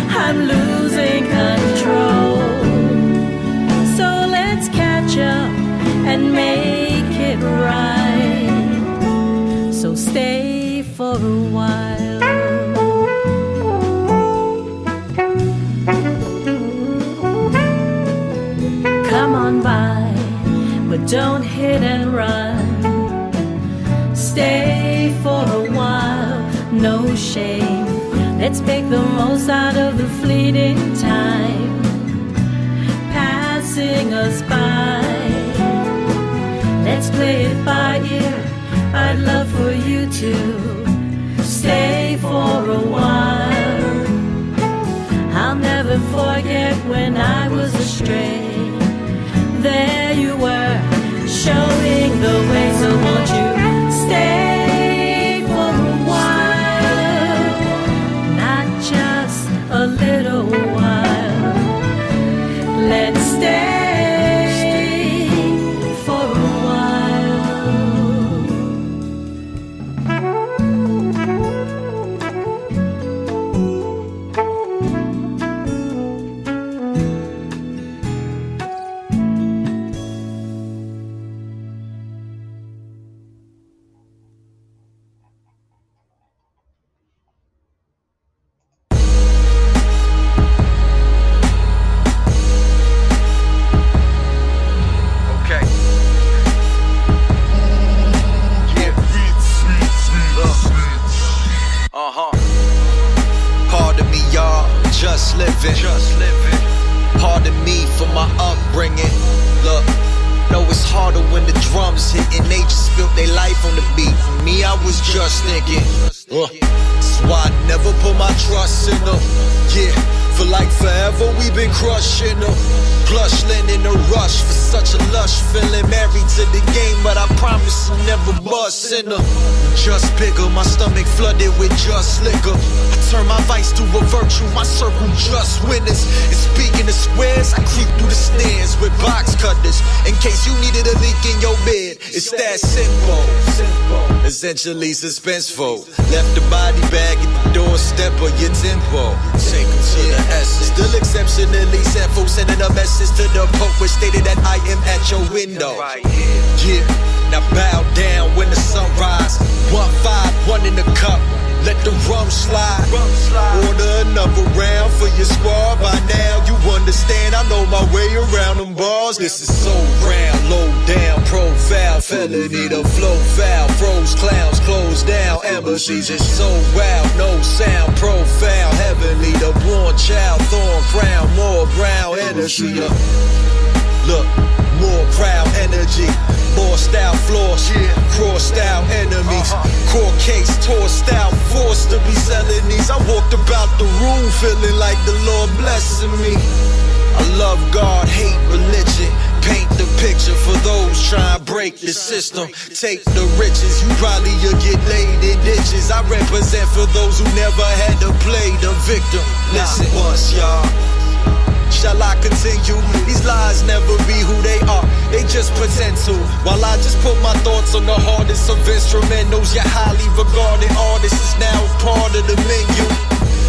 I'm losing control. So let's catch up and make it right. So stay for a while. Come on by, but don't hit and run. Stay for a while, no shame. Let's make the most out of the fleeting time passing us by. Let's play it by ear. I'd love for you to stay for a while. I'll never forget when I was astray. There you were, showing the way. So won't you stay for a while? Not just a little while. Let's stay for a Pardon me, y'all, just living. Pardon me for my upbringing. Look, know it's harder when the drums hitting. They just built their life on the beat. Me, I was just thinking. That's why I never put my trust in them. Yeah, for like forever we've been crushing them. Blushing in a rush for such a lush feeling. Married to the game, but I promise I'll never bust in them. Just bigger, my stomach flooded with just liquor. I turn my vice to a virtue, my circle just winners. And speaking of squares, I creep through the stairs with box cutters. In case you needed a leak in your bed, it's that simple. Essentially suspenseful. Left the body bag at the doorstep of your tempo. Take them to the essence. Still exceptionally sinful, sending a message to the Pope which stated that I am at your window. Yeah, now bow down when the sun rise. 1-5, 1 in the cup. Let the rum slide. Order another round for your squad. By now you understand I know my way around them bars. This is so round, low down, profile, felony, the flow foul, froze clowns, closed down, embassies is so wild, no sound, profile, heavenly, the born child, thorn crown, more brown energy. Look, more proud energy, more style flaws, cross style enemies, core case, tour style, forced to be selling these. I walked about the room feeling like the Lord blessing me. I love God, hate religion, paint the picture for those trying to break the system. Take the riches, you probably you'll get laid in ditches. I represent for those who never had to play the victim. Listen once, y'all. Shall I continue? These lies never be who they are. They just pretend to. While I just put my thoughts on the hardest of instrumentals, your highly regarded artist is now a part of the menu.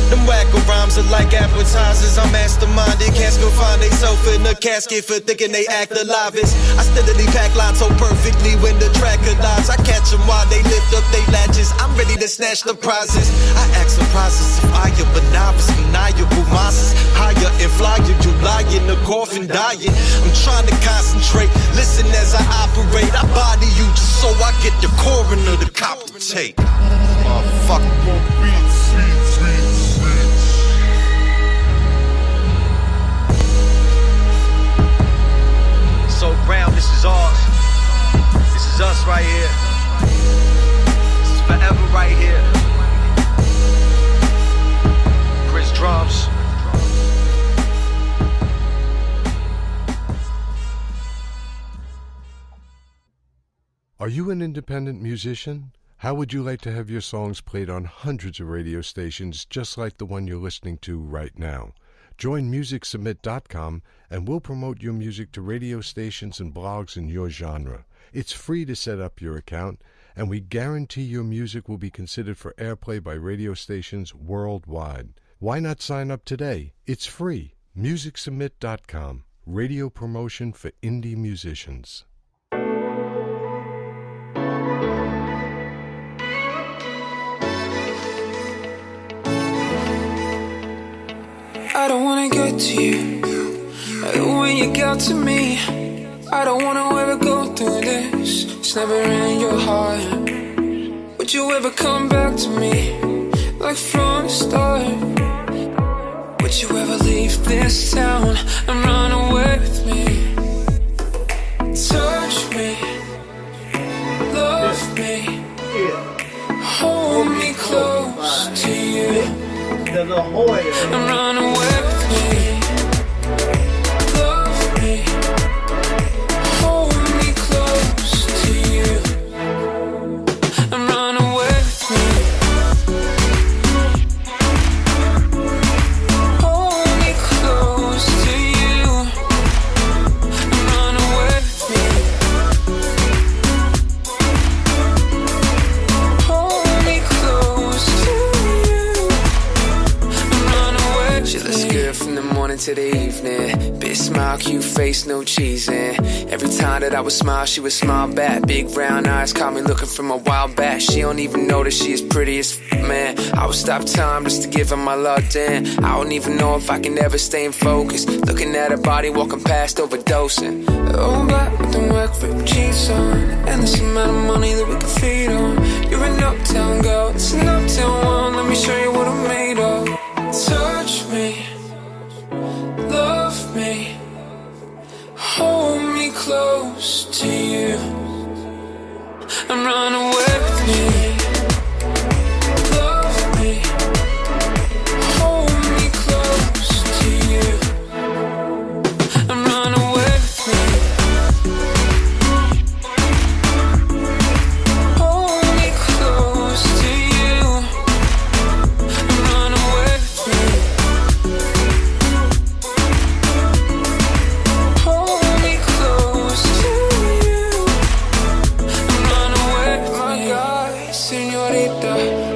Them wacko rhymes are like appetizers. I'm masterminded, can't confine theyself in a casket for thinking they act alive. I steadily pack lines so perfectly when the track collides. I catch them while they lift up they latches. I'm ready to snatch the prizes. I act surprises if I am a novice, maniacal monsters. Higher and flyer, you lie in the coffin dying. I'm trying to concentrate, listen as I operate. I body you just so I get the coroner to cop the tape. Motherfucker. Are you an independent musician? How would you like to have your songs played on hundreds of radio stations just like the one you're listening to right now? Join MusicSubmit.com and we'll promote your music to radio stations and blogs in your genre. It's free to set up your account, and we guarantee your music will be considered for airplay by radio stations worldwide. Why not sign up today? It's free. MusicSubmit.com. Radio promotion for indie musicians. I don't wanna get to you the way you got to me. I don't wanna ever go through this. It's never in your heart. Would you ever come back to me like from the start? Would you ever leave this town and run away with me? Touch me, love me, hold me close to you, and run away with me. Love me, hold me close to you, and run away with me. Hold me close to you, and run away with me. Hold me close to you, and run away with me. She looks good from the morning to the evening. Big smile, cute face, no cheesing. Every time that I would smile, she would smile back. Big round eyes caught me looking from a while back. She don't even know that she is pretty as man. I would stop time just to give her my love, then I don't even know if I can ever stay in focus. Looking at her body, walking past, overdosing. Oh, black with them work ripped jeans on, and this amount of money that we can feed on. You're an uptown girl, it's an uptown one. Let me show you what I'm made of. Touch me, love me, hold me close to you, and run away with me. Love me, hold me close to you, and run away with me. Hold me close to you, and run away with me. Hold me close to you, and run away. My God, señorita,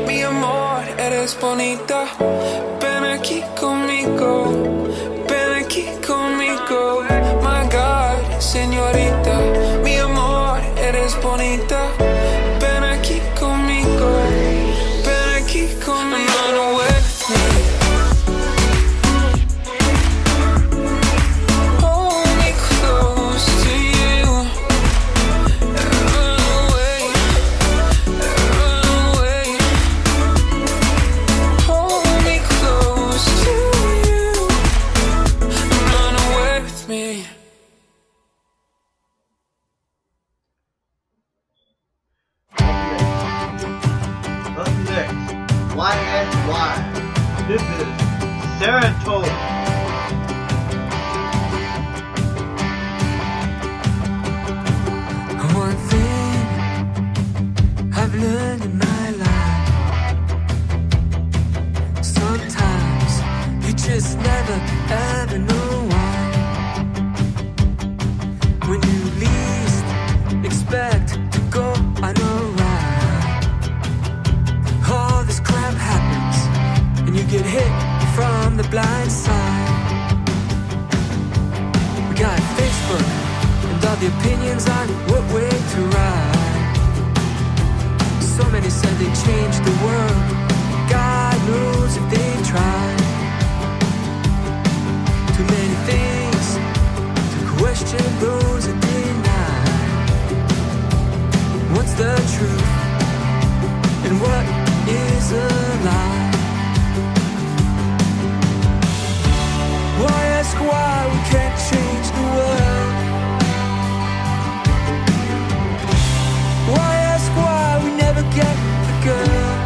mi amor, eres bonita. Ven aquí conmigo, ven aquí conmigo. My God, señorita, mi amor, eres bonita. Ven aquí conmigo, ven aquí conmigo. And run away with me. Hold me close to you, and run away, run away. Hold me close to you, and run away with me. Up next, Why Ask Why? This is Serotonin. One thing I've learned in my life, sometimes you just never ever know why. When you least expect to go on a ride, all this crap happens and you get hit from the blind side. We got Facebook and all the opinions on what way to ride. So many said they changed the world. God knows if they tried. Too many things to question those that deny. What's the truth and what is a lie? Why ask why we can't change the world? Why ask why we never get the girl?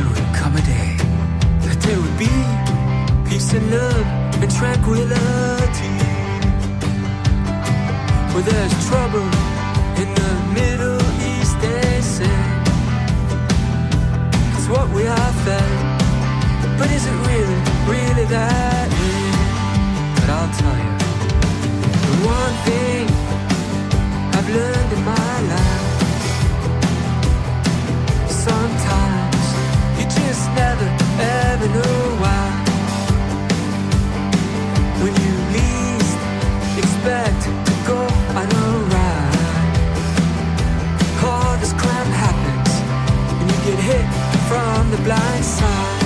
there would come a day that there would be peace and love and tranquility. Where there's trouble in the Middle East, they say. It's what we have felt, but is it really that way? But I'll tell you, the one thing I've learned in my life, sometimes you just never ever know why. When you least expect to go on a ride, all this crime happens and you get hit from the blind side.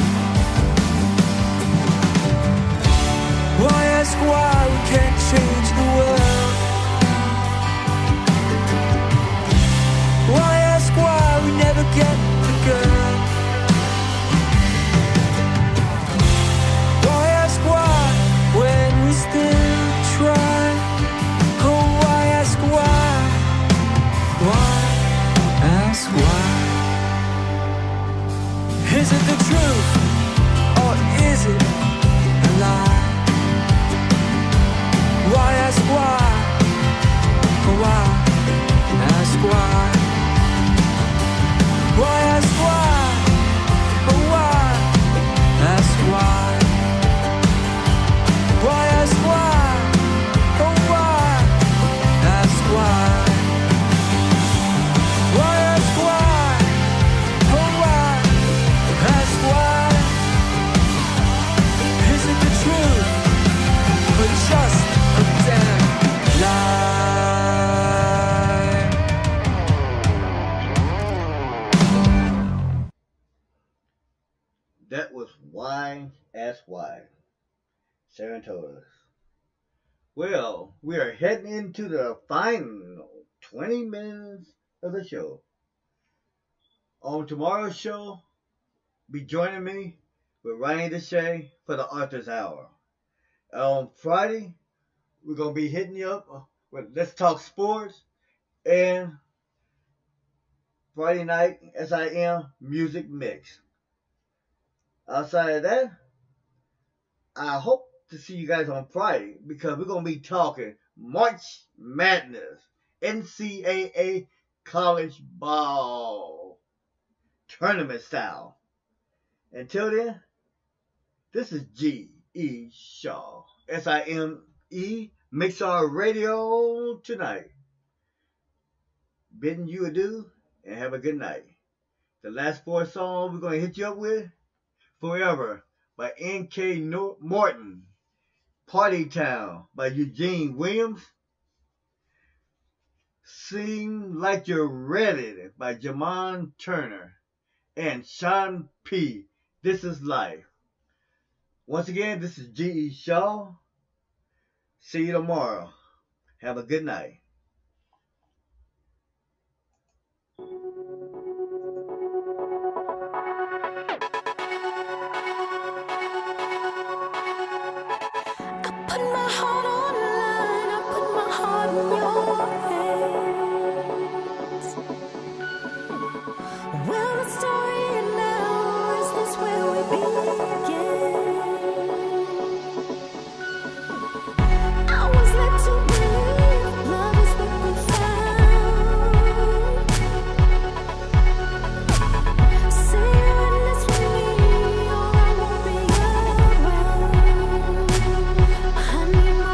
Why ask why we can't change the world? Why ask why we never get the girl? Why ask why when we still try? Oh, why ask why? Why ask why? Is it the truth or is it a lie? Why ask why? Why ask why? Why ask why? Why ask why? Why ask why? Why ask why? Why ask why? Why ask why? Is it the truth or just a damn lie? That was Why Ask Why. Sharon told us. Well, we are heading into the final 20 minutes of the show. On tomorrow's show, be joining me with Rhani D Chae for the Author's Hour. On Friday, we're going to be hitting you up with Let's Talk Sports, and Friday night, SIM Music Mix. Outside of that, I hope to see you guys on Friday because we're going to be talking March Madness, NCAA college ball tournament style. Until then, this is G.E. Shaw, SIME, Mixlr Radio tonight. Bidding you adieu and have a good night. The last 4 songs we're going to hit you up with: Forever by N.K. Morton, Party Town by Eugene Williams, Sing Like You're Ready by Jamon Turner, and Sean P. This Is Life. Once again, this is G.E. Shaw. See you tomorrow. Have a good night. Put my heart on the line, I put my heart in your hands. Well, the story end now, is this where we begin? I was led to believe love is what we found. Say you're in this with me, or I won't be around. I need my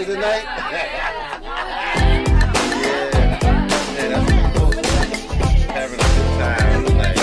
tonight? Having a good time tonight.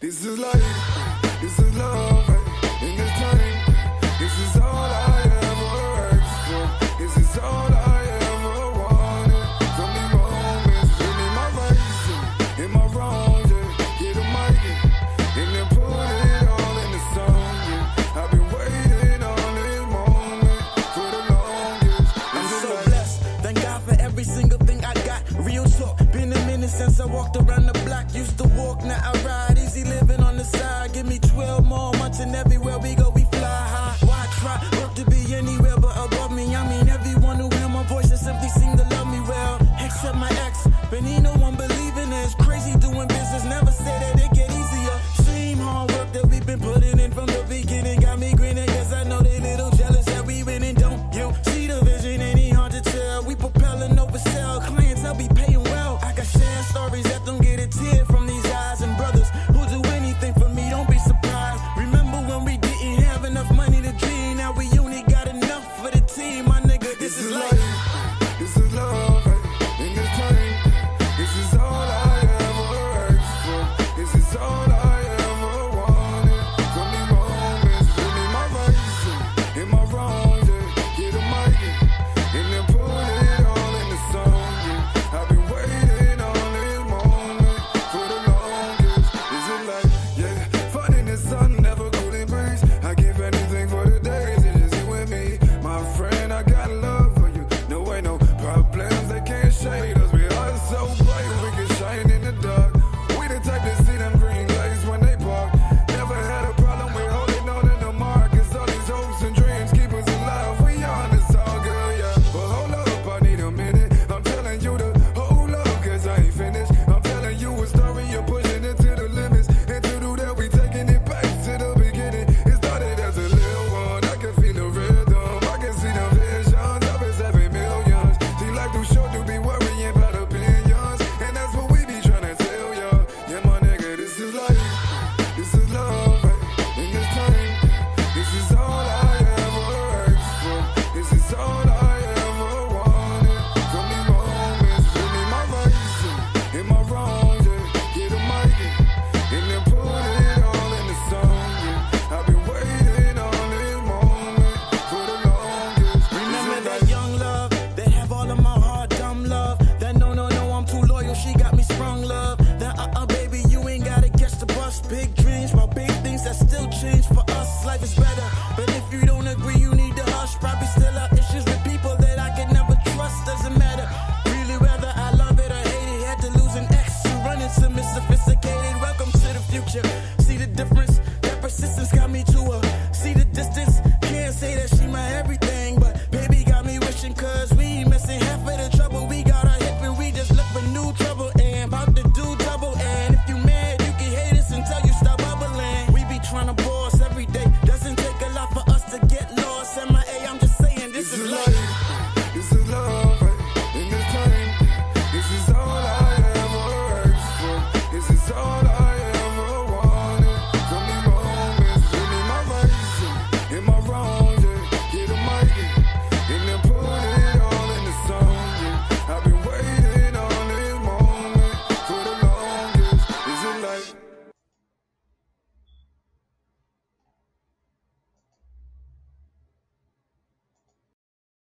This is life, this is love, in this time. This is all I ever asked for. This is all I ever wanted. From these moments, give me my rights, in my wrongs, get a mic, and then put it all in the song. I've been waiting on this moment for the longest. I'm so blessed, thank God for every single thing I got. Real talk, been a minute since I walked around the block. Used to walk, now I ride. Easy living on the side. Give me 12 more months and everywhere we go we fly high. Why try? Work to be anywhere but above me. I mean everyone who hear my voice and simply seem to love me well. Except my ex, but he no one believing this. Crazy doing business, never say that it get easier. Same hard work that we've been putting in from the beginning. Got me grinning cause I know they little jealous that we winning. Don't you see the vision? Ain't hard to tell. We propelling over sell. Clients I'll be paying well. I can share stories that don't get a tear from these eyes. And brothers who do anything for me, don't be surprised. Remember when we didn't have enough money to dream? Now we only got enough for the team. My nigga, this is life. This is love, in this time. This is all I ever asked for. This is all I ever wanted. From these moments, give me my rights, in my wrongs, get a mic, and then put it all in the song. I've been waiting on this moment for the longest. This is life, fun in the sun, never cooling breeze. I give anything for the days, it's just you and me. My friend, I got love for you. No way, no problems, they can't shade us. We are so bright, we can shine in the dark. We the type to see them green lights when they park. Never had a problem with holding on to the mark. Cause all these hopes and dreams keep us alive. We on it's all good, but hold up, I need a minute. I'm telling you to hold up, cause I ain't finished. I'm telling you a story, you're pushing it to the limits. And to do that, we taking it back to the beginning. It started as a little one, I can feel the rhythm. I can see the visions of his 7 millions. See life too short to be worrying about opinions. And that's what we be trying to tell y'all. Yeah, my nigga, this is life. This is love, in this time. This is all I ever asked for. This is all I ever wanted. From these moments, give me my rights, in my wrongs, get a mic, and then put it all in the song. I've been waiting on this moment for the longest. Remember that young love, that have all of my heart, dumb love. That no, I'm too loyal, she got me sprung love. That baby, you ain't gotta catch the bus. Big dreams, but big things that still change for us. Life is better, but if you don't agree, you need to hush. Probably still have issues with people that I could never trust. Doesn't matter, really whether I love it or hate it. Had to lose an ex to run into Mr.